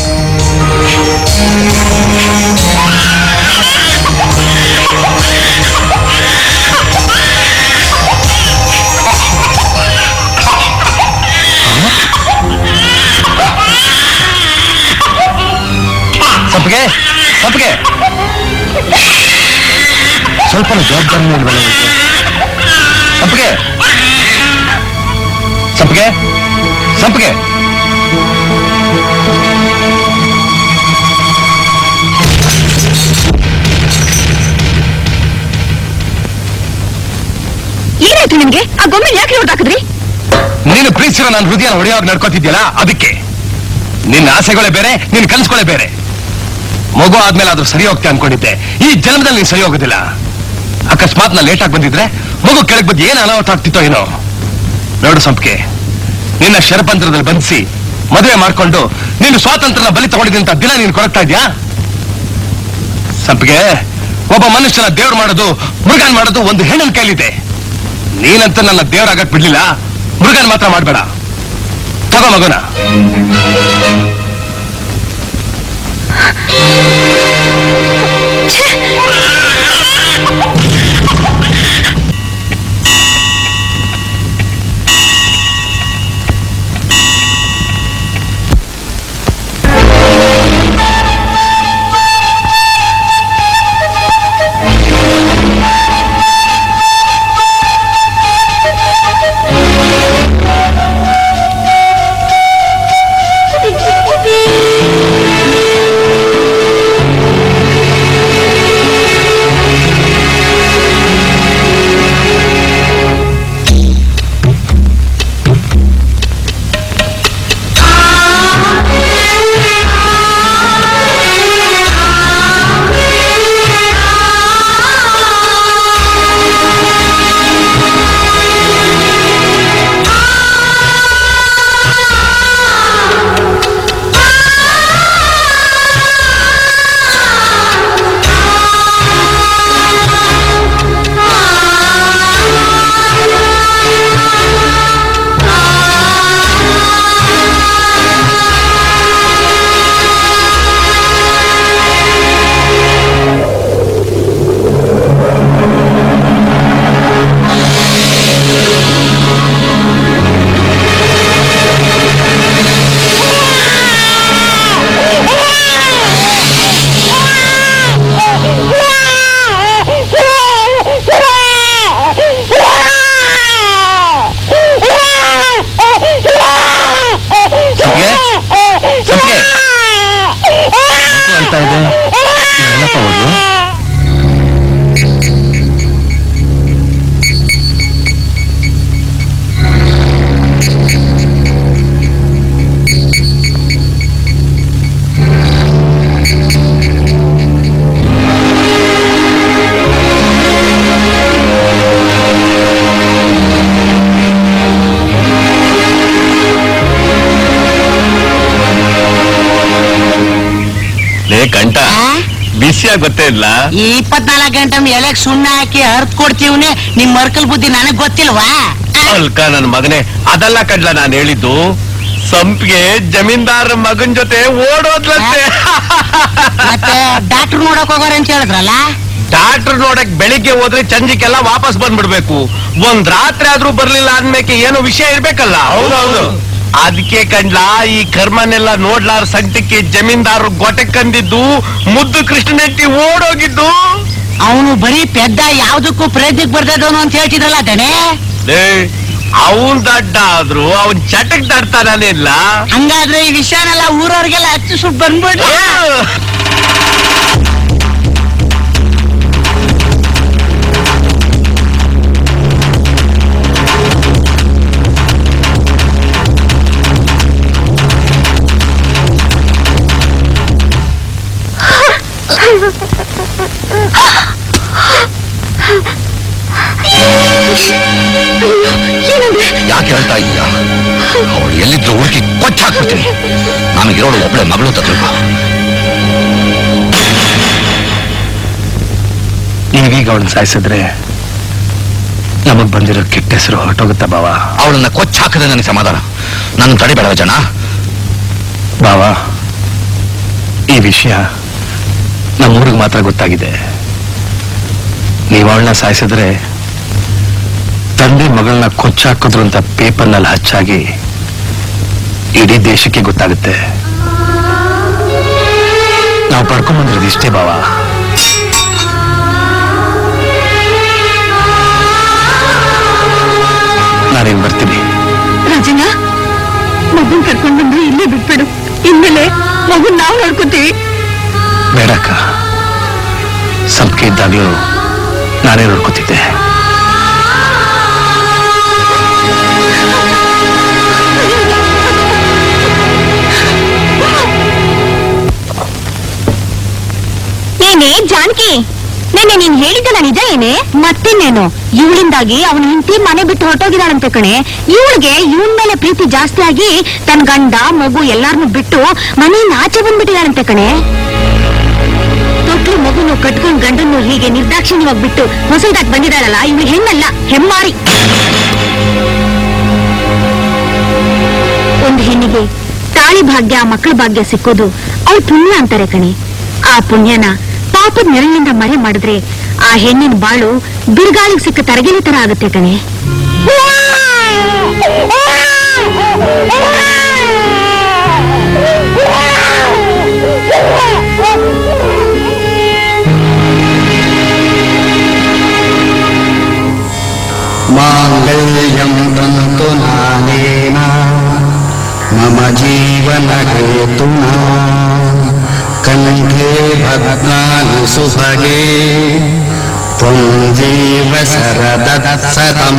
ಸಂಪಿಗೆ ಸಂಪಿಗೆ, ಸ್ವಲ್ಪ ಜವಾಬ್ದಾರಿ ಸಂಪಿಗೆ ಸಂಪಿಗೆ ಗೊಂಬೆ ಯಾಕೆ ಹೊಡೆದಾಕಿದ್ರಿ? ನೀನು ಪ್ರೀತಿಸಿರೋ ನನ್ನ ಹೃದಯ ಹೊಡೆಯೋವಾಗ ನಡ್ಕೋತಿದ್ಯಲ್ಲ ಅದಕ್ಕೆ. ನಿನ್ನ ಆಸೆಗಳೇ ಬೇರೆ, ನಿನ್ನ ಕನಸುಗಳೇ ಬೇರೆ. ಮಗು ಆದ್ಮೇಲೆ ಆದ್ರೂ ಸರಿ ಹೋಗ್ತೆ ಅನ್ಕೊಂಡಿದ್ದೆ. ಈ ಜನ್ಮದಲ್ಲಿ ನೀನು ಸರಿ ಹೋಗೋದಿಲ್ಲ. ಅಕಸ್ಮಾತ್ ನಾ ಲೇಟ್ ಆಗಿ ಬಂದಿದ್ರೆ ಮಗು ಕೆಳಗೆ ಬಂದು ಏನು ಅನಾಹುತ ಆಗ್ತಿತ್ತೋ ಏನೋ. ನೋಡು ಸಂಪಿಗೆ, ನಿನ್ನ ಶರಪಂತ್ರದಲ್ಲಿ ಬಂಧಿಸಿ ಮದುವೆ ಮಾಡ್ಕೊಂಡು ನೀನು ಸ್ವಾತಂತ್ರ್ಯನ ಬಲಿ ತಗೊಂಡಿದ್ದಂತ ದಿನ ನೀನು ಕೊರಗ್ತಾ ಇದ್ಯಾ? ಸಂಪಿಗೆ, ಒಬ್ಬ ಮನುಷ್ಯನ ದೇವ್ರು ಮಾಡೋದು, ಮೃಗನ್ ಮಾಡೋದು ಒಂದು ಹೆಣ್ಣಿನ ಕೈಲಿದೆ. ನೀನಂತ ನನ್ನ ದೇವರಾಗಕ್ ಬಿಡ್ಲಿಲ್ಲ, ಮೃಗನ್ ಮಾತ್ರ ಮಾಡ್ಬೇಡ. ತಗೋ ಮಗುನ. ಕಂಠ ಬಿಸಿಯಾಗಿ ಗೊತ್ತೇ ಇಲ್ಲ. ಈ 24 ಗಂಟೆ ಎಲೆಕ್ ಸುಣ್ಣ ಹಾಕಿ ಅರ್ತ್ ಕೊಡ್ತೀವನೆ. ನಿಮ್ ಮರ್ಕಲ್ ಬುದ್ಧಿ ನನಗ್ ಗೊತ್ತಿಲ್ವಾ? ಅಲ್ಕ ನನ್ ಮಗನೇ, ಅದೆಲ್ಲ ಕಡ್ಲ ನಾನು ಹೇಳಿದ್ದು. ಸಂಪಿಗೆ ಜಮೀನ್ದಾರ ಮಗನ್ ಜೊತೆ ಓಡೋದ್ಲಂತೆ. ಮತ್ತೆ ಡಾಕ್ಟರ್ ನೋಡಕ್ ಹೋಗೋರ ಅಂತ ಹೇಳಿದ್ರಲ್ಲ? ಡಾಕ್ಟರ್ ನೋಡಕ್ ಬೆಳಿಗ್ಗೆ ಹೋದ್ರೆ ಸಂಜೆಗೆಲ್ಲ ವಾಪಸ್ ಬಂದ್ಬಿಡ್ಬೇಕು. ಒಂದ್ ರಾತ್ರಿ ಆದ್ರೂ ಬರ್ಲಿಲ್ಲ ಅಂದ್ಮೇಕೆ ಏನೋ ವಿಷಯ ಇರ್ಬೇಕಲ್ಲ. ಹೌದೌದು, ಅದಕ್ಕೆ ಕಂಡ್ಲಾ ಈ ಕರ್ಮನೆಲ್ಲ ನೋಡ್ಲಾರ ಸಂಕಟಕ್ಕೆ ಜಮೀನ್ದಾರರು ಗೊಟಕ್ಕಂದಿದ್ದು, ಮುದ್ದು ಕೃಷ್ಣನೆಟ್ಟಿ ಓಡೋಗಿದ್ದು. ಅವನು ಬರೀ ಪೆದ್ದ, ಯಾವ್ದಕ್ಕೂ ಪ್ರಯತ್ನಕ್ಕೆ ಬರ್ದವನು ಅಂತ ಹೇಳ್ತಿದ್ರಲ್ಲ ದಣೆ. ಅವನ್ ದಡ್ಡ ಆದ್ರು ಅವನ್ ಚಟಕ್ ದಡ್ತಾನೇ ಇಲ್ಲ. ಹಂಗಾದ್ರೆ ಈ ವಿಷಯನೆಲ್ಲ ಊರವ್ರಿಗೆಲ್ಲ ಹಚ್ಚಿ ಸುಟ್ಟು ಬಂದ್ಬಿಡ್ಲಿ. ಯಾಕೆ ಹೇಳ್ತಾ ಇದೀಯಾ? ಅವಳು ಎಲ್ಲಿದ್ರು ಹುಡುಕಿ ಕೊಚ್ಚಾಕ್ಬಿಡ್ತೀನಿ. ನಮಗಿರೋಳು ಒಬ್ಬಳೆ ಮಗಳು ತತ್ವ. ನೀವೀಗ ಅವಳನ್ನ ಸಾಯಿಸಿದ್ರೆ ನಮಗ್ ಬಂದಿರೋ ಕೆಟ್ಟ ಹೆಸರು ಹೊರಟೋಗುತ್ತಾ ಬಾವ? ಅವಳನ್ನ ಕೊಚ್ಚಾಕದೆ ನನಗೆ ಸಮಾಧಾನ. ನನ್ನ ತಡಿಬೇಡ ಜನ. ಬಾವ, ಈ ವಿಷಯ ನಮ್ಮೂರಿಗೆ ಮಾತ್ರ ಗೊತ್ತಾಗಿದೆ. ನೀವು ಅವಳನ್ನ ಸಾಯಿಸಿದ್ರೆ ತಂದೆ ಮಗಳನ್ನ ಕೊಚ್ಚಾಕಿದ್ರು ಅಂತ ಪೇಪರ್ನಲ್ಲಿ ಹಚ್ಚಾಗಿ ಇಡೀ ದೇಶಕ್ಕೆ ಗೊತ್ತಾಗುತ್ತೆ. ನಾವು ಪಡ್ಕೊಂಡ್ಬಂದಿರೋದು ಇಷ್ಟೇ ಬಾವ. ನಾನೇನ್ ಬರ್ತೀನಿ. ರಾಜಣ್ಣ, ಮಗುನ್ ಕರ್ಕೊಂಡ್ ಬಂದು ಇಲ್ಲೇ ಬಿಟ್ಬಿಡು. ಇನ್ಮೇಲೆ ಮಗುನ್ ನಾವು ನೋಡ್ಕೋತೀವಿ. ಬೇಡಕ್ಕ, ಸಂಪಿಗೆ ಇದ್ದಾಗ್ಲೂ ನಾನೇ ನೋಡ್ಕೋತಿದ್ದೆ. ಜಾನಕಿ, ನೆನ್ನೆ ನೀನ್ ಹೇಳಿದ್ದಲ್ಲ ನಿಜ ಏನೇ? ಮತ್ತಿನ್ನೇನು, ಇವಳಿಂದಾಗಿ ಅವನ ಹೆಂಡತಿ ಮನೆ ಬಿಟ್ಟು ಹೊರಟೋಗಿದಾಳಂತೆ ಕಣೆ. ಇವಳಿಗೆ ಇವನ್ ಮೇಲೆ ಪ್ರೀತಿ ಜಾಸ್ತಿ ಆಗಿ ತನ್ನ ಗಂಡ ಮಗು ಎಲ್ಲಾರನ್ನೂ ಬಿಟ್ಟು ಮನೆಯಿಂದ ಆಚೆ ಬಂದ್ಬಿಟ್ಟಿದಾಳಂತೆ ಕಣೆ. ತೊಟ್ಲು ಮಗುನು ಕಟ್ಕೊಂಡ್ ಗಂಡನ್ನು ಹೀಗೆ ನಿರ್ದಾಕ್ಷಿಣ್ಯವಾಗಿ ಬಿಟ್ಟು ಹೊಸದಾಗಿ ಬಂದಿದಾಳಲ್ಲ, ಇವಳು ಹೆಣ್ಣಲ್ಲ, ಹೆಮ್ಮಾರಿ. ಒಂದು ಹೆಣ್ಣಿಗೆ ತಾಳಿ ಭಾಗ್ಯ ಮಕ್ಕಳ ಭಾಗ್ಯ ಸಿಕ್ಕೋದು ಅವ್ರ ಪುಣ್ಯ ಅಂತಾರೆ ಕಣೆ. ಆ ಪುಣ್ಯನ ಪಾಪದ ನೆರಳಿನಿಂದ ಮರೆ ಮಾಡಿದ್ರೆ ಆ ಹೆಣ್ಣಿನ ಬಾಳು ಬಿರುಗಾಳಿಗೆ ಸಿಕ್ಕ ತರಗೆಲೆ ತರ ಆಗುತ್ತೆ ಕಣೆ. ಮಾಂಗಲ್ಯಂ ತಂತು ನಾನೇನ ಮಮ ಜೀವನ ಹೇತುನಾ ಕಂಠೇ ಭದ್ರಾಣಿ ಸುಭಗೆ ತ್ವಂ ಜೀವ ಶರದತ್ಸತಂ.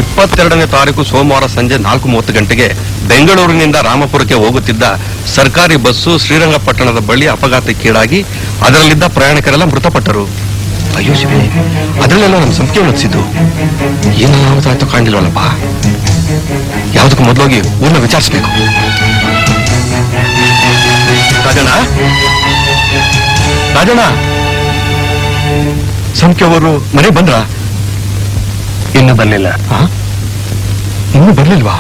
ಇಪ್ಪತ್ತೆರಡನೇ ತಾರೀಕು ಸೋಮವಾರ ಸಂಜೆ 4:30 ಗಂಟೆಗೆ ಬೆಂಗಳೂರಿನಿಂದ ರಾಮಪುರಕ್ಕೆ ಹೋಗುತ್ತಿದ್ದ ಸರ್ಕಾರಿ ಬಸ್ಸು ಶ್ರೀರಂಗಪಟ್ಟಣದ ಬಳಿ ಅಪಘಾತಕ್ಕೀಡಾಗಿ ಅದರಲ್ಲಿದ್ದ ಪ್ರಯಾಣಿಕರೆಲ್ಲ ಮೃತಪಟ್ಟರು. ಅಯ್ಯೋ ಶಿವೆ, ಅದರಲ್ಲೆಲ್ಲ ನಮ್ಮ ಸಂಖ್ಯೆ ಉಳಿಸಿದ್ದು ಏನಾಯ್ತು ಕಾಣಿಲ್ವಲ್ಲಪ್ಪ. ಯಾವುದಕ್ಕೂ ಮೊದಲೋಗಿ ಊರ್ನ ವಿಚಾರಿಸ್ಬೇಕು. ರಾಜಣ್ಣ, ರಾಜಣ್ಣ, ಸಂಖ್ಯೆ ಅವರು ಮನೆ ಬಂದ್ರ? ಇನ್ನು ಬರ್ಲಿಲ್ಲ. ಇನ್ನೂ ಬರ್ಲಿಲ್ವಾ?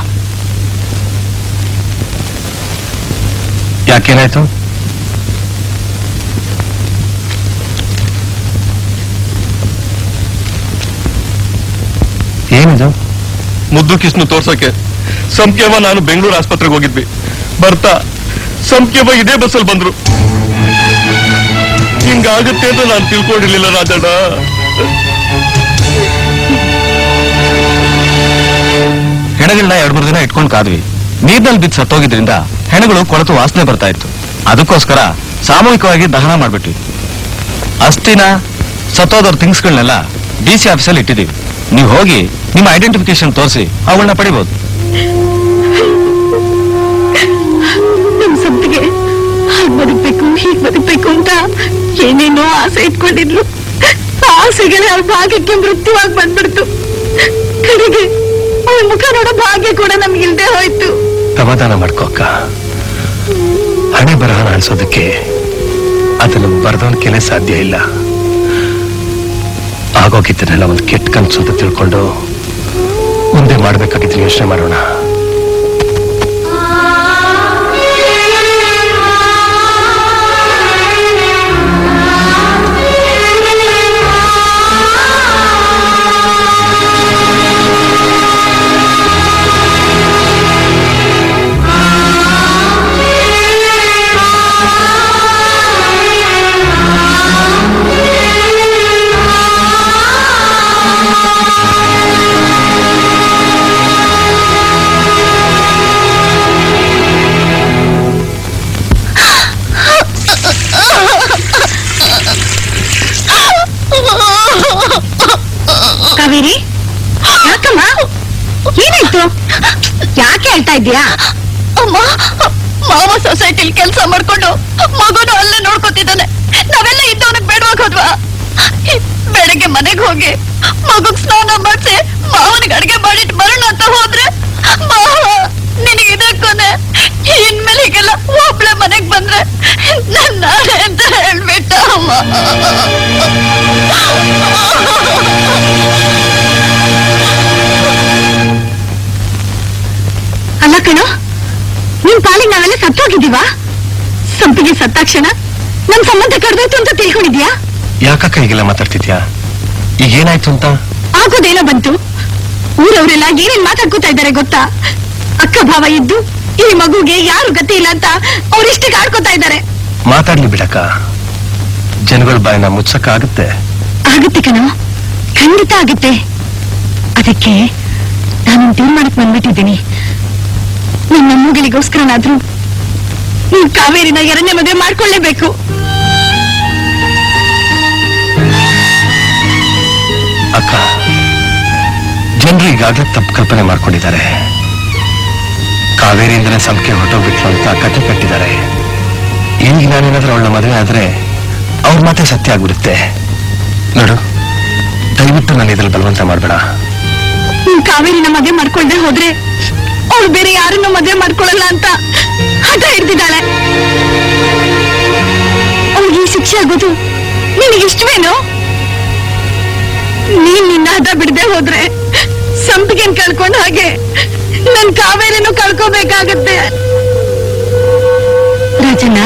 ಯಾಕೇನಾಯ್ತು? ಏನಿದು? ಮುದ್ದು ಕಿಸ್ನು ತೋರ್ಸಕ್ಕೆ ಸಂಖ್ಯವ ನಾನು ಬೆಂಗಳೂರು ಆಸ್ಪತ್ರೆಗೆ ಹೋಗಿದ್ವಿ. ಬರ್ತಾ ಸಂಖ್ಯವ ಇದೇ ಬಸ್ಸಲ್ಲಿ ಬಂದ್ರು. ಹಿಂಗಾಗುತ್ತೆ ಅಂತ ನಾನು ತಿಳ್ಕೊಂಡಿರ್ಲಿಲ್ಲ ರಾಜಣ್ಣ. ಹೆಣಗಳನ್ನ 2-3 ದಿನ ಇಟ್ಕೊಂಡು ಕಾದ್ವಿ. ನೀರ್ನಲ್ಲಿ ಬಿದ್ದು ಸತ್ತೋಗಿದ್ರಿಂದ ಹೆಣಗಳು ಕೊಳತು ವಾಸನೆ ಬರ್ತಾ ಇತ್ತು. ಅದಕ್ಕೋಸ್ಕರ ಸಾಮೂಹಿಕವಾಗಿ ದಹನ ಮಾಡ್ಬಿಟ್ವಿ. ಅಸ್ಥಿನ ಸತ್ತೋದವ್ರ ಥಿಂಗ್ಸ್ಗಳನ್ನೆಲ್ಲ DC ಆಫೀಸಲ್ಲಿ ಇಟ್ಟಿದ್ದೀವಿ. ನೀವು ಹೋಗಿ ನಿಮ್ಮ ಐಡೆಂಟಿಫಿಕೇಶನ್ ತೋರಿಸಿ ಅವುಗಳನ್ನ ಪಡಿಬಹುದು. ನಮ್ ಸಂಪಿಗೆ ಹಾಗೆ ಬದುಕ್ಬೇಕು ಹೀಗೆ ಬದುಕ್ಬೇಕು ಅಂತ ಏನೇನೋ ಆಸೆ ಇಟ್ಕೊಂಡಿದ್ಲು. ಆಸೆಗಳೇ ಅವ್ರ ಭಾಗ್ಯಕ್ಕೆ ಮೃತ್ಯುವಾಗಿ ಬಂದ್ಬಿಡ್ತು. ಕಡೆಗೆ ಅವಳ ಮುಖ ನೋಡೋ ಭಾಗ್ಯ ಕೂಡ ನಮ್ಗಿಲ್ದೆ ಹೋಯ್ತು. ಸಮಾಧಾನ ಮಾಡ್ಕೋಕ್ಕ. ಹಣೆ ಬರಹನ ಅನ್ಸೋದಕ್ಕೆ ಅದನ್ನು ಬರ್ದವನ್ ಕೆಲ ಸಾಧ್ಯ ಇಲ್ಲ. ಆಗೋಗಿದ್ದನ್ನೆಲ್ಲ ಒಂದು ಕೆಟ್ಟ ಕನ್ಸು ಅಂತ ತಿಳ್ಕೊಂಡು ಮುಂದೆ ಮಾಡ್ಬೇಕಾಗಿದ್ರೆ ಯೋಚನೆ ಮಾಡೋಣ. ಕಾವೇರಿ, ಯಾಕಮ್ಮ ಏನಾಯ್ತು? ಯಾಕೆ ಹೇಳ್ತಾ ಇದ್ದೀಯಾ? ಅಮ್ಮ, ಮಾವ ಸೊಸೈಟಿಲಿ ಕೆಲಸ ಮಾಡ್ಕೊಂಡು ಮಗುನು ಅಲ್ಲೇ ನೋಡ್ಕೊತಿದ್ದಾನೆ. ನಾವೆಲ್ಲ ಇದ್ದವನಿಗೆ ಬೇಡವಾಗಿ ಹೋದ್ವಾ? ಬೆಳಗ್ಗೆ ಮನೆಗೆ ಹೋಗಿ ಮಗುಗ್ ಸ್ನಾನ ಮಾಡಿಸಿ ಮಾವನಿಗೆ ಅಡಿಗೆ ಮಾಡಿಟ್ಟು ಬರೋಣ ಅಂತ ಹೋದ್ರೆ ಮಾವ ನಿನಗೆ ಇದಕ್ಕೊನೆ ಇನ್ಮೇಲೆ ಹೀಗೆಲ್ಲ ಒಬ್ಳೆ ಮನೆಗ್ ಬಂದ್ರೆ ನನ್ನ ಅಂತ ಹೇಳ್ಬಿಟ್ಟ. ಅಮ್ಮ, ಅಲ್ಲ ಕಣೋ, ನಿನ್ ಪಾಲಿಗೆ ನಾವೆಲ್ಲ ಸತ್ತೋಗಿದ್ದೀವಾ? ಸಂಪಿಗೆ ಸತ್ತಾಕ್ಷಣ ನಮ್ ಸಂಬಂಧ ಕಡ್ದೋಯ್ತು ಅಂತ ತಿಳ್ಕೊಂಡಿದ್ಯಾ? ಯಾಕಕ್ಕ ಹೀಗೆಲ್ಲ ಮಾತಾಡ್ತಿದ್ಯಾ? ಈಗ ಏನಾಯ್ತು ಅಂತ? ಆಗೋದೇನೋ ಬಂತು. ಊರವರೆಲ್ಲ ಏನೇನ್ ಮಾತಾಡ್ಕೋತಾ ಇದ್ದಾರೆ ಗೊತ್ತಾ? ಅಕ್ಕ ಭಾವ ಇದ್ದು ಈ ಮಗುಗೆ ಯಾರು ಗತಿ ಇಲ್ಲ ಅಂತ ಅವ್ರಿಷ್ಟಕ್ಕೆ ಆಡ್ಕೋತಾ ಇದ್ದಾರೆ. ಮಾತಾಡ್ಲಿ ಬಿಡಕ್ಕ, ಜನಗಳ ಬಾಯಿನ ಮುಚ್ಚಕ್ಕಾಗುತ್ತೆ. ಆಗುತ್ತೆ ಕಣೋ, ಖಂಡಿತ ಆಗುತ್ತೆ. ಅದಕ್ಕೆ ನಾನೊಂದು ತೀರ್ಮಾನಕ್ಕೆ ಬಂದ್ಬಿಟ್ಟಿದ್ದೀನಿ. ನನ್ನ ಮೊಮ್ಮಗಳಿಗೋಸ್ಕರನಾದ್ರೂ ನೀನ್ ಕಾವೇರಿನ ಎರಡನೇ ಮದುವೆ ಮಾಡ್ಕೊಳ್ಳೇಬೇಕು. ಅಕ್ಕ, ಜನರು ಈಗಾಗಲೇ ತಪ್ಪು ಕಲ್ಪನೆ ಮಾಡ್ಕೊಂಡಿದ್ದಾರೆ. ಕಾವೇರಿಯಿಂದನೇ ಸಂಖ್ಯೆ ಹೊರಟೋಗ್ಬಿಟ್ಲು ಅಂತ ಕತೆ ಕಟ್ಟಿದ್ದಾರೆ. ಈಗ ನಾನೇನಾದ್ರೂ ಅವಳ ಮದುವೆ ಆದ್ರೆ ಅವ್ರ ಮಾತೆ ಸತ್ಯ ಆಗ್ಬಿಡುತ್ತೆ. ನೋಡು, ದಯವಿಟ್ಟು ನಾನು ಇದ್ರಲ್ಲಿ ಬಲವಂತ ಮಾಡ್ಬೇಡ. ನೀನ್ ಕಾವೇರಿನ ಮದುವೆ ಮಾಡ್ಕೊಂಡೆ ಹೋದ್ರೆ ಅವಳು ಬೇರೆ ಯಾರನ್ನ ಮದುವೆ ಮಾಡ್ಕೊಳ್ಳಲ್ಲ ಅಂತ ಹಠ ಹಿಡ್ದಿದ್ದಾಳೆ. ಅವಳಿಗೆ ಈ ಶಿಕ್ಷೆ ಆಗೋದು ನಿನಗೆ ಇಷ್ಟವೇನು? ನೀನ್ ನಿನ್ನ ಹಠ ಬಿಡದೆ ಹೋದ್ರೆ ಸಂಪಿಗೆನ್ ಕಳ್ಕೊಂಡ ಹಾಗೆ ನನ್ ಕಾವೇರಿನೂ ಕಳ್ಕೋಬೇಕಾಗತ್ತೆ. ರಾಜಣ್ಣ,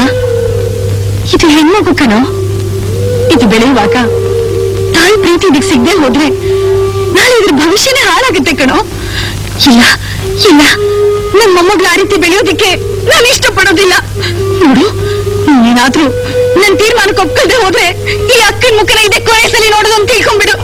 ಇದು ಹೆಣ್ಮಗು ಕಣೋ. ಇದು ಬೆಳೆಯುವಾಗ ತಾಯಿ ಪ್ರೀತಿ ಇದಕ್ಕೆ ಸಿಗದೆ ಹೋದ್ರೆ ನಾಳೆ ಇದ್ರ ಭವಿಷ್ಯನೇ ಹಾಳಾಗುತ್ತೆ ಕಣೋ. ಇಲ್ಲ ಇಲ್ಲ, ನನ್ನ ಮೊಮ್ಮಗಳು ಆ ರೀತಿ ಬೆಳೆಯೋದಿಕ್ಕೆ ನಾನು ಇಷ್ಟಪಡೋದಿಲ್ಲ. ನೋಡು, ನೀನಾದ್ರೂ ನನ್ನ ತೀರ್ಮಾನಕ್ಕೆ ಒಪ್ಕೊಳ್ದೆ ಹೋದ್ರೆ ಈ ಅಕ್ಕನ ಮುಖನ ಇದೆ ಕೊನೆಸಲಿ ನೋಡೋದು ಅಂತ ತಿಳ್ಕೊಂಡ್ಬಿಡು.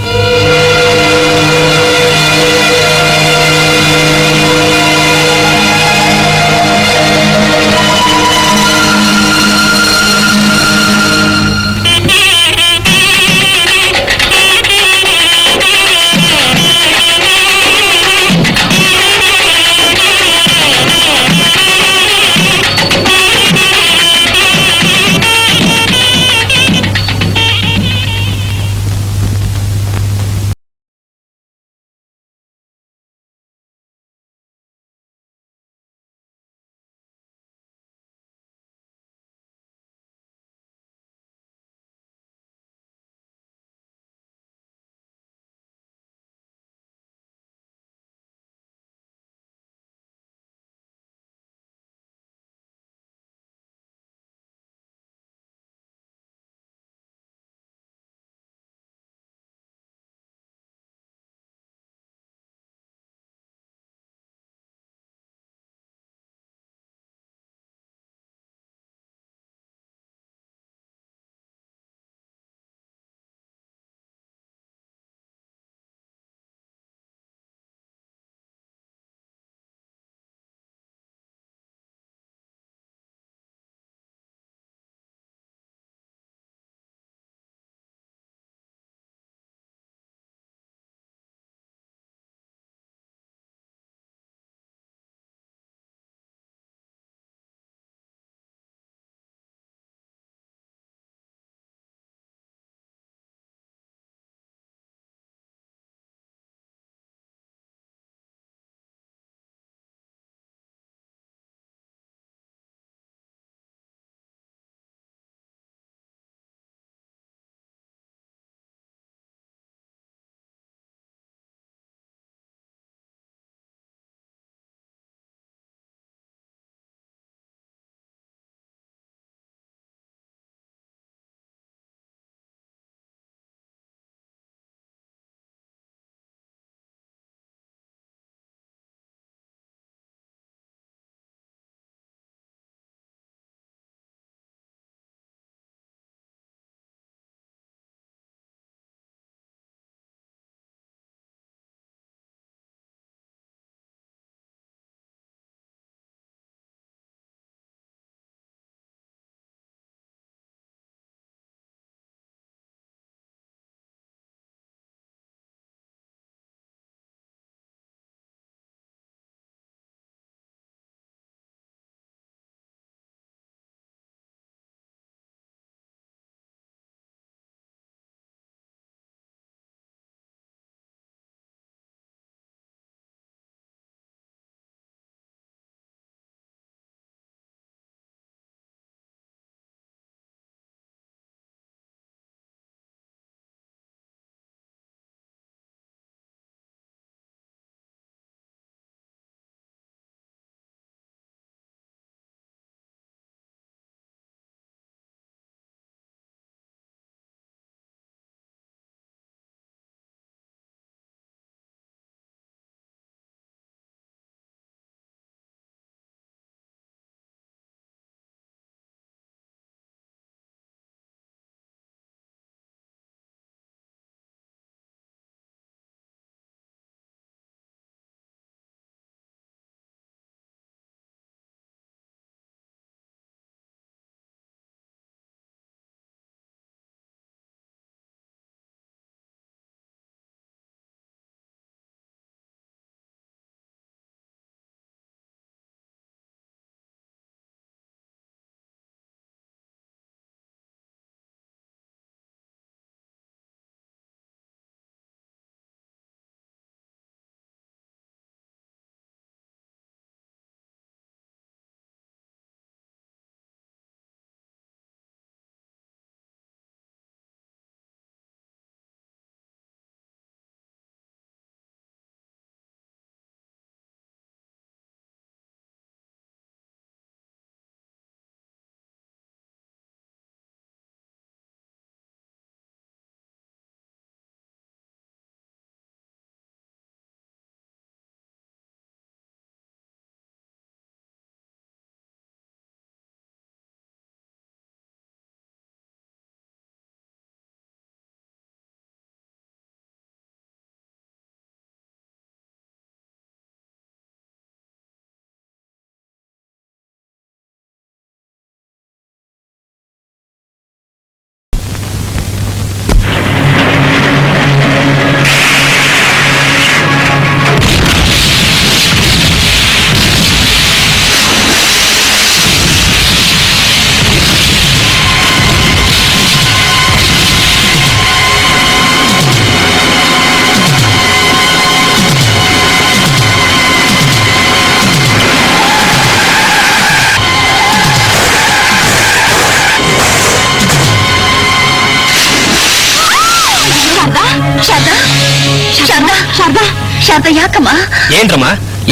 ಶಾರದಾ, ಶಾರದಾ ಯಾಕಮ್ಮ? ಏನ್ರಮ್ಮ,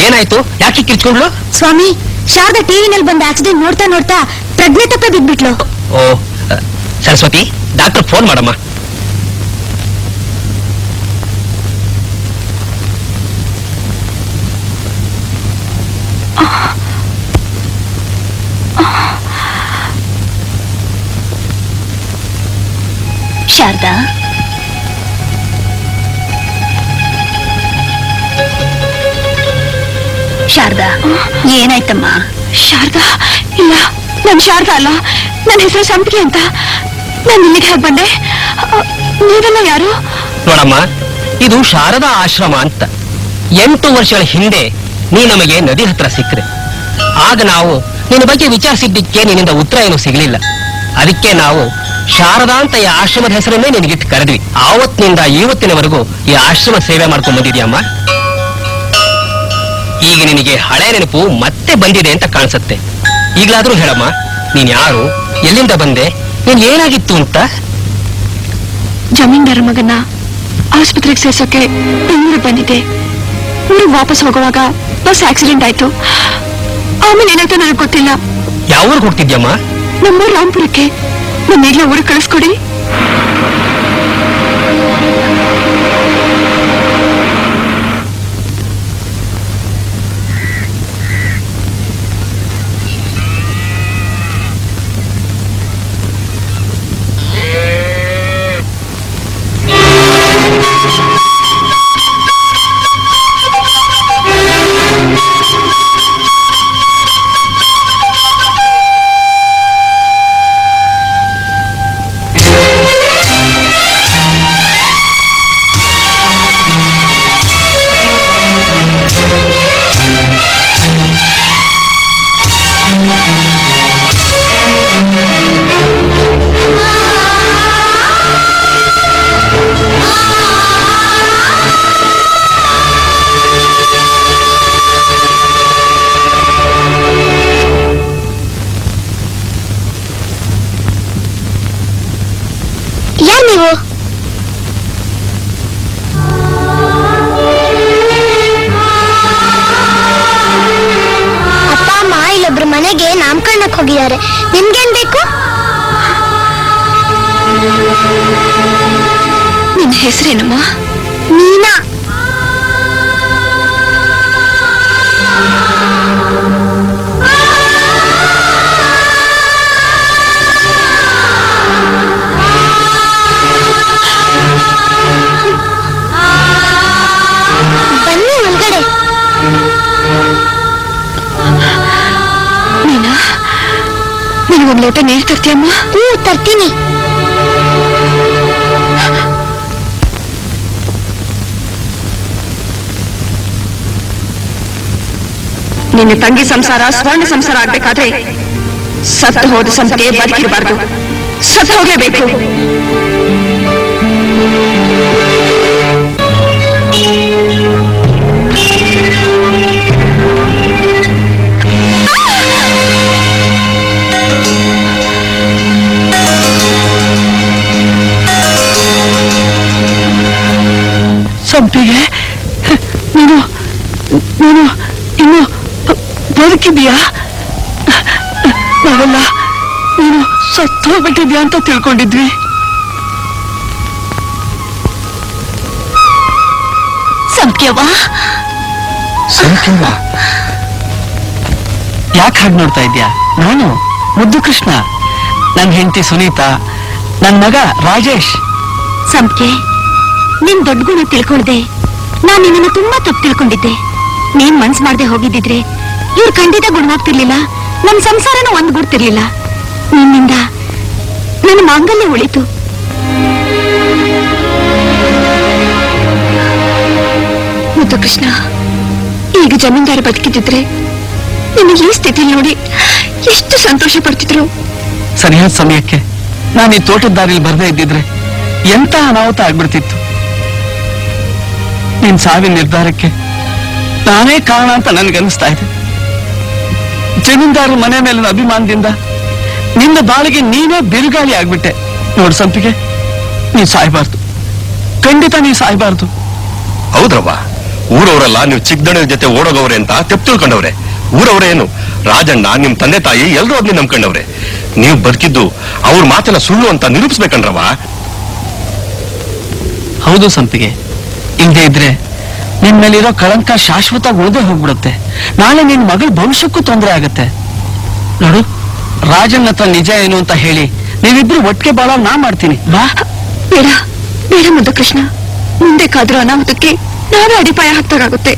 ಏನಾಯ್ತು? ಯಾಕೆ ಕಿರ್ಚ್ಕೊಂಡ್ಲು? ಸ್ವಾಮಿ, ಶಾರದಾ ಟಿವಿನಲ್ಲಿ ಬಂದ ಆಕ್ಸಿಡೆಂಟ್ ನೋಡ್ತಾ ನೋಡ್ತಾ ಪ್ರಜ್ಞೆ ತಪ್ಪೆ ಬಿದ್ಬಿಟ್ಲು. ಓ ಸರಸ್ವತಿ, ಡಾಕ್ಟರ್ ಫೋನ್ ಮಾಡಮ್ಮ. ಶಾರದಾ, ಶಾರದಾ ಏನಾಯ್ತಮ್ಮ? ಶಾರದಾ, ಇಲ್ಲ, ನನ್ ಶಾರದಾ ಅಲ್ಲ, ನನ್ನ ಹೆಸರು ಸಂಪಿಗೆ ಅಂತ. ನಾನು ಇಲ್ಲಿಗೆ ಹೇಗೆ ಬಂದೆ? ನೀವೆಲ್ಲ ಯಾರು? ನೋಡಮ್ಮ, ಇದು ಶಾರದಾ ಆಶ್ರಮ ಅಂತ. 8 ವರ್ಷಗಳ ಹಿಂದೆ ನೀ ನಮಗೆ ನದಿ ಹತ್ರ ಸಿಕ್ಕರೆ, ಆಗ ನಾವು ನಿನ್ನ ಬಗ್ಗೆ ವಿಚಾರಿಸಿದ್ದಕ್ಕೆ ನಿನ್ನಿಂದ ಉತ್ತರ ಏನು ಸಿಗಲಿಲ್ಲ. ಅದಕ್ಕೆ ನಾವು ಶಾರದಾ ಅಂತ ಈ ಆಶ್ರಮದ ಹೆಸರನ್ನೇ ನಿನಗಿಟ್ಟು ಕರೆದ್ವಿ. ಆವತ್ತಿನಿಂದ ಇವತ್ತಿನವರೆಗೂ ಈ ಆಶ್ರಮ ಸೇವೆ ಮಾಡ್ಕೊಂಡ್ ಬಂದಿದ್ಯಮ್ಮ. ಈಗ ನಿನಗೆ ಹಳೆ ನೆನಪು ಮತ್ತೆ ಬಂದಿದೆ ಅಂತ ಕಾಣಿಸುತ್ತೆ. ಈಗಲಾದ್ರೂ ಹೇಳಮ್ಮ, ನೀನ್ ಯಾರು, ಎಲ್ಲಿಂದ ಬಂದೆ, ನೀನ್ ಏನಾಗಿತ್ತು ಅಂತ. ಜಮೀನ್ದಾರ ಮಗನ ಆಸ್ಪತ್ರೆಗೆ ಸೇರ್ಸೋಕೆ ಬೆಂಗಳೂರು ಬಂದಿದ್ದೆ. ಊರಿಗೆ ವಾಪಸ್ ಹೋಗುವಾಗ ಬಸ್ ಆಕ್ಸಿಡೆಂಟ್ ಆಯ್ತು. ಆಮೇಲೆ ಏನಾಯ್ತು ನನಗೆ ಗೊತ್ತಿಲ್ಲ. ಯಾವ ಊರಿಗೆ ಹೋಗ್ತಿದ್ಯಮ್ಮ? ನಮ್ಮೂರು ರಾಂಪುರಕ್ಕೆ. ನನ್ನ ಈಗಲೇ ಊರಿಗೆ ಕಳಿಸ್ಕೊಡಿ. ಅಪ್ಪ ಅಮ್ಮ ಇಲ್ಲೊಬ್ರು ಮನೆಗೆ ನಾಮಕರಣಕ್ಕೆ ಹೋಗಿದ್ದಾರೆ. ನಿಮ್ಗೇನ್ ಬೇಕು? ನಿನ್ನ ಹೆಸರೇನಮ್ಮ? ನೀನಾ? ಬನ್ನಿ ಒಳಗಡೆ. ನೀನಾ? ನಿನಗೊಂದು ಲೋಟ ನೀರು ತರ್ತೀಯಮ್ಮ? ತರ್ತೀನಿ. ನಿನ್ನ ತಂಗಿ ಸಂಸಾರ ಸ್ವರ್ಣ ಸಂಸಾರ ಆಗ್ಬೇಕಾದ್ರೆ ಸತ್ತು ಹೋದ ಸಂಪಿಗೆ ಬದುಕಿರಬಾರ್ದು, ಸತ್ತು ಹೋಗಲೇಬೇಕು. ಸಂಪಿಗೆ, ನೀನು ನೀನು ಇನ್ನು ಬದುಕಿದ್ಯಾ? ನಾವೆಲ್ಲ ನೀನು ಸತ್ತೋಗ್ಬಿಟ್ಟಿದ್ಯಾ ಅಂತ ತಿಳ್ಕೊಂಡಿದ್ವಿ. ಸಂಪ್ಯವ್ವ, ಯಾಕೆ ಹಾಗೆ ನೋಡ್ತಾ ಇದ್ಯಾ? ನಾನು ಮುದ್ದು ಕೃಷ್ಣ, ನನ್ನ ಹೆಂಡತಿ ಸುನೀತಾ, ನನ್ನ ಮಗ ರಾಜೇಶ್. ಸಂಪ್ಗೆ, ನಿನ್ ದೊಡ್ಡ ಗುಣ ತಿಳ್ಕೊಳ್ದೆ ನಾನ್ ನಿನ್ನ ತುಂಬಾ ತಪ್ಪು ತಿಳ್ಕೊಂಡಿದ್ದೆ. ನೀನ್ ಮನ್ಸ್ ಮಾಡ್ದೆ ಹೋಗಿದ್ದಿದ್ರೆ ಇವ್ರು ಖಂಡಿತ ಗುಣವಾಗ್ತಿರ್ಲಿಲ್ಲ, ನಮ್ ಸಂಸಾರನೂ ಒಂದ್ಗೂಡ್ತಿರ್ಲಿಲ್ಲ. ನಿನ್ನಿಂದ ನನ್ನ ಮಾಂಗಲ್ಯ ಉಳಿತು. ಮುದ್ದು ಕೃಷ್ಣ, ಈಗ ಜಮೀನ್ದಾರ ಬದುಕಿದ್ರೆ ನಿಮಗೆ ಈ ಸ್ಥಿತಿಲಿ ನೋಡಿ ಎಷ್ಟು ಸಂತೋಷ ಪಡ್ತಿದ್ರು. ಸರಿಯಾದ ಸಮಯಕ್ಕೆ ನಾನು ಈ ತೋಟದ ದಾರಿಲಿ ಬರ್ದೇ ಇದ್ದಿದ್ರೆ ಎಂತ ಅನಾಹುತ ಆಗ್ಬಿಡ್ತಿತ್ತು. ನಿನ್ ಸಾವಿನ ನಿರ್ಧಾರಕ್ಕೆ ನಾನೇ ಕಾರಣ ಅಂತ ನನ್ಗನ್ನಿಸ್ತಾ ಇದೆ. ಜಮೀನ್ದಾರರ ಮನೆ ಮೇಲಿನ ಅಭಿಮಾನದಿಂದ ನಿನ್ನ ಬಾಳಿಗೆ ನೀನೇ ಬಿರುಗಾಳಿ ಆಗ್ಬಿಟ್ಟೆ. ನೋಡು ಸಂಪಿಗೆ, ನೀ ಸಾಯ್ಬಾರ್ದು, ಖಂಡಿತ ನೀ ಸಾಯ್ಬಾರ್ದು. ಹೌದ್ರವ್ವ, ಊರವರೆಲ್ಲ ನೀವು ಚಿಕ್ಕದಣ್ಣ ಜೊತೆ ಓಡೋಗವ್ರೆ ಅಂತ ತೆಪ್ಪು ತಿಳ್ಕೊಂಡವ್ರೆ. ಊರವ್ರೇನು, ರಾಜಣ್ಣ, ನಿಮ್ ತಂದೆ ತಾಯಿ ಎಲ್ರೂ ಅದನ್ನ ನಂಬ್ಕೊಂಡವ್ರೆ. ನೀವು ಬದುಕಿದ್ದು ಅವ್ರ ಮಾತೆಲ್ಲ ಸುಳ್ಳು ಅಂತ ನಿರೂಪಿಸ್ಬೇಕಂಡ್ರವ್ವ. ಹೌದು ಸಂಪಿಗೆ, ಇಲ್ದೇ ಇದ್ರೆ ನಿನ್ ಮೇಲಿರೋ ಕಳಂಕ ಶಾಶ್ವತ ಉಳಿದೇ ಹೋಗ್ಬಿಡುತ್ತೆ. ನಾಳೆ ನಿನ್ ಮಗಳ ಭವಿಷ್ಯಕ್ಕೂ ತೊಂದರೆ ಆಗತ್ತೆ. ನೋಡು, ರಾಜಣ್ಣ ಹತ್ರ ನಿಜ ಏನು ಅಂತ ಹೇಳಿ ನೀವಿಬ್ರು ಒಟ್ಟಿಗೆ ಬಾಳ ನಾ ಮಾಡ್ತೀನಿ. ಬಾ. ಬೇಡ ಬೇಡ ಮುದ್ದು ಕೃಷ್ಣ, ಮುಂದೆ ಕಾದ್ರೂ ಅನಾಹುತಕ್ಕೆ ನಾವೇ ಅಡಿಪಾಯ ಹಾಕ್ತಾಗುತ್ತೆ.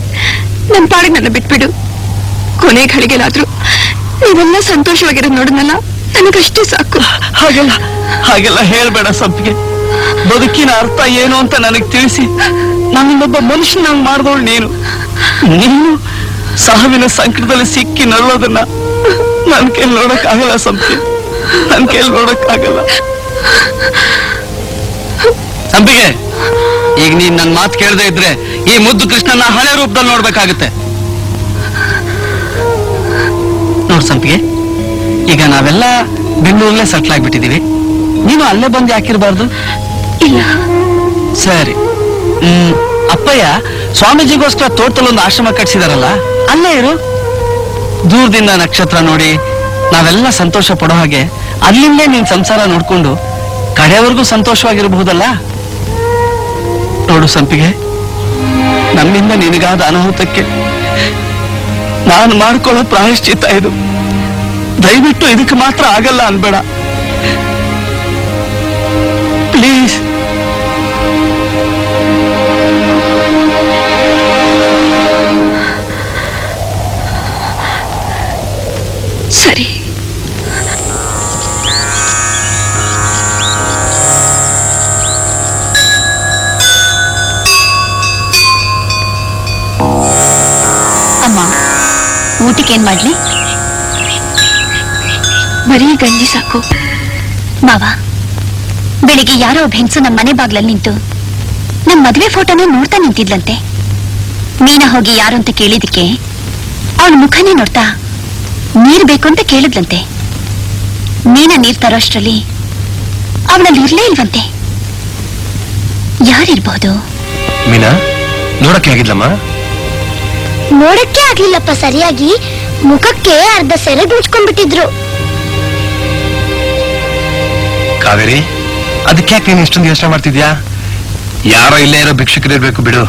ನನ್ ಪಾಡಿಗೆ ನನ್ನ ಬಿಟ್ಬಿಡು. ಕೊನೆ ಘಳಿಗೆಲಾದ್ರೂ ನೀವೆಲ್ಲ ಸಂತೋಷವಾಗಿರೋದು ನೋಡನಲ್ಲ, ನನಗಷ್ಟೇ ಸಾಕು. ಹಾಗೆಲ್ಲ ಹೇಳ್ಬೇಡ ಸಂಪಿಗೆ. ಬದುಕಿನ ಅರ್ಥ ಏನು ಅಂತ ನನಗ್ ತಿಳಿಸಿ ನನ್ನೊಬ್ಬ ಮನುಷ್ಯನಾಗಿ ಮಾಡಿದವಳು ನೀನು ಸಾವಿನ ಸಂಕಟದಲ್ಲಿ ಸಿಕ್ಕಿ ನರಳೋದನ್ನ ನನ್ ಕೈಲಿ ನೋಡಕ್ಕಾಗಲ್ಲ ಸಂಪಿಗೆ, ನನ್ ಕೈಲಿ ನೋಡಕ್ಕಾಗಲ್ಲ. ಸಂಪಿಗೆ, ಈಗ ನೀನ್ ನನ್ ಮಾತು ಕೇಳದೆ ಇದ್ರೆ ಈ ಮುದ್ದು ಕೃಷ್ಣನ ಹಳೆ ರೂಪದಲ್ಲಿ ನೋಡ್ಬೇಕಾಗತ್ತೆ. ನೋಡ್ ಸಂಪಿಗೆ, ಈಗ ನಾವೆಲ್ಲ ಬೆಂಗಳೂರಲ್ಲೇ ಸೆಟ್ಲ್ ಆಗ್ಬಿಟ್ಟಿದೀವಿ. ನೀನು ಅಲ್ಲೇ ಬಂದು ಯಾಕಿರ್ಬಾರ್ದು? ಇಲ್ಲ. ಸರಿ. ಅಪ್ಪಯ್ಯ ಸ್ವಾಮೀಜಿಗೋಸ್ಕರ ತೋಟದಲ್ಲೊಂದು ಆಶ್ರಮ ಕಟ್ಸಿದಾರಲ್ಲ, ಅಲ್ಲೇ ಇರು. ದೂರದಿಂದ ನಕ್ಷತ್ರ ನೋಡಿ ನಾವೆಲ್ಲ ಸಂತೋಷ ಪಡೋ ಹಾಗೆ ಅಲ್ಲಿಂದೇ ನೀನ್ ಸಂಸಾರ ನೋಡ್ಕೊಂಡು ಕಡೆಯವರೆಗೂ ಸಂತೋಷವಾಗಿರಬಹುದಲ್ಲ. ನೋಡು ಸಂಪಿಗೆ, ನಮ್ಮಿಂದ ನಿನಗಾದ ಅನಾಹುತಕ್ಕೆ ನಾನು ಮಾಡ್ಕೊಳ್ಳೋ ಪ್ರಾಯಶ್ಚಿತ್ತ ಇದು. ದಯವಿಟ್ಟು ಇದಕ್ಕೆ ಮಾತ್ರ ಆಗಲ್ಲ ಅನ್ಬೇಡ ಪ್ಲೀಸ್. ಸರಿ. ಅಮ್ಮ, ಊಟಕ್ಕೆ ಏನ್ ಮಾಡ್ಲಿ? ಬರೀ ಗಂಜಿ ಸಾಕು. ಮಾವ, ಬೆಳಿಗ್ಗೆ ಯಾರೋ ಒಬ್ಬ ಹೆಂಗಸು ನಮ್ಮ ಮನೆ ಬಾಗ್ಲಲ್ಲಿ ನಿಂತು ನಮ್ ಮದ್ವೆ ಫೋಟೋನ ನೋಡ್ತಾ ನಿಂತಿದ್ಲಂತೆ. ಮೀನಾ ಹೋಗಿ ಯಾರು ಅಂತ ಕೇಳಿದಕ್ಕೆ ಅವಳ ಮುಖನೇ ನೋಡ್ತಾ ನೀರ್ ಬೇಕು ಅಂತ ಕೇಳಿದ್ಲಂತೆ. ಮೀನಾ ನೀರ್ ತರೋಷ್ಟ್ರಲ್ಲಿ ಅವಳಲ್ಲಿ ಇರ್ಲೇ ಇಲ್ವಂತೆ. ಯಾರಿರ್ಬಹುದು? ಮೀನಾ ನೋಡಕ್ಕೆ ಆಗಿದ್ಲಮ್ಮ? ನೋಡಕ್ಕೆ ಆಗ್ಲಿಲ್ಲಪ್ಪ ಸರಿಯಾಗಿ. ಮುಖಕ್ಕೆ ಅರ್ಧ ಸೆರಗು ಮುಚ್ಕೊಂಡ್ಬಿಟ್ಟಿದ್ರು. ಕಾವೇರಿ, ಅದಕ್ಕೆ ಯಾಕೆ ನೀನು ಇಷ್ಟೊಂದು ಯೋಚನೆ ಮಾಡ್ತಿದ್ಯಾ? ಯಾರೋ ಇಲ್ಲೇ ಇರೋ ಭಿಕ್ಷುಕರಿರ್ಬೇಕು ಬಿಡು.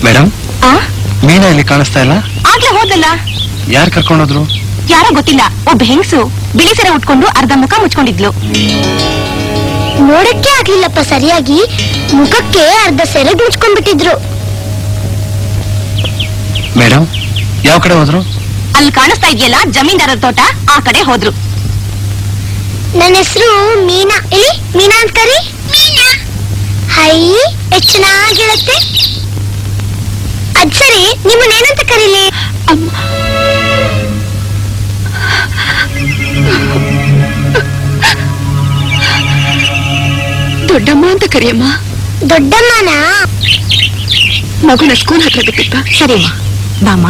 ಮೇಡಮ್, ಮೀನಾ ಇಲ್ಲಿ ಕಾಣಿಸ್ತಾ ಇಲ್ಲ. ಆಗ್ಲೇ ಹೋದಲ್ಲ. ಯಾರು ಕರ್ಕೊಂಡೋದ್ರು? ಯಾರೋ ಗೊತ್ತಿಲ್ಲ. ಒಬ್ಬ ಹೆಂಗಸು ಬಿಳಿ ಸೆರೆ ಉಟ್ಕೊಂಡು ಅರ್ಧ ಮುಖ ಮುಚ್ಕೊಂಡಿದ್ಲು. ನೋಡಕ್ಕೆ ಆಗ್ಲಿಲ್ಲಪ್ಪ ಸರಿಯಾಗಿ. ಮುಖಕ್ಕೆ ಅರ್ಧ ಸೆರಗು ಮುಚ್ಕೊಂಡ್ಬಿಟ್ಟಿದ್ರು. ಮೇಡಮ್, ಯಾವ ಕಡೆ ಹೋದ್ರು? ಅಲ್ಲಿ ಕಾಣಿಸ್ತಾ ಇದೆಯಲ್ಲ ಜಮೀನ್ದಾರರ ತೋಟ, ಆ ಕಡೆ ಹೋದ್ರು. ನನ್ನ ಹೆಸರು ಮೀನಾ. ಇಲ್ಲಿ ಮೀನಾ ಅಂತ ಕರಿ. ಹೈ, ಎಷ್ಟು ಚೆನ್ನಾಗಿರುತ್ತೆ. ಅದ್ ಸರಿ, ನಿಮ್ಮನ್ನೇನಂತ ಕರೀಲಿ? ದೊಡ್ಡಮ್ಮ ಅಂತ ಕರಿಯಮ್ಮ. ದೊಡ್ಡಮ್ಮನ? ಮಗುನ ಸ್ಕೂಲ್ ಹತ್ರ ಬಿಟ್ಟಿಪ್ಪ. ಸರಿ ಅಮ್ಮ, ಬಾಮ್ಮ.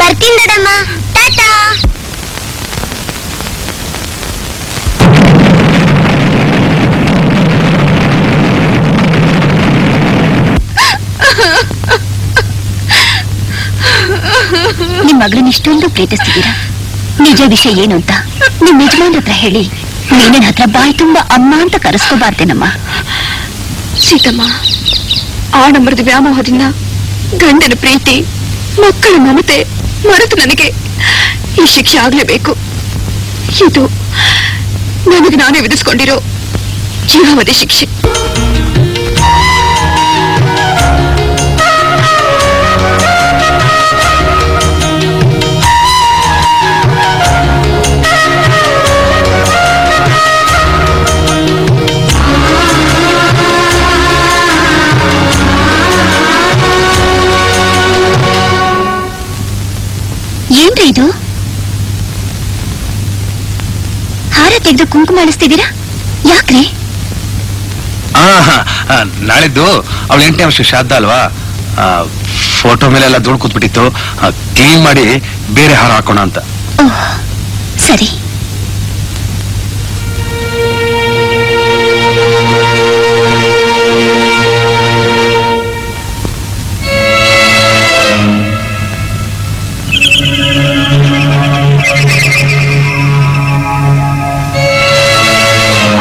ಬರ್ತೀನಿ ದೊಡ್ಡಮ್ಮ. ಟಾಟಾ. ನಿಮ್ ಮಗಳನ್ನ ಇಷ್ಟೊಂದು ಪ್ರೀತಿಸ್ತಿದ್ದೀರಾ. ನಿಜ ವಿಷಯ ಏನು ಅಂತ ನಿಮ್ ಯಜಮಾನ್ ಹತ್ರ ಹೇಳಿ ನೀನಿನ ಹತ್ರ ಬಾಯಿ ತುಂಬಾ ಅಮ್ಮ ಅಂತ ಕರೆಸ್ಕೋಬಾರ್ದೇನಮ್ಮ. ಸೀತಮ್ಮ, ಆಡಂಬರದ ವ್ಯಾಮೋಹದಿಂದ ಗಂಡನ ಪ್ರೀತಿ, ಮಕ್ಕಳ ಮಮತೆ ಮರೆತು ನನಗೆ ಈ ಶಿಕ್ಷೆ ಆಗ್ಲೇಬೇಕು. ಇದು ನನಗೆ ನಾನೇ ವಿಧಿಸ್ಕೊಂಡಿರೋ ಜೀವಾವಧಿ ಶಿಕ್ಷೆ. ಏನ್ರಿ ಇದು? ತೆಗೆದು ಕುಂಕುಮ ಇಳಿಸ್ತಿದ್ದೀರಾ? ಯಾಕ್ರಿ? ನಾಳಿದ್ದು ಅವಳು 8ನೇ ವರ್ಷ ಶ್ರಾದ್ದ ಅಲ್ವಾ, ಫೋಟೋ ಮೇಲೆಲ್ಲ ಧೂಳು ಕೂತ್ಬಿಟ್ಟಿತ್ತು, ಕ್ಲೀನ್ ಮಾಡಿ ಬೇರೆ ಹಾರ ಹಾಕೋಣ ಅಂತ. ಓಹ್ ಸರಿ.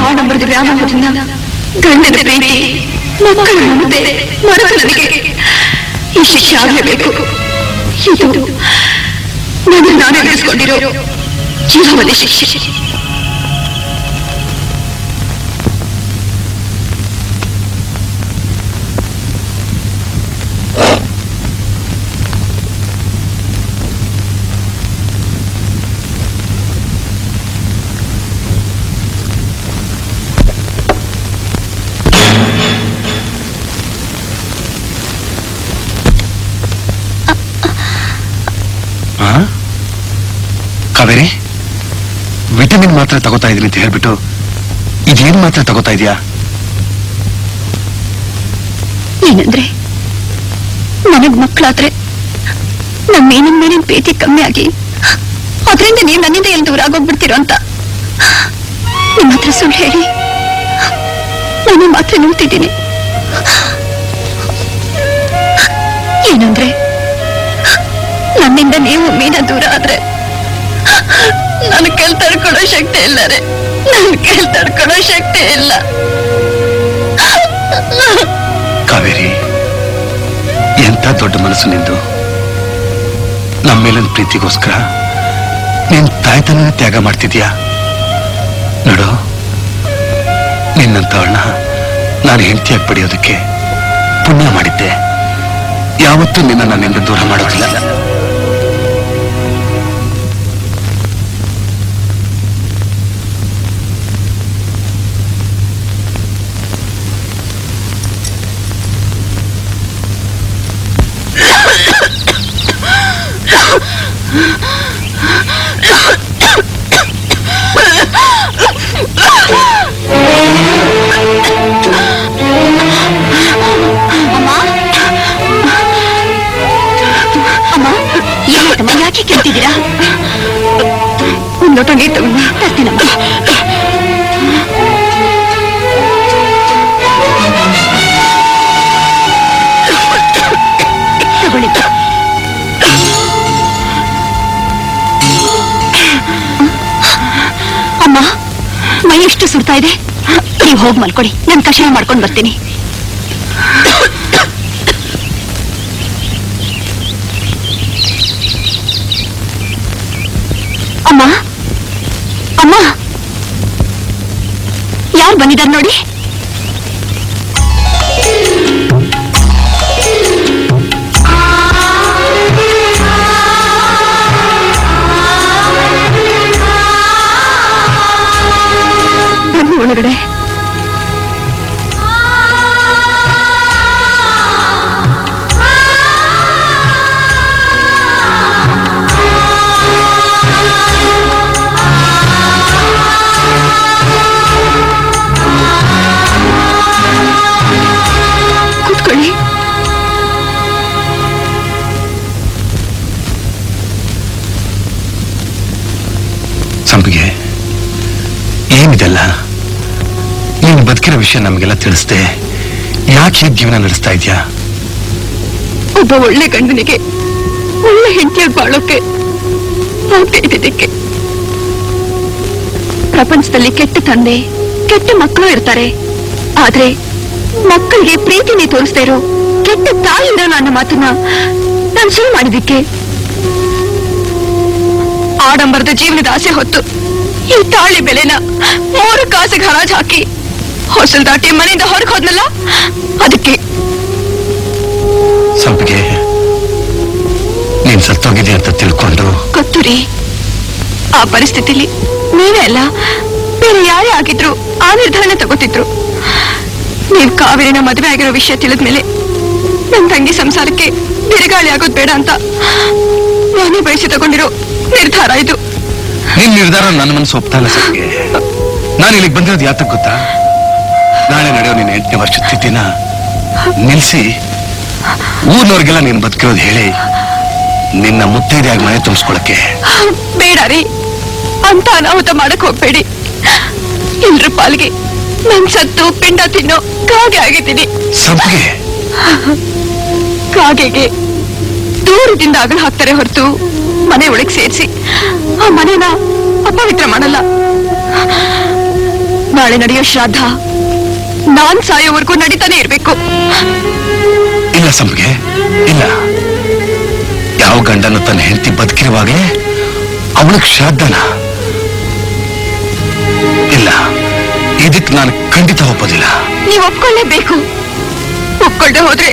ಆಡಂಬರದ ವ್ಯಾಮೋಹದಿಂದ ಗಂಡನ ಪ್ರೀತಿ ಮಕ್ಕಳ ಮಮತೆ ಮರೆತ ನನಗೆ ಈ ಶಿಕ್ಷೆ ಆಗಲೇಬೇಕು. ಇದು ನಾನು ನಾನೇ ನಡೆಸಿಕೊಂಡಿರೋ ಜೀವನ ಶಿಕ್ಷೆ. ಕಾವೇರಿ, ವಿಟಮಿನ್ ಮಾತ್ರ ತಗೋತಾ ಇದೀನಿ ಅಂತ ಹೇಳ್ಬಿಟ್ಟು ಇದೇನ್ ಮಾತ್ರ ತಗೋತಾ ಇದೀಯಾ? ಏನಂದ್ರೆ ನನಗ್ ಮಕ್ಕಳಾದ್ರೆ ನಮ್ಮ ಮೇಲಿನ ಪ್ರೀತಿ ಕಮ್ಮಿ ಆಗಿ ಅದರಿಂದ ನೀವು ನನ್ನಿಂದ ಎಲ್ಲಿ ದೂರ ಆಗೋಗ್ಬಿಡ್ತೀರೋ ಅಂತ ನಿಮ್ಮ ಹತ್ರ ಸುಳ್ಳು ಹೇಳಿ ನಾನು ಮಾತ್ರ ನೋಡ್ತಿದ್ದೀನಿ. ಏನಂದ್ರೆ ನನ್ನಿಂದ ನೀವು ಮೀನ ದೂರ ಆದ್ರೆ ನನ್ನ ಕೈಲಿ ತಡ್ಕೊಳ್ಳೋ ಶಕ್ತಿ ಇಲ್ಲ ರೀ, ನನ್ನ ಕೈಲಿ ತಡ್ಕೊಳ್ಳೋ ಶಕ್ತಿ ಇಲ್ಲ. ಕಾವೇರಿ, ಎಂತ ದೊಡ್ಡ ಮನಸ್ಸು ನಿಂದು. ನಮ್ಮ ಮೇಲಿನ ಪ್ರೀತಿಗೋಸ್ಕರ ನೀನ್ ತಾಯ್ತನ ತ್ಯಾಗ ಮಾಡ್ತಿದ್ಯಾ ನೋಡು. ನಿನ್ನಂತವಳನ್ನ ನಾನು ಹೆಂಡತಿಯಾಗಿ ಪಡೆಯೋದಕ್ಕೆ ಪುಣ್ಯ ಮಾಡಿದ್ದೆ. ಯಾವತ್ತೂ ನಿನ್ನ ನನ್ನಿಂದ ದೂರ ಮಾಡೋದಿಲ್ಲ. ಯಾಕೆ ಕೇಳ್ತಿದ್ದೀರಾ? ಒಂದು ಲೋಟ ನೀರು ತಗೊಂಡು ತರ್ತೀನಮ್ಮ. ತಗೊಳ್ಳಿ. ಅಮ್ಮ, ಮೈ ಎಷ್ಟು ಸುಡ್ತಾ ಇದೆ. ನೀವು ಹೋಗಿ ಮಲ್ಕೊಳ್ಳಿ, ನಾನು ಕಷಾಯ ಮಾಡ್ಕೊಂಡು ಬರ್ತೀನಿ. ಅಮ್ಮ ಅಮ್ಮ, ಯಾರು ಬಂದಿದ್ದಾರೆ ನೋಡಿ. ಬನ್ನಿ ಒಳಗಡೆ. ಸಂಪಿಗೆ, ಏನಿದೆಲ್ಲ? ನೀನು ಬದುಕಿರೋ ವಿಷಯ ನಮಗೆಲ್ಲ ತಿಳಿಸ್ದೆ. ಯಾಕೆ ಹೀಗೆ ಜೀವನ ನಡೆಸ್ತಾ ಇದ್ಯಾ? ಒಬ್ಬ ಒಳ್ಳೆ ಗಂಡನಿಗೆ ಒಳ್ಳೆ ಹೆಂಡತಿಯಾಗಿ ಬಾಳೋಕೆ ಇದಕ್ಕೆ. ಪ್ರಪಂಚದಲ್ಲಿ ಕೆಟ್ಟ ತಂದೆ ಕೆಟ್ಟ ಮಕ್ಕಳು ಇರ್ತಾರೆ, ಆದ್ರೆ ಮಕ್ಕಳಿಗೆ ಪ್ರೀತಿನೇ ತೋರಿಸ್ತಾ ಇರೋ ಕೆಟ್ಟ ತಾಯಿ ಇರೋ ನನ್ನ ಮಾತನ್ನ ನಾನು ಸುಳ್ಳು ಮಾಡಿದಕ್ಕೆ. ಆಡಂಬರದ ಜೀವನದ ಆಸೆ ಹೊತ್ತು ಈ ತಾಳಿ ಬೆಲೆನ 3 ಕಾಸಿಗೆ ಹರಾಜ್ ಹಾಕಿ ಹೊಸಲ್ ದಾಟಿ ಮನೆಯಿಂದ ಹೊರಗೆ ಹೋದ್ನಲ್ಲ, ಅದಕ್ಕೆ. ಸಂಪಿಗೆ, ನೀನ್ ಸತ್ತೋಗಿದ್ಯಾ ಅಂತ ತಿಳ್ಕೊಂಡು. ಗೊತ್ತುರಿ, ಆ ಪರಿಸ್ಥಿತಿಲಿ ನೀವೇ ಅಲ್ಲ ಬೇರೆ ಯಾರೇ ಆಗಿದ್ರು ಆ ನಿರ್ಧಾರನೆ ತಗೋತಿದ್ರು. ನೀವ್ ಕಾವೇರಿನ ಮದುವೆ ಆಗಿರೋ ವಿಷಯ ತಿಳಿದ್ಮೇಲೆ ನನ್ ತಂಗಿ ಸಂಸಾರಕ್ಕೆ ಬಿರುಗಾಳಿ ಆಗೋದ್ ಬೇಡ ಅಂತ ನಾನೇ ಬಯಸಿ ತಗೊಂಡಿರೋ ನಿರ್ಧಾರ ಇದು. ನಿನ್ ನಿರ್ಧಾರ ನನ್ನ ಮನಸ್ಸು ಒಪ್ತಾ ಇಲ್ಲ ಸಂಪಿಗೆ. ನಾನು ಇಲ್ಲಿಗೆ ಬಂದಿರೋದು ಯಾತಕ್ ಗೊತ್ತಾ? ನಾಳೆ ನಡೆಯೋ ನಿನ್ನ 8ನೇ ವರ್ಷದ ತಿಥಿನ ನಿಲ್ಸಿ ಊರ್ನವ್ರಿಗೆಲ್ಲ ನೀನ್ ಬದುಕಿರೋದು ಹೇಳಿ ನಿನ್ನ ಮುತ್ತೈದೆಯಾಗಿ ಮನೆ ತುಂಬಿಸ್ಕೊಳಕ್ಕೆ. ಬೇಡ ರೀ, ಅಂತ ಅನಾಹುತ ಮಾಡಕ್ ಹೋಗ್ಬೇಡಿ. ಎಲ್ರ ಪಾಲ್ಗೆ ನನ್ ಸತ್ತು ಪಿಂಡ ತಿನ್ನೋ ಕಾಗೆ ಆಗಿದ್ದೀನಿ. ಸಂಪಿಗೆ, ಕಾಗೆಗೆ ದೂರದಿಂದ ಅಗಲು ಹಾಕ್ತಾರೆ ಹೊರತು ಮನೆ ಒಳಗೆ ಸೇರಿಸಿ ಆ ಮನೆನ ಅಪವಿತ್ರ ಮಾಡಲ್ಲ. ನಾಳೆ ನಡೆಯೋ ಶ್ರಾದ್ದ ನಾನ್ ಸಾಯೋವರೆಗೂ ನಡೀತಾನೆ ಇರ್ಬೇಕು. ಇಲ್ಲ ಸಂಪಿಗೆ, ಇಲ್ಲ. ಯಾವ ಗಂಡನು ತನ್ನ ಹೆಂಡತಿ ಬದುಕಿರುವಾಗಲೇ ಅವಳಿಗೆ ಶ್ರಾದ್ದನ? ಇಲ್ಲ, ಇದಕ್ಕೆ ನಾನು ಖಂಡಿತ ಒಪ್ಪೋದಿಲ್ಲ. ನೀವ್ ಒಪ್ಕೊಳ್ಳೇಬೇಕು. ಒಪ್ಕೊಳ್ದೆ ಹೋದ್ರೆ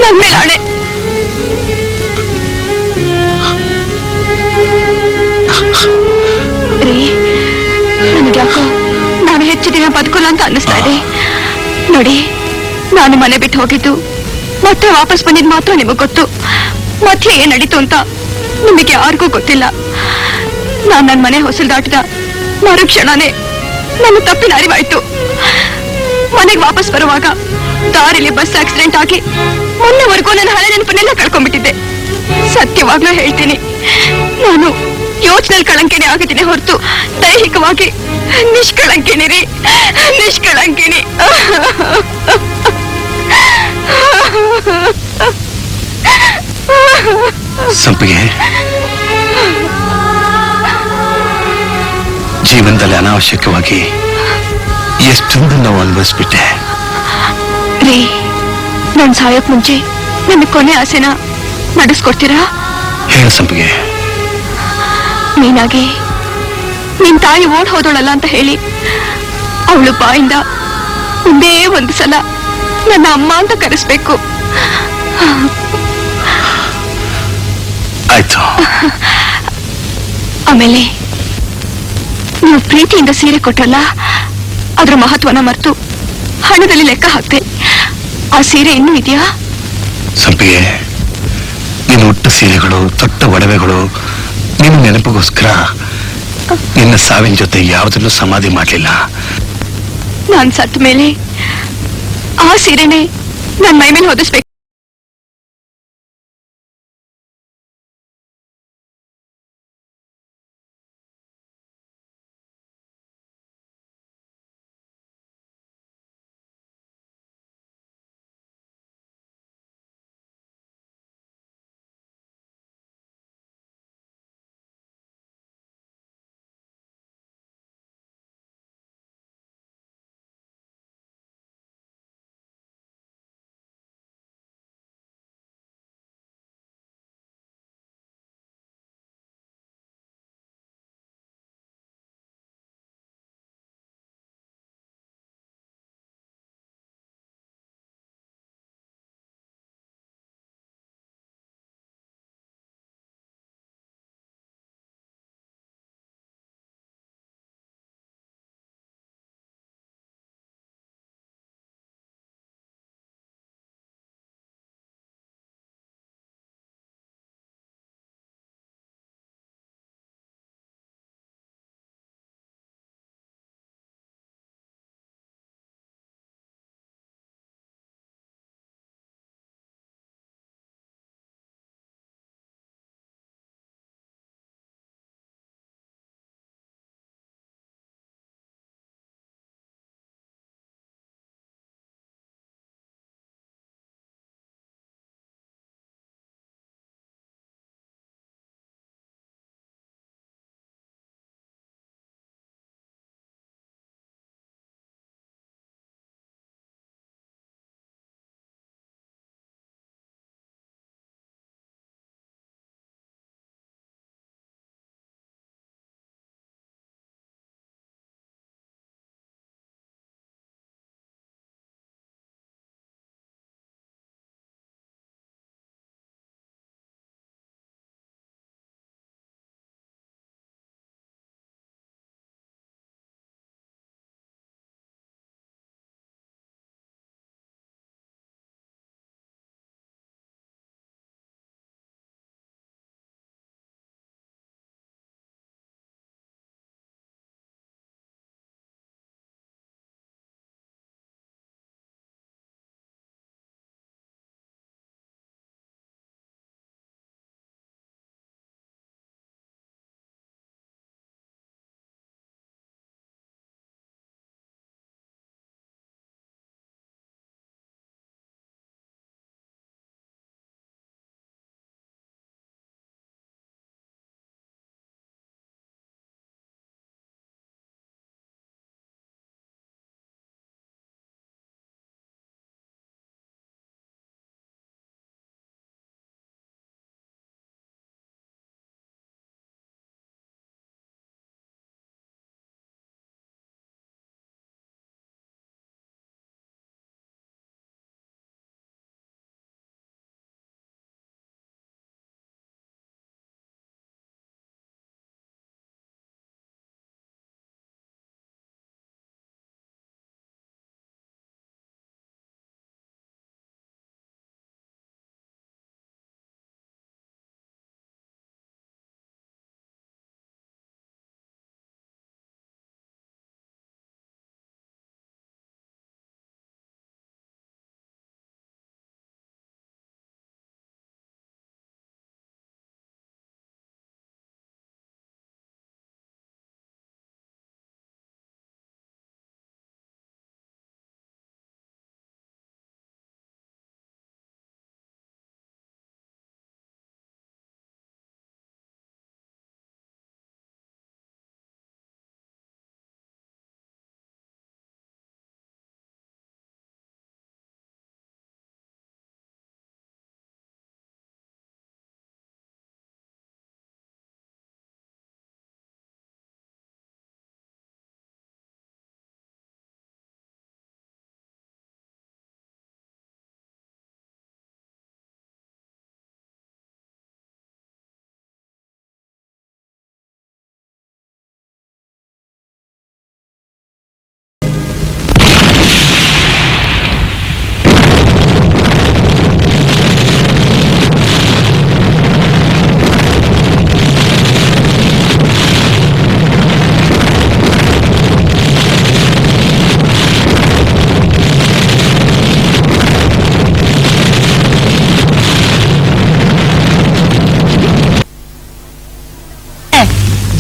ನನ್ ಮೇಲೆ ಆಣೆ. ರೀ, ನನಗ್ಯಾಕೋ ನಾನು ಹೆಚ್ಚು ದಿನ ಬದುಕಲ್ಲ ಅಂತ ಅನ್ನಿಸ್ತಾ ಇದೆ. ನೋಡಿ, ನಾನು ಮನೆ ಬಿಟ್ಟು ಹೋಗಿದ್ದು ಮತ್ತೆ ವಾಪಸ್ ಬಂದಿದ್ ಮಾತ್ರ ನಿಮಗ್ ಗೊತ್ತು. ಮತ್ತೆ ಏನ್ ನಡೀತು ಅಂತ ನಿಮಗೆ ಯಾರಿಗೂ ಗೊತ್ತಿಲ್ಲ. ನಾನ್ ನನ್ ಮನೆ ಹೊಸಲು ದಾಟಿದ ಮರುಕ್ಷಣನೇ ನನ್ನ ತಪ್ಪಿನ ಅರಿವಾಯ್ತು. ಮನೆಗೆ ವಾಪಸ್ ಬರುವಾಗ ದಾರಿಲಿ ಬಸ್ ಆಕ್ಸಿಡೆಂಟ್ ಆಗಿ ಮೊನ್ನೆವರೆಗೂ ನನ್ನ ಹಳೆ ನೆನಪನ್ನೆಲ್ಲ ಕಳ್ಕೊಂಡ್ಬಿಟ್ಟಿದ್ದೆ. ಸತ್ಯವಾಗ್ಲೂ ಹೇಳ್ತೀನಿ, ನಾನು ಯೋಚನೆಯಲ್ಲಿ ಕಳಂಕಿನಿ ಆಗಿದ್ದೀನಿ ಹೊರತು ದೈಹಿಕವಾಗಿ ನಿಷ್ಕಳಂಕಿನಿ ರೀ, ನಿಷ್ಕಳಂಕಿನಿ. ಸಂಪಿಗೆ, ಜೀವನದಲ್ಲಿ ಅನಾವಶ್ಯಕವಾಗಿ ಎಷ್ಟೊಂದು ನಾವು ಅನುಭವಿಸ್ಬಿಟ್ಟೆ. ರೀ, ನಾನ್ ಸಾಯೋಕ್ ಮುಂಚೆ ನನ್ನ ಕೊನೆ ಆಸೆನ ನಡೆಸ್ಕೊಡ್ತೀರಾ? ಹೇಳು ಸಂಪಿಗೆ. ನೀನಾಗಿ ನಿನ್ ತಾಯಿ ಓಡ್ ಹೋದೋಳಲ್ಲ ಅಂತ ಹೇಳಿ ಅವಳು ಬಾಯಿಂದ ಒಂದೇ ಒಂದು ಸಲ ನನ್ನ ಅಮ್ಮ ಅಂತ ಕರೆಸ್ಬೇಕು. ಆಯ್ತು. ಆಮೇಲೆ ನೀವು ಪ್ರೀತಿಯಿಂದ ಸೀರೆ ಕೊಟ್ಟಲ್ಲ, ಅದ್ರ ಮಹತ್ವನ ಮರೆತು ಹಣದಲ್ಲಿ ಲೆಕ್ಕ ಹಾಕ್ತೆ. ಆ ಸೀರೆ ಇನ್ನೂ ಇದೆಯಾ? ಸಂಪಿಗೆ, ನೀನು ಉಟ್ಟ ಸೀರೆಗಳು, ತೊಟ್ಟ ಒಡವೆಗಳು ನಿನ್ನ ನೆನಪಿಗೋಸ್ಕರ ನಿನ್ನ ಸಾವಿನ ಜೊತೆ ಯಾವುದಲ್ಲೂ ಸಮಾಧಿ ಮಾಡಲಿಲ್ಲ. ನಾನ್ ಸತ್ತ ಮೇಲೆ ಆ ಸೀರೆನೆ ನನ್ ಮೈ ಮೇಲೆ ಹೊದಿಸ್ಬೇಕು.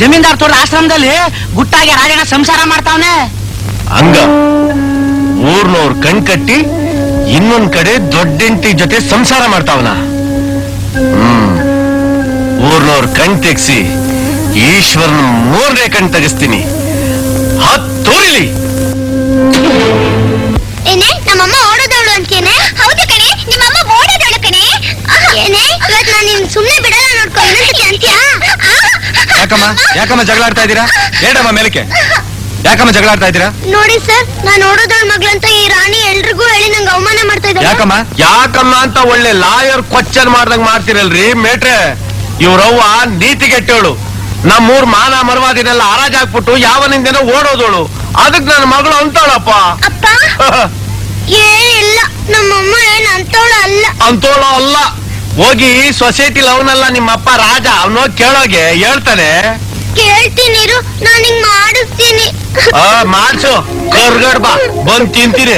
ಜಮೀನ್ದಾರ್ ತೋಟದ ಆಶ್ರಮದಲ್ಲಿ ಗುಟ್ಟಾಗಿ ರಾಜಣ್ಣ ಸಂಸಾರ ಮಾಡ್ತಾವನೆ. ಹಂಗ ಊರ್ನವ್ರ ಕಣ್ ಕಟ್ಟಿ ಇನ್ನೊಂದ್ ಕಡೆ ದೊಡ್ಡೆಂಟಿ ಜೊತೆ ಸಂಸಾರ ಮಾಡ್ತಾವನ. ಊರ್ನವ್ರ ಕಣ್ ತೆಗ್ಸಿ ಈಶ್ವರನ 3ನೇ ಕಣ್ ತೆಗಿಸ್ತೀನಿ. ಹತ್ತೂರಿಲಿ. ಏನೇ ನಮ್ಮಮ್ಮ ಓಡೋದವಳು ಅಂತೀನೆ? ಹೌದು ಕಣೆ, ನಿಮ್ಮಮ್ಮ ಓಡೋದವಳು ಕಣೆ. ಏನೇ ಇವತ್ತು ನಾನು ನಿನ್ ಸುಮ್ನೆ ಬಿಡಲ್ಲ ನೋಡ್ಕೊ ಅಂತೀಯಾ? ಯಾಕಮ್ಮ ಜಗಳ ಆಡ್ತಾ ಇದ್ದೀರಾ? ಹೇಳಮ್ಮ ಮೇಲಕ್ಕೆ, ಯಾಕಮ್ಮ ಜಗಳ ಆಡ್ತಾ ಇದ್ದೀರಾ? ನೋಡಿ ಸರ್, ನಾನು ಓಡೋದವಳ ಮಗಳಂತ ಈ ರಾಣಿ ಎಲ್ರಿಗೂ ಹೇಳಿ ನಂಗೆ ಅವಮಾನ ಮಾಡ್ತಾ ಇದ್ದಾರೆ. ಯಾಕಮ್ಮ ಅಂತ ಒಳ್ಳೆ ಲಾಯರ್ ಕ್ವಶನ್ ಮಾಡ್ದಂಗ್ ಮಾಡ್ತಿರಲ್ರಿ ಮೇಟ್ರೆ. ಇವ್ರವ್ವ ನೀತಿಗೆಟ್ಟೋಳು. ನಮ್ಮೂರ್ ಮಾನ ಮರವಾದಿನೆಲ್ಲ ಹರಾಜ್ ಹಾಕ್ಬಿಟ್ಟು ಯಾವನಿಂದನೋ ಓಡೋದೋಳು. ಅದಕ್ ನನ್ನ ಮಗಳು ಅಂತೋಳಪ್ಪ. ಅಪ್ಪ ಏನಿಲ್ಲ, ನಮ್ಮಮ್ಮ ಏನ್ ಅಂತೋಳ ಅಲ್ಲ. ಅಂತೋಳು ಅಲ್ಲ. ಹೋಗಿ ಸೊಸೈಟಿ ಅವನಲ್ಲ ನಿಮ್ಮಪ್ಪ ರಾಜ, ಅವನು ಕೇಳೋಗೆ ಹೇಳ್ತಾನೆ. ಕೇಳ್ತೀನಿರು, ನಾನು ಹಿಂಗ್ ಮಾಡಿಸ್ತೀನಿ. ಮಾಡ್ಸು, ಕರ್ಗಡ್ ಬಾ, ಬಂದ್ ತಿಂತೀನಿ.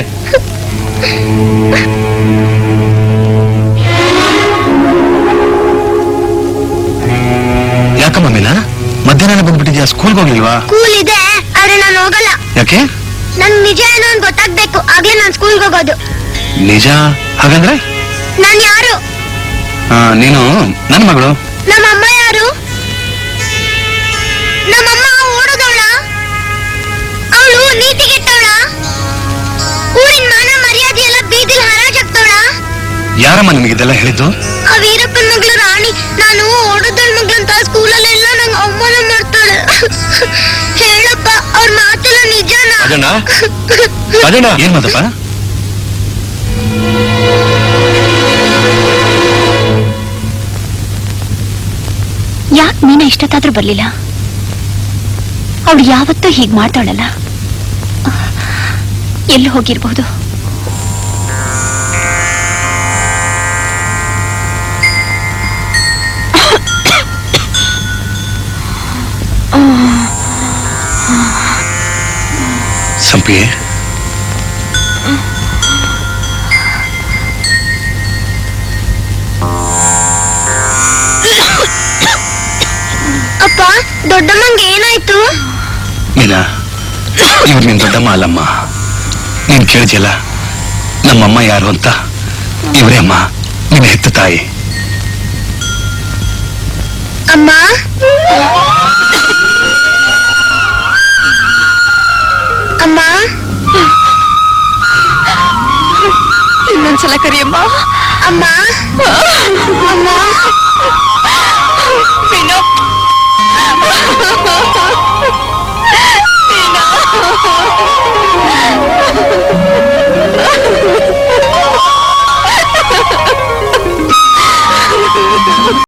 ಯಾಕಮ್ಮ ಮೀನಾ ಮಧ್ಯಾಹ್ನ ಬಂದ್ಬಿಟ್ಟಿದ್ಯಾ? ಸ್ಕೂಲ್ಗೆ ಹೋಗ್ಲಿಲ್ವಾ? ಸ್ಕೂಲ್ ಇದೆ, ಆದ್ರೆ ನಾನು ಹೋಗಲ್ಲ. ಯಾಕೆ? ನನ್ ನಿಜ ಏನೋ ಅಂತ ಗೊತ್ತಾಗ್ಬೇಕು, ಆಗ್ಲೇ ನಾನು ಸ್ಕೂಲ್ಗೆ ಹೋಗೋದು. ನಿಜ? ಹಾಗಂದ್ರೆ ನಾನ್ ಯಾರು? ನೀನು ನನ್ನ ಮಗಳು. ನಮ್ಮಮ್ಮ ಯಾರು? ನಮ್ಮಮ್ಮ ಓಡೋದವಳ? ಅವಳು ನೀತಿಗೆಟ್ಟವಳ? ಊರಿನ ಮಾನ ಮರ್ಯಾದೆ ಎಲ್ಲ ಬೀದಿಲ್ ಹರಾಜಾಗ್ತವಳ? ಯಾರಮ್ಮ ನಿಮಗಿದೆಲ್ಲ ಹೇಳಿದ್ದು? ಆ ವೀರಪ್ಪನ ಮಗಳು ರಾಣಿ. ನಾನು ಓಡೋದವಳ ಮಗಳಂತ ಸ್ಕೂಲಲ್ಲೆಲ್ಲ ನಂಗೆ ಅವಮಾನ ಮಾಡ್ತಾಳೆ. ಹೇಳಪ್ಪ, ಅವ್ರ ಮಾತೆಲ್ಲ ನಿಜನಾ? ಅಜಣ್ಣ ಏನ್ ಮಾತಪ್ಪ? ಯಾಕೆ ನೀನ ಇಷ್ಟೊತ್ತಾದ್ರೂ ಬರ್ಲಿಲ್ಲ? ಅವಳು ಯಾವತ್ತೂ ಹೀಗ್ ಮಾಡ್ತಾಳಲ್ಲ, ಎಲ್ಲಿ ಹೋಗಿರ್ಬಹುದು? ಸಂಪಿಗೆ, ಅಪ್ಪ, ದೊಡ್ಡಮ್ಮಂಗೆ ಏನಾಯ್ತು? ಮೀನಾ, ಇವ್ರು ನಿನ್ ದೊಡ್ಡಮ್ಮ ಅಲ್ಲಮ್ಮ. ನೀನ್ ಕೇಳಿದ್ಯಲ್ಲ ನಮ್ಮಮ್ಮ ಯಾರು ಅಂತ? ಇವರೇ ಅಮ್ಮ, ನಿನ್ನ ಹೆತ್ತ ತಾಯಿ. ಅಮ್ಮ, ಅಮ್ಮ, ಇನ್ನೊಂದ್ಸಲ ಕರಿಯಮ್ಮ. ಅಮ್ಮ, ಅಮ್ಮ.